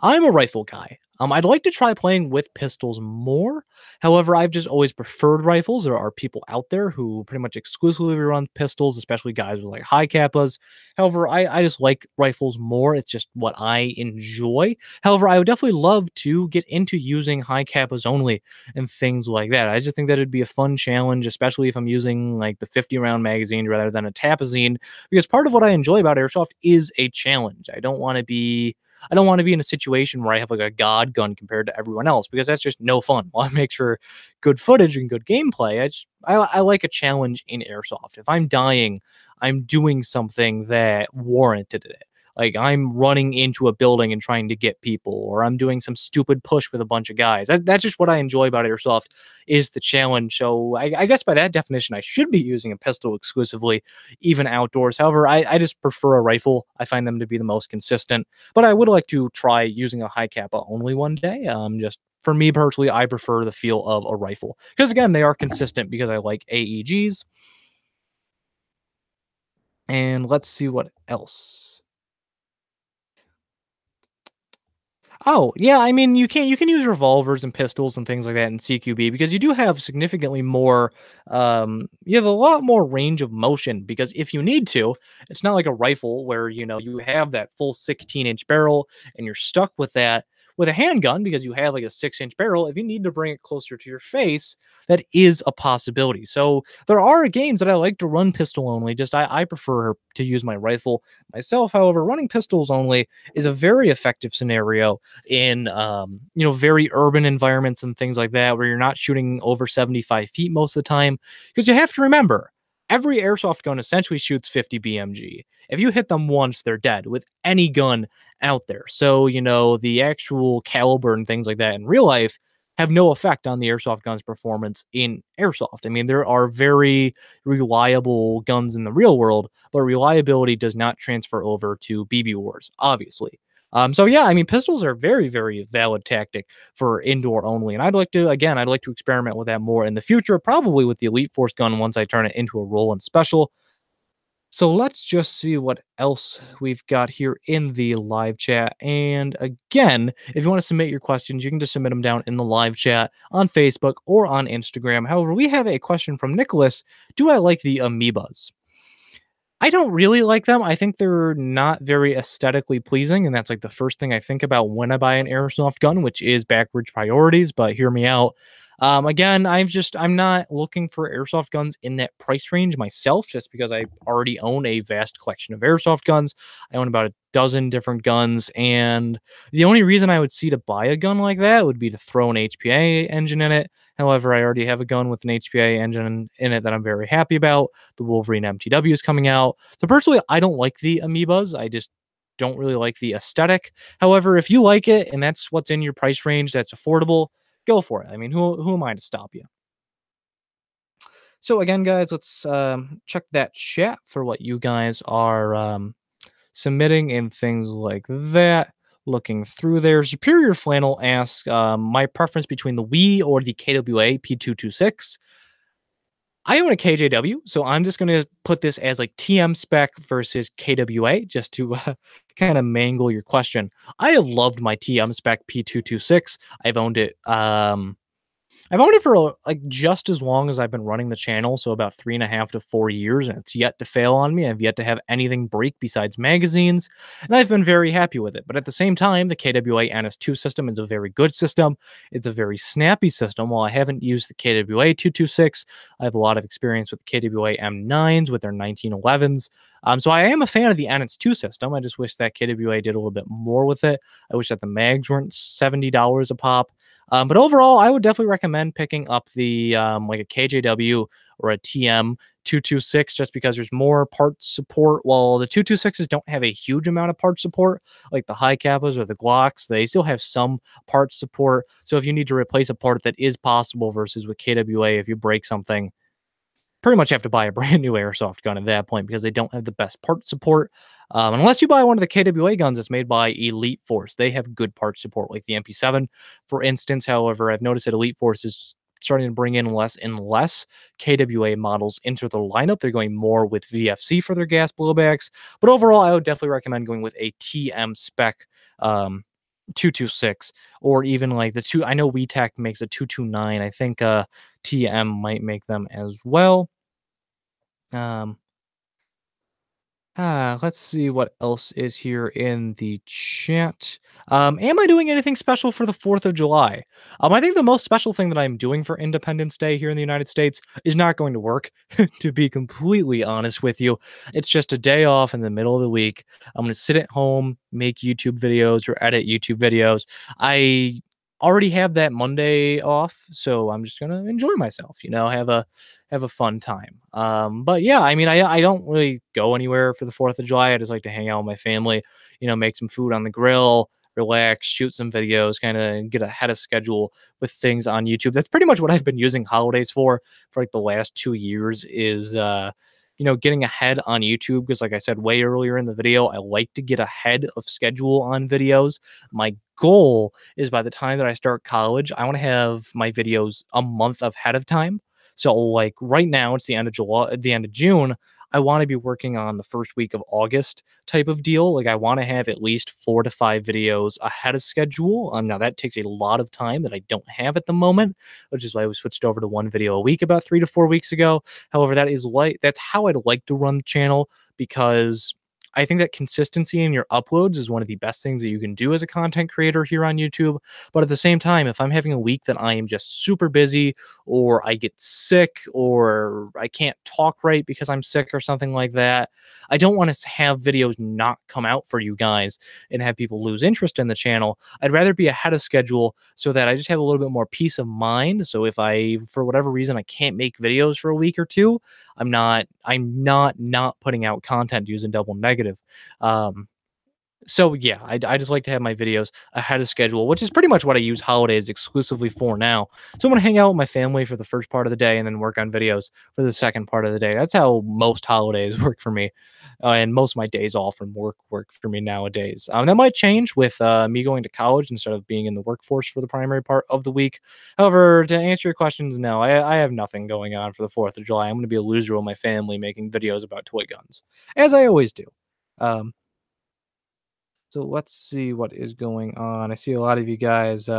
Speaker 1: I'm a rifle guy. I'd like to try playing with pistols more. However, I've just always preferred rifles. There are people out there who pretty much exclusively run pistols, especially guys with like high kappas. However, I just like rifles more. It's just what I enjoy. However, I would definitely love to get into using high kappas only and things like that. I just think that it'd be a fun challenge, especially if I'm using like the 50-round magazine rather than a Tapazine, because part of what I enjoy about airsoft is a challenge. I don't want to be in a situation where I have like a god gun compared to everyone else, because that's just no fun. While it makes for good footage and good gameplay, I like a challenge in airsoft. If I'm dying, I'm doing something that warranted it. Like I'm running into a building and trying to get people, or I'm doing some stupid push with a bunch of guys. That's just what I enjoy about airsoft, is the challenge. So I guess by that definition, I should be using a pistol exclusively, even outdoors. However, I just prefer a rifle. I find them to be the most consistent. But I would like to try using a high kappa only one day. Just for me personally, I prefer the feel of a rifle, because again, they are consistent because I like AEGs. And let's see what else. Oh, yeah, you can use revolvers and pistols and things like that in CQB, because you do have significantly more, you have a lot more range of motion, because if you need to, it's not like a rifle where, you have that full 16-inch barrel and you're stuck with that. With a handgun, because you have like a 6-inch barrel, if you need to bring it closer to your face, that is a possibility. So there are games that I like to run pistol only. Just I prefer to use my rifle myself. However, running pistols only is a very effective scenario in very urban environments and things like that, where you're not shooting over 75 feet most of the time, because you have to remember, every airsoft gun essentially shoots 50 BMG. If you hit them once, they're dead with any gun out there. So the actual caliber and things like that in real life have no effect on the airsoft gun's performance in airsoft. There are very reliable guns in the real world, but reliability does not transfer over to BB wars, obviously. So yeah, pistols are very, very valid tactic for indoor only, and I'd like to experiment with that more in the future, probably with the Elite Force gun once I turn it into a roll-in special. So let's just see what else we've got here in the live chat. And again, if you want to submit your questions, you can just submit them down in the live chat on Facebook or on Instagram. However, we have a question from Nicholas. Do I like the amoebas? I don't really like them. I think they're not very aesthetically pleasing, and that's like the first thing I think about when I buy an airsoft gun, which is backwards priorities. But hear me out. Again, I'm not looking for airsoft guns in that price range myself, just because I already own a vast collection of airsoft guns. I own about a dozen different guns, and the only reason I would see to buy a gun like that would be to throw an HPA engine in it. However, I already have a gun with an HPA engine in it that I'm very happy about. The Wolverine MTW is coming out. So personally, I don't like the amoebas. I just don't really like the aesthetic. However, if you like it and that's what's in your price range, that's affordable, go for it. Who am I to stop you? So again, guys, let's check that chat for what you guys are submitting and things like that. Looking through there, Superior Flannel asks, my preference between the Wii or the KWA P226. I own a KJW, so I'm just going to put this as like TM spec versus KWA, just to kind of mangle your question. I have loved my TM spec P226. I've owned it I've owned it for like just as long as I've been running the channel, so about 3.5 to 4 years, and it's yet to fail on me. I've yet to have anything break besides magazines, and I've been very happy with it. But at the same time, the KWA NS2 system is a very good system. It's a very snappy system. While I haven't used the KWA 226, I have a lot of experience with the KWA M9s with their 1911s. So I am a fan of the NS2 system. I just wish that KWA did a little bit more with it. I wish that the mags weren't $70 a pop. But overall, I would definitely recommend picking up the like a KJW or a TM 226 just because there's more parts support. While the 226s don't have a huge amount of parts support, like the high kappas or the Glocks, they still have some parts support. So if you need to replace a part, that is possible versus with KWA, if you break something, pretty much have to buy a brand new airsoft gun at that point because they don't have the best part support. Unless you buy one of the KWA guns that's made by Elite Force, they have good part support, like the MP7, for instance. However, I've noticed that Elite Force is starting to bring in less and less KWA models into the lineup. They're going more with VFC for their gas blowbacks. But overall, I would definitely recommend going with a TM spec 226, or even like the two. I know WeTech makes a 229. I think TM might make them as well. Um, let's see what else is here in the chat. Am I doing anything special for the 4th of July? I think the most special thing that I'm doing for Independence Day here in the United States is not going to work, to be completely honest with you. It's just a day off in the middle of the week. I'm going to sit at home, make YouTube videos or edit YouTube videos. I already have that Monday off, so I'm just going to enjoy myself, have a fun time. But yeah, I mean, I don't really go anywhere for the 4th of July. I just like to hang out with my family, make some food on the grill, relax, shoot some videos, kind of get ahead of schedule with things on YouTube. That's pretty much what I've been using holidays for like the last 2 years is, getting ahead on YouTube. Because like I said way earlier in the video, I like to get ahead of schedule on videos. My goal is by the time that I start college, I want to have my videos a month ahead of time. So like right now, it's the end of July, at the end of June. I want to be working on the first week of August type of deal. Like I want to have at least 4 to 5 videos ahead of schedule. Now that takes a lot of time that I don't have at the moment, which is why we switched over to one video a week about 3 to 4 weeks ago. However, that's how I'd like to run the channel because I think that consistency in your uploads is one of the best things that you can do as a content creator here on YouTube. But at the same time, if I'm having a week that I am just super busy, or I get sick, or I can't talk right because I'm sick or something like that, I don't want to have videos not come out for you guys and have people lose interest in the channel. I'd rather be ahead of schedule so that I just have a little bit more peace of mind. So if I, for whatever reason, I can't make videos for a week or two, I'm not putting out content using double negative. So yeah, I just like to have my videos ahead of schedule, which is pretty much what I use holidays exclusively for now. So I'm gonna hang out with my family for the first part of the day and then work on videos for the second part of the day. That's how most holidays work for me, and most of my days off from work for me nowadays. That might change with me going to college instead of being in the workforce for the primary part of the week. However, to answer your questions, no, I have nothing going on for the 4th of July. I'm going to be a loser with my family making videos about toy guns, as I always do. Um, so let's see what is going on. I see a lot of you guys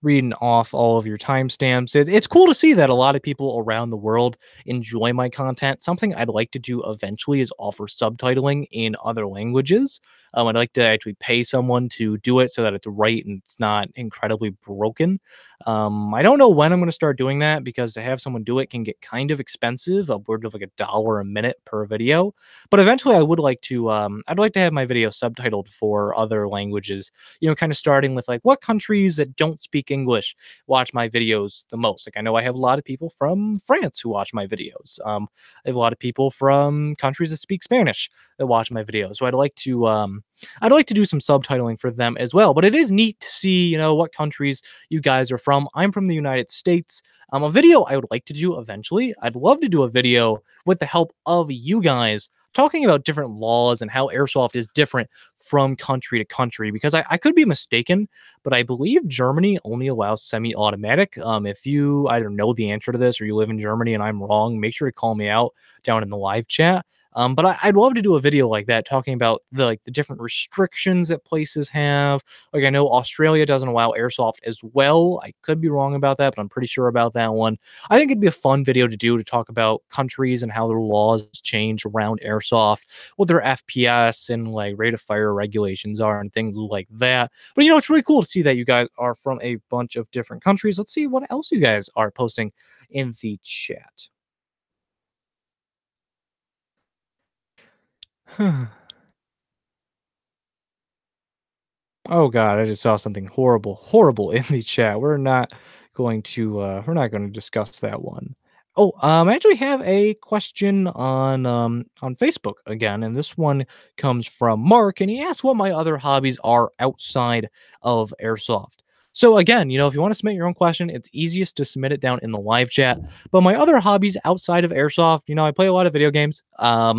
Speaker 1: reading off all of your timestamps. It's cool to see that a lot of people around the world enjoy my content. Something I'd like to do eventually is offer subtitling in other languages. I'd like to actually pay someone to do it so that it's right and it's not incredibly broken. I don't know when I'm going to start doing that because to have someone do it can get kind of expensive, upward of like $1 a minute per video. But eventually, I would like to. I'd like to have my video subtitled for other languages. Kind of starting with like what countries that don't speak English watch my videos the most. Like I know I have a lot of people from France who watch my videos. I have a lot of people from countries that speak Spanish that watch my videos. So I'd like to. I'd like to do some subtitling for them as well. But it is neat to see, what countries you guys are from. I'm from the United States. A video I would like to do eventually. I'd love to do a video with the help of you guys talking about different laws and how airsoft is different from country to country, because I could be mistaken, but I believe Germany only allows semi-automatic. If you either know the answer to this or you live in Germany and I'm wrong, make sure to call me out down in the live chat. But I'd love to do a video like that talking about the different restrictions that places have. Like I know Australia doesn't allow airsoft as well. I could be wrong about that, but I'm pretty sure about that one. I think it'd be a fun video to do to talk about countries and how their laws change around airsoft, what their FPS and like rate of fire regulations are, and things like that. But it's really cool to see that you guys are from a bunch of different countries. Let's see what else you guys are posting in the chat. Oh god, I just saw something horrible, horrible in the chat. We're not going to discuss that one. Oh, I actually have a question on Facebook again, and this one comes from Mark, and he asked what my other hobbies are outside of airsoft. So again, if you want to submit your own question, it's easiest to submit it down in the live chat. But my other hobbies outside of airsoft, I play a lot of video games. I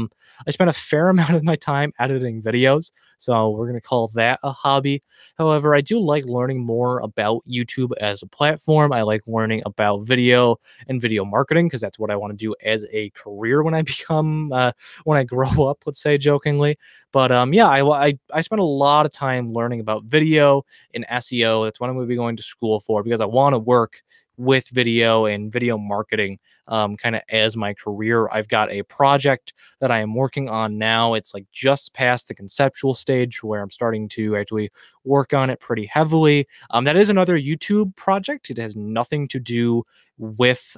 Speaker 1: spend a fair amount of my time editing videos, so we're gonna call that a hobby. However, I do like learning more about YouTube as a platform. I like learning about video and video marketing because that's what I want to do as a career when I when I grow up, let's say jokingly. But yeah, I spend a lot of time learning about video and SEO. That's what I'm going to be going to school for because I want to work with video and video marketing kind of as my career. I've got a project that I am working on now. It's like just past the conceptual stage where I'm starting to actually work on it pretty heavily. That is another YouTube project. It has nothing to do with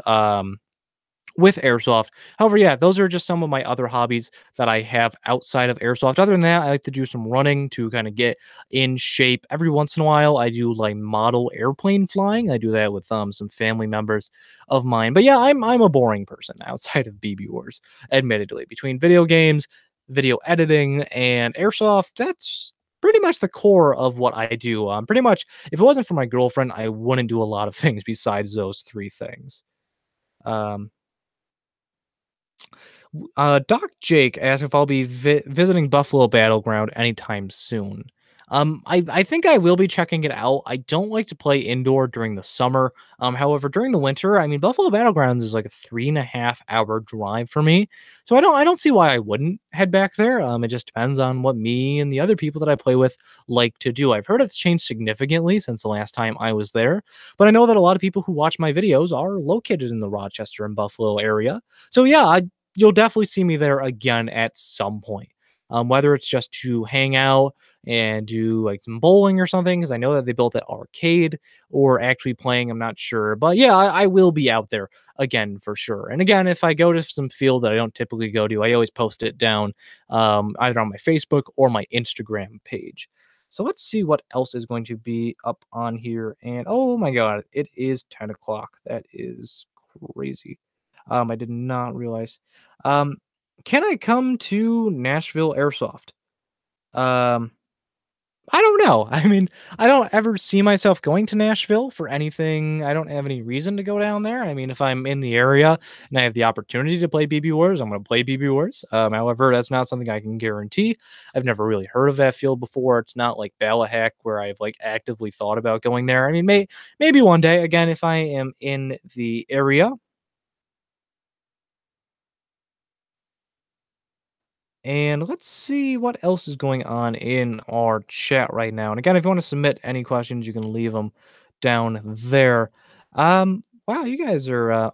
Speaker 1: airsoft. However, yeah, those are just some of my other hobbies that I have outside of airsoft. Other than that, I like to do some running to kind of get in shape. Every once in a while, I do like model airplane flying. I do that with some family members of mine. But yeah, I'm a boring person outside of BB Wars, admittedly. Between video games, video editing, and airsoft, that's pretty much the core of what I do. Pretty much, if it wasn't for my girlfriend, I wouldn't do a lot of things besides those three things. Um, Doc Jake asked if I'll be visiting Buffalo Battleground anytime soon. I think I will be checking it out. I don't like to play indoor during the summer. However, during the winter, I mean, Buffalo Battlegrounds is like a 3.5 hour drive for me, so I don't see why I wouldn't head back there. It just depends on what me and the other people that I play with like to do. I've heard it's changed significantly since the last time I was there, but I know that a lot of people who watch my videos are located in the Rochester and Buffalo area. So yeah, you'll definitely see me there again at some point. Whether it's just to hang out and do like some bowling or something, because I know that they built that arcade, or actually playing, I'm not sure. But yeah, I will be out there again for sure. And again, if I go to some field that I don't typically go to, I always post it down either on my Facebook or my Instagram page. So let's see what else is going to be up on here. And oh my God, it is 10 o'clock. That is crazy. I did not realize. Um, can I come to Nashville Airsoft? Um, I don't know. I mean, I don't ever see myself going to Nashville for anything. I don't have any reason to go down there. I mean, if I'm in the area and I have the opportunity to play BB Wars, I'm going to play BB Wars. However, that's not something I can guarantee. I've never really heard of that field before. It's not like Ballahack where I've like actively thought about going there. I mean, maybe one day again if I am in the area. And let's see what else is going on in our chat right now. And again, if you want to submit any questions, you can leave them down there. Wow, you guys are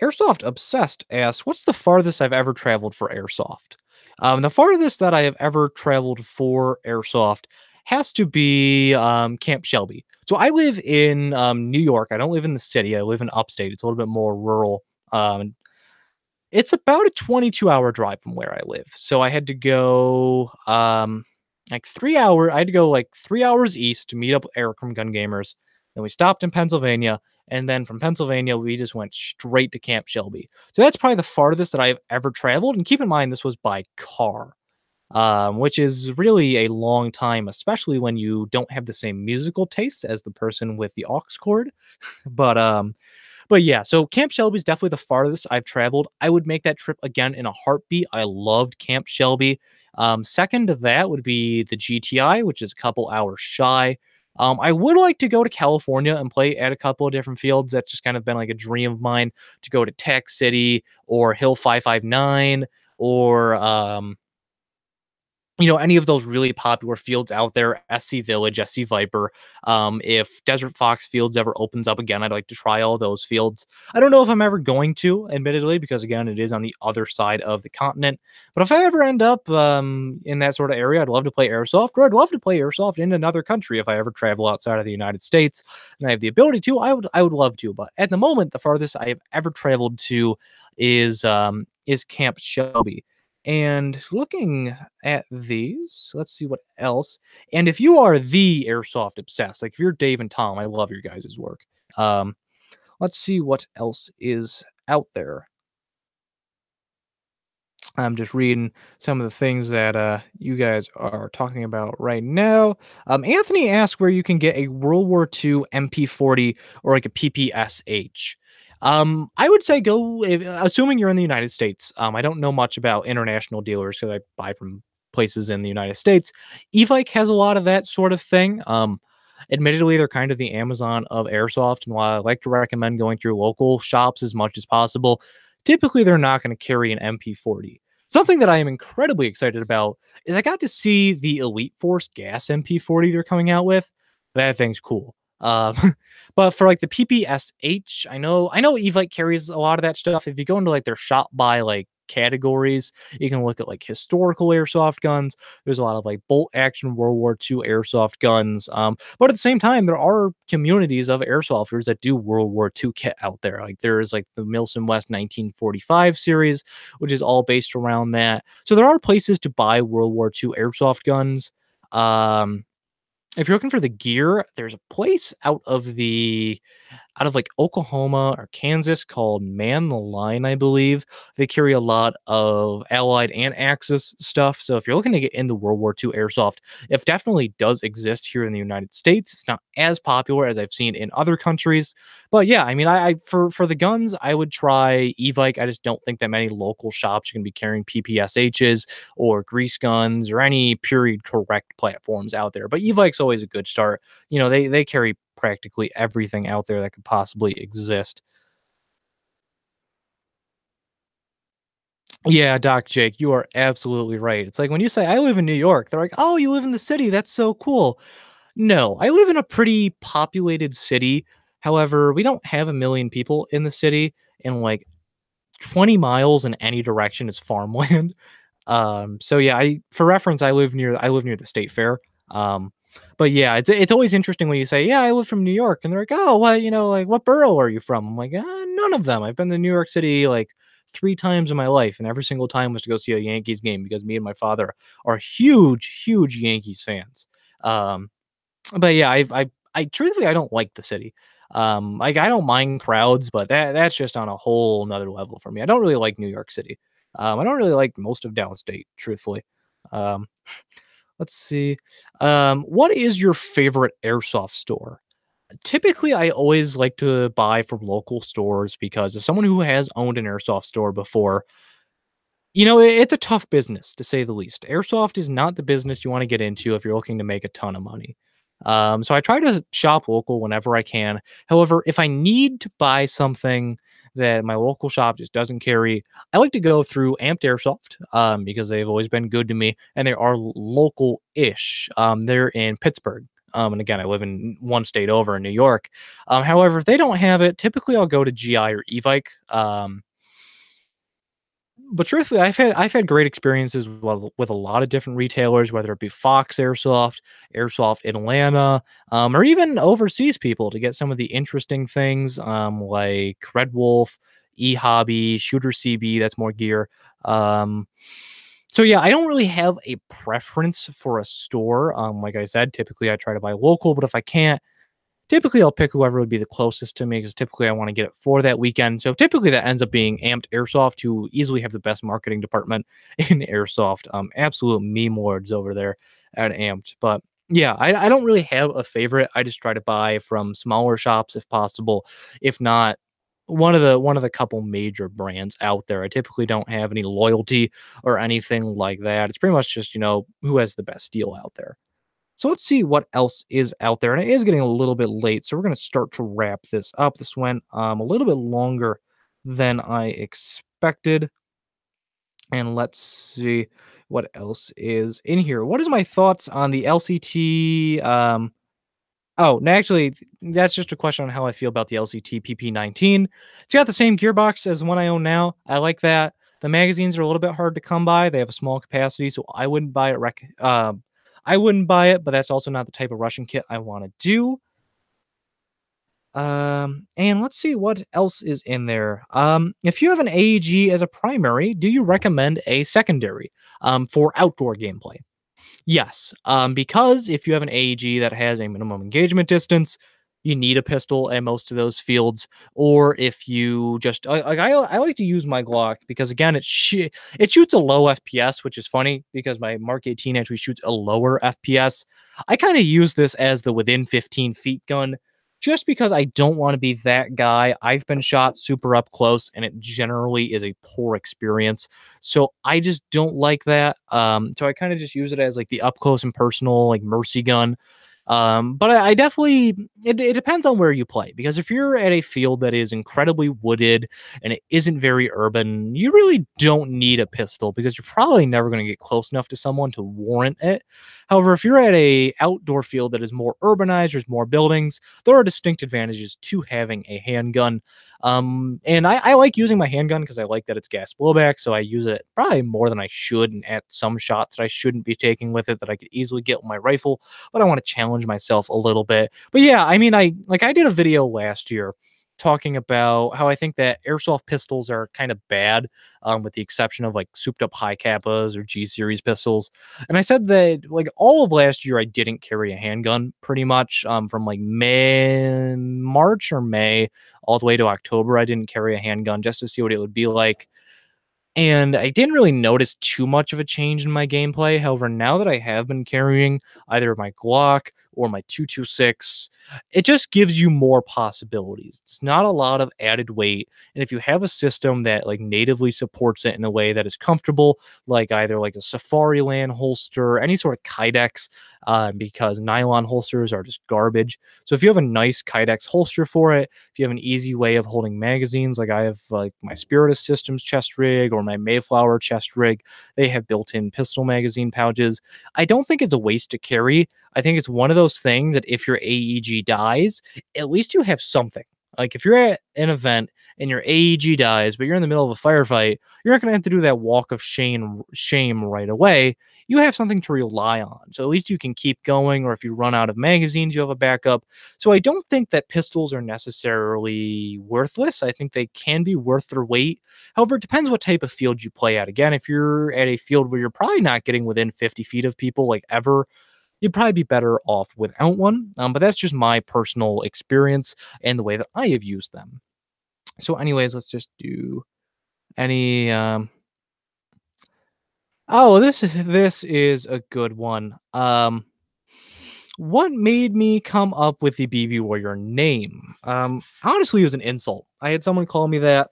Speaker 1: Airsoft Obsessed asks, what's the farthest I've ever traveled for airsoft? The farthest that I have ever traveled for airsoft has to be Camp Shelby. So I live in New York. I don't live in the city. I live in upstate. It's a little bit more rural. It's about a 22-hour drive from where I live. So I had to go like 3 hour. I had to go like 3 hours east to meet up with Eric from Gun Gamers. Then we stopped in Pennsylvania, and then from Pennsylvania we just went straight to Camp Shelby. So that's probably the farthest that I've ever traveled. And keep in mind this was by car, which is really a long time, especially when you don't have the same musical tastes as the person with the aux cord. But yeah, so Camp Shelby is definitely the farthest I've traveled. I would make that trip again in a heartbeat. I loved Camp Shelby. Second to that would be the GTI, which is a couple hours shy. I would like to go to California and play at a couple of different fields. That's just kind of been like a dream of mine to go to Tech City or Hill 559 or any of those really popular fields out there, SC Village, SC Viper. If Desert Fox Fields ever opens up again, I'd like to try all those fields. I don't know if I'm ever going to, admittedly, because again, it is on the other side of the continent. But if I ever end up in that sort of area, I'd love to play airsoft, or I'd love to play airsoft in another country if I ever travel outside of the United States and I have the ability to. I would love to, but at the moment, the farthest I have ever traveled to is Camp Shelby. And looking at these, let's see what else. And if you are the airsoft obsessed, like if you're Dave and Tom, I love your guys' work. Um, let's see what else is out there. I'm just reading some of the things that you guys are talking about right now. Anthony asked where you can get a World War II MP40 or like a PPSH. I would say go, assuming you're in the United States. I don't know much about international dealers because I buy from places in the United States. Evike has a lot of that sort of thing. Admittedly, they're kind of the Amazon of airsoft, and while I like to recommend going through local shops as much as possible, typically they're not going to carry an MP40. Something that I am incredibly excited about is I got to see the Elite Force Gas MP40 they're coming out with. That thing's cool. But for like the PPSH, I know Evite carries a lot of that stuff. If you go into like their shop by like categories, you can look at like historical airsoft guns. There's a lot of like bolt action World War II airsoft guns. But at the same time, there are communities of airsofters that do World War II kit out there. Like there's like the Milson West 1945 series, which is all based around that. So there are places to buy World War II airsoft guns. Um, if you're looking for the gear, there's a place out of like Oklahoma or Kansas called Man the Line, I believe. They carry a lot of Allied and Axis stuff. So if you're looking to get into World War II airsoft, it definitely does exist here in the United States. It's not as popular as I've seen in other countries. But yeah, I mean, I for the guns, I would try Evike. I just don't think that many local shops are going to be carrying PPSHs or grease guns or any period correct platforms out there. But Evike's always a good start. They carry practically everything out there that could possibly exist. Yeah, Doc Jake, you are absolutely right. It's like when you say I live in New York, they're like, "Oh, you live in the city. That's so cool." No, I live in a pretty populated city. However, we don't have a million people in the city, and like 20 miles in any direction is farmland. So yeah, I for reference, I live near the state fair. Um, but yeah, it's always interesting when you say, "Yeah, I live from New York," and they're like, "Oh, well, like what borough are you from?" I'm like, none of them. I've been to New York City like 3 times in my life, and every single time was to go see a Yankees game because me and my father are huge, huge Yankees fans." Um, but yeah, I truthfully I don't like the city. Like I don't mind crowds, but that's just on a whole another level for me. I don't really like New York City. I don't really like most of downstate, truthfully. Um, let's see. What is your favorite airsoft store? Typically, I always like to buy from local stores because as someone who has owned an airsoft store before, it's a tough business to say the least. Airsoft is not the business you want to get into if you're looking to make a ton of money. So I try to shop local whenever I can. However, if I need to buy something that my local shop just doesn't carry, I like to go through Amped Airsoft because they've always been good to me and they are local-ish. They're in Pittsburgh. And again, I live in one state over in New York. However, if they don't have it, typically I'll go to GI or Evike. But truthfully, I've had great experiences with a lot of different retailers, whether it be Fox Airsoft, Airsoft Atlanta, or even overseas people to get some of the interesting things, like Red Wolf, eHobby, Shooter CB. That's more gear. Um, so yeah, I don't really have a preference for a store. Like I said, typically I try to buy local, but if I can't, typically, I'll pick whoever would be the closest to me because typically I want to get it for that weekend. So typically that ends up being Amped Airsoft, who easily have the best marketing department in Airsoft. Absolute meme lords over there at Amped. But yeah, I don't really have a favorite. I just try to buy from smaller shops if possible. If not, one of the couple major brands out there. I typically don't have any loyalty or anything like that. It's pretty much just, who has the best deal out there. So let's see what else is out there. And it is getting a little bit late, so we're going to start to wrap this up. This went a little bit longer than I expected. And let's see what else is in here. What is my thoughts on the LCT? Oh, no, actually, that's just a question on how I feel about the LCT PP19. It's got the same gearbox as the one I own now. I like that. The magazines are a little bit hard to come by. They have a small capacity, so I wouldn't buy it. I wouldn't buy it, but that's also not the type of Russian kit I want to do. And let's see what else is in there. If you have an AEG as a primary, do you recommend a secondary for outdoor gameplay? Yes, because if you have an AEG that has a minimum engagement distance, you need a pistol in most of those fields. Or if you just I like to use my Glock because again it shoots a low FPS, which is funny because my Mark 18 actually shoots a lower FPS. I kind of use this as the within 15 feet gun just because I don't want to be that guy. I've been shot super up close and it generally is a poor experience. So I just don't like that. So I kind of just use it as like the up close and personal, like mercy gun. But I definitely it depends on where you play because if you're at a field that is incredibly wooded and it isn't very urban, you really don't need a pistol because you're probably never going to get close enough to someone to warrant it. However, if you're at a outdoor field that is more urbanized, there's more buildings, there are distinct advantages to having a handgun. And I like using my handgun because I like that it's gas blowback, so I use it probably more than I should and at some shots that I shouldn't be taking with it that I could easily get with my rifle, but I want to challenge myself a little bit. But yeah, I mean, I did a video last year talking about how I think that airsoft pistols are kind of bad, with the exception of like souped up high kappas or G series pistols. And I said that like all of last year I didn't carry a handgun pretty much, from like March or May all the way to October. I didn't carry a handgun just to see what it would be like. And I didn't really notice too much of a change in my gameplay. However, now that I have been carrying either my Glock or my 226, it just gives you more possibilities. It's not a lot of added weight. And if you have a system that like natively supports it in a way that is comfortable, like either like a Safariland holster, any sort of Kydex, because nylon holsters are just garbage. So if you have a nice Kydex holster for it, if you have an easy way of holding magazines, like I have like my Spiritus Systems chest rig or my Mayflower chest rig, they have built-in pistol magazine pouches. I don't think it's a waste to carry. I think it's one of those things that if your AEG dies, at least you have something. Like if you're at an event and your AEG dies, but you're in the middle of a firefight, you're not going to have to do that walk of shame right away. You have something to rely on. So at least you can keep going, or if you run out of magazines, you have a backup. So I don't think that pistols are necessarily worthless. I think they can be worth their weight. However, it depends what type of field you play at. Again, if you're at a field where you're probably not getting within 50 feet of people like ever, you'd probably be better off without one. But that's just my personal experience and the way that I have used them. So, anyways, let's just do any. Oh, this is a good one. What made me come up with the BB Warrior name? Honestly, it was an insult. I had someone call me that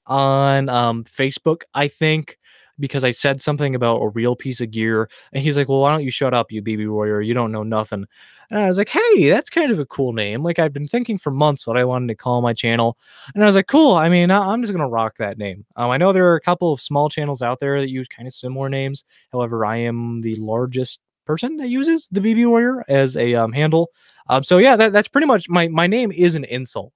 Speaker 1: on Facebook, I think, because I said something about a real piece of gear, and he's like, "Well, why don't you shut up, you BB Warrior? You don't know nothing." And I was like, "Hey, that's kind of a cool name. Like, I've been thinking for months what I wanted to call my channel," and I was like, "Cool. I mean, I'm just gonna rock that name." I know there are a couple of small channels out there that use kind of similar names. However, I am the largest person that uses the BB Warrior as a handle. So yeah, that's pretty much my name is an insult,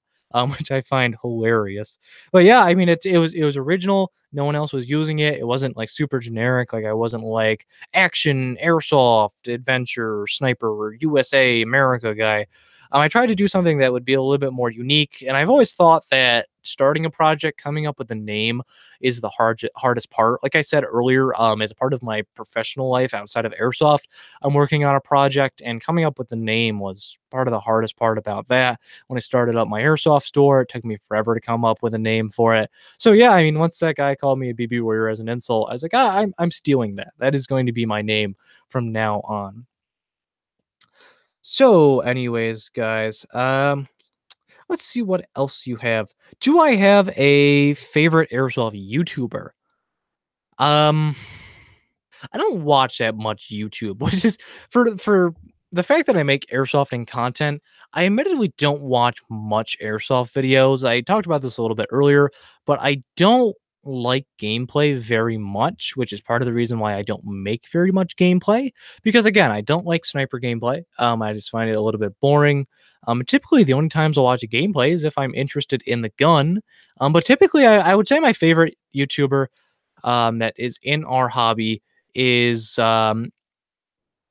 Speaker 1: which I find hilarious. But yeah, I mean, it was original. No one else was using it. It wasn't like super generic. Like I wasn't like action, airsoft, adventure, sniper, or USA America guy. I tried to do something that would be a little bit more unique. And I've always thought that starting a project, coming up with a name, is the hardest part. Like I said earlier, as a part of my professional life outside of airsoft, I'm working on a project, and coming up with the name was part of the hardest part about that. When I started up my airsoft store, it took me forever to come up with a name for it. So yeah, I mean, once that guy called me a BB Warrior as an insult, I was like, I'm stealing that. That is going to be my name from now on. So, anyways, guys, let's see what else you have. Do I have a favorite airsoft YouTuber? Um, I don't watch that much YouTube, which is for the fact that I make airsofting content. I admittedly don't watch much airsoft videos. I talked about this a little bit earlier, but I don't like gameplay very much, which is part of the reason why I don't make very much gameplay. Because again, I don't like sniper gameplay. I just find it a little bit boring. Typically, the only times I'll watch a gameplay is if I'm interested in the gun. But typically, I would say my favorite YouTuber that is in our hobby is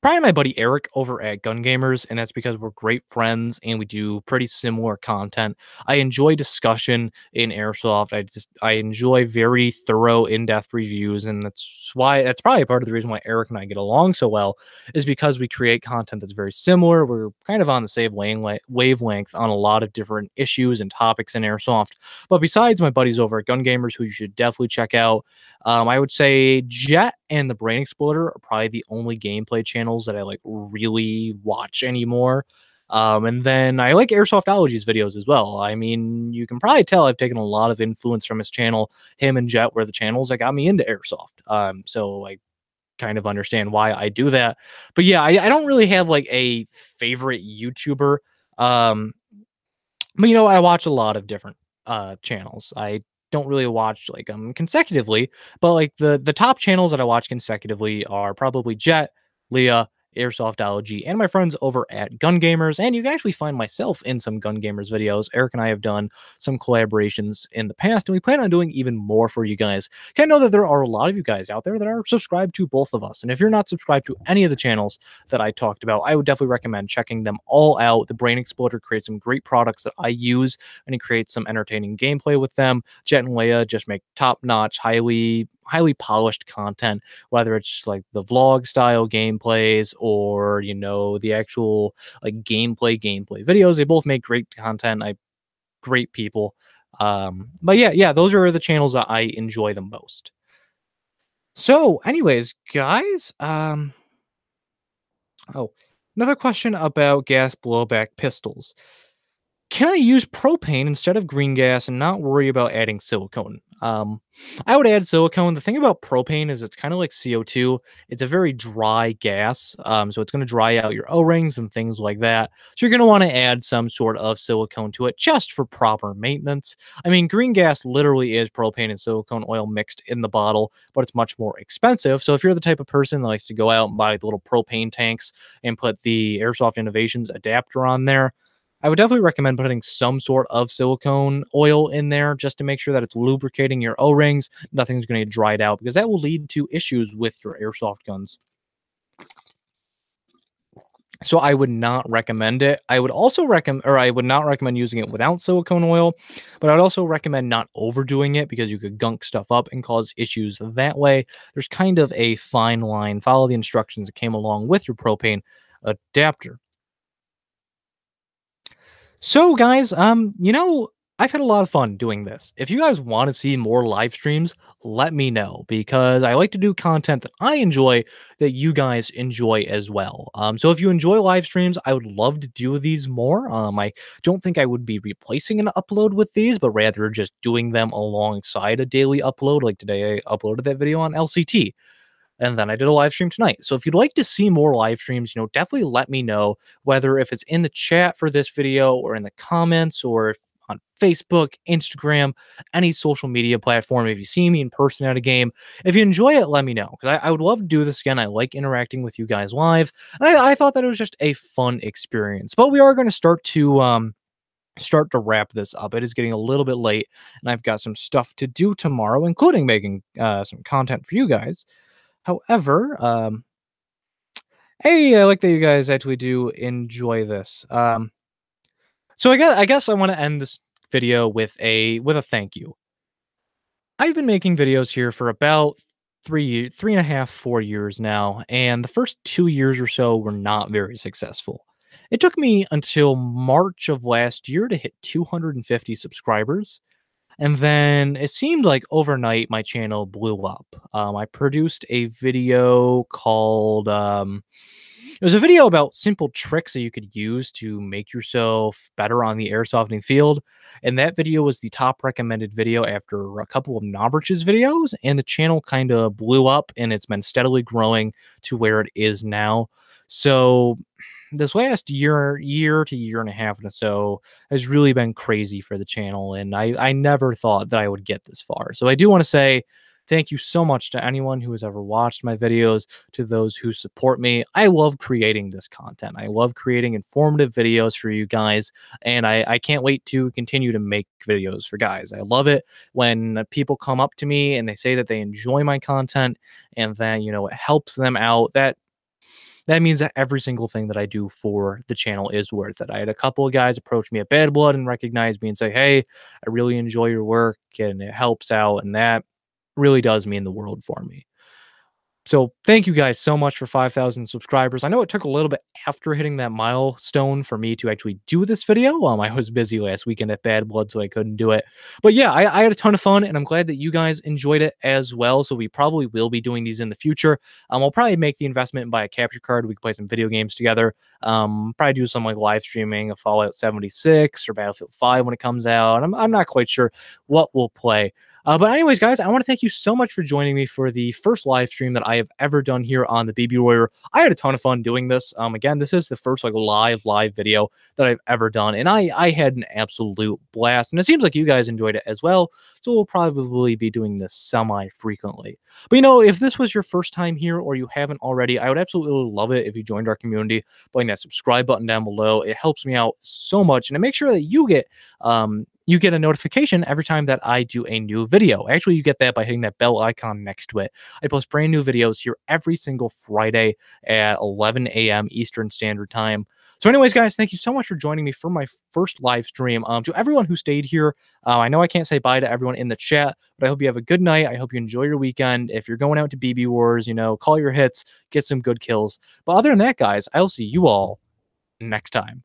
Speaker 1: probably my buddy Eric over at Gun Gamers, and that's because we're great friends and we do pretty similar content. I enjoy discussion in airsoft. I enjoy very thorough, in-depth reviews, and that's probably part of the reason why Eric and I get along so well, is because we create content that's very similar. We're kind of on the same wavelength on a lot of different issues and topics in airsoft. But besides my buddies over at Gun Gamers, who you should definitely check out, I would say Jet and the Brain Exploder are probably the only gameplay channels that I like really watch anymore. And then I like Airsoftology's videos as well. I mean, you can probably tell I've taken a lot of influence from his channel. Him and Jet were the channels that got me into airsoft. So I kind of understand why I do that. But yeah, I don't really have like a favorite YouTuber. But I watch a lot of different channels. I don't really watch like consecutively, but like the top channels that I watch consecutively are probably Jet, Leah, Airsoftology, and my friends over at Gun Gamers. And you can actually find myself in some Gun Gamers videos. Eric and I have done some collaborations in the past, and we plan on doing even more for you guys. I know that there are a lot of you guys out there that are subscribed to both of us. And if you're not subscribed to any of the channels that I talked about, I would definitely recommend checking them all out. The Brain Exploder creates some great products that I use, and he creates some entertaining gameplay with them. Jet and Leia just make top-notch, highly polished content, whether it's like the vlog style gameplays or the actual like gameplay videos. They both make great content. Great people. But yeah, those are the channels that I enjoy the most. So anyways, guys, oh, another question about gas blowback pistols. Can I use propane instead of green gas and not worry about adding silicone? I would add silicone. The thing about propane is it's kind of like CO2. It's a very dry gas, so it's going to dry out your O-rings and things like that. So you're going to want to add some sort of silicone to it just for proper maintenance. I mean, green gas literally is propane and silicone oil mixed in the bottle, but it's much more expensive. So if you're the type of person that likes to go out and buy the little propane tanks and put the Airsoft Innovations adapter on there, I would definitely recommend putting some sort of silicone oil in there just to make sure that it's lubricating your O-rings. Nothing's going to get dried out, because that will lead to issues with your airsoft guns. So I would not recommend it. I would not recommend using it without silicone oil, but I'd also recommend not overdoing it, because you could gunk stuff up and cause issues that way. There's kind of a fine line. Follow the instructions that came along with your propane adapter. So, guys, I've had a lot of fun doing this. If you guys want to see more live streams, let me know, because I like to do content that I enjoy that you guys enjoy as well. So if you enjoy live streams, I would love to do these more. I don't think I would be replacing an upload with these, but rather just doing them alongside a daily upload. Like today, I uploaded that video on LCT. And then I did a live stream tonight. So if you'd like to see more live streams, definitely let me know, whether if it's in the chat for this video or in the comments or on Facebook, Instagram, any social media platform. If you see me in person at a game, if you enjoy it, let me know, because I would love to do this again. I like interacting with you guys live. And I thought that it was just a fun experience. But we are going to start to wrap this up. It is getting a little bit late, and I've got some stuff to do tomorrow, including making some content for you guys. However, hey, I like that you guys actually do enjoy this. So I guess I want to end this video with a thank you. I've been making videos here for about 3.5, 4 years now, and the first 2 years or so were not very successful. It took me until March of last year to hit 250 subscribers. And then it seemed like overnight my channel blew up. I produced a video called, it was a video about simple tricks that you could use to make yourself better on the airsofting field. And that video was the top recommended video after a couple of Nobrich's videos. And the channel kind of blew up, and it's been steadily growing to where it is now. So this last year to year and a half or so has really been crazy for the channel, and I never thought that I would get this far. So I do want to say thank you so much to anyone who has ever watched my videos, to those who support me. I love creating this content. I love creating informative videos for you guys, and I can't wait to continue to make videos for guys. I love it when people come up to me and they say that they enjoy my content and that, it helps them out. That means that every single thing that I do for the channel is worth it. I had a couple of guys approach me at Bad Blood and recognize me and say, "Hey, I really enjoy your work and it helps out." And that really does mean the world for me. So thank you guys so much for 5,000 subscribers. I know it took a little bit after hitting that milestone for me to actually do this video. I was busy last weekend at Bad Blood, so I couldn't do it. But yeah, I had a ton of fun, and I'm glad that you guys enjoyed it as well. So we probably will be doing these in the future. I'll probably make the investment and buy a capture card. We can play some video games together. Probably do some like live streaming of Fallout 76 or Battlefield 5 when it comes out. I'm not quite sure what we'll play. But anyways, guys, I want to thank you so much for joining me for the first live stream that I have ever done here on the BB Warrior. I had a ton of fun doing this. Again, this is the first like live video that I've ever done, and I had an absolute blast. And it seems like you guys enjoyed it as well. So we'll probably be doing this semi-frequently. But if this was your first time here or you haven't already, I would absolutely love it if you joined our community, putting that subscribe button down below. It helps me out so much, and to make sure that you get a notification every time that I do a new video. Actually, you get that by hitting that bell icon next to it. I post brand new videos here every single Friday at 11 a.m. Eastern Standard Time. So anyways, guys, thank you so much for joining me for my first live stream. To everyone who stayed here, I know I can't say bye to everyone in the chat, but I hope you have a good night. I hope you enjoy your weekend. If you're going out to BB Wars, call your hits, get some good kills. But other than that, guys, I'll see you all next time.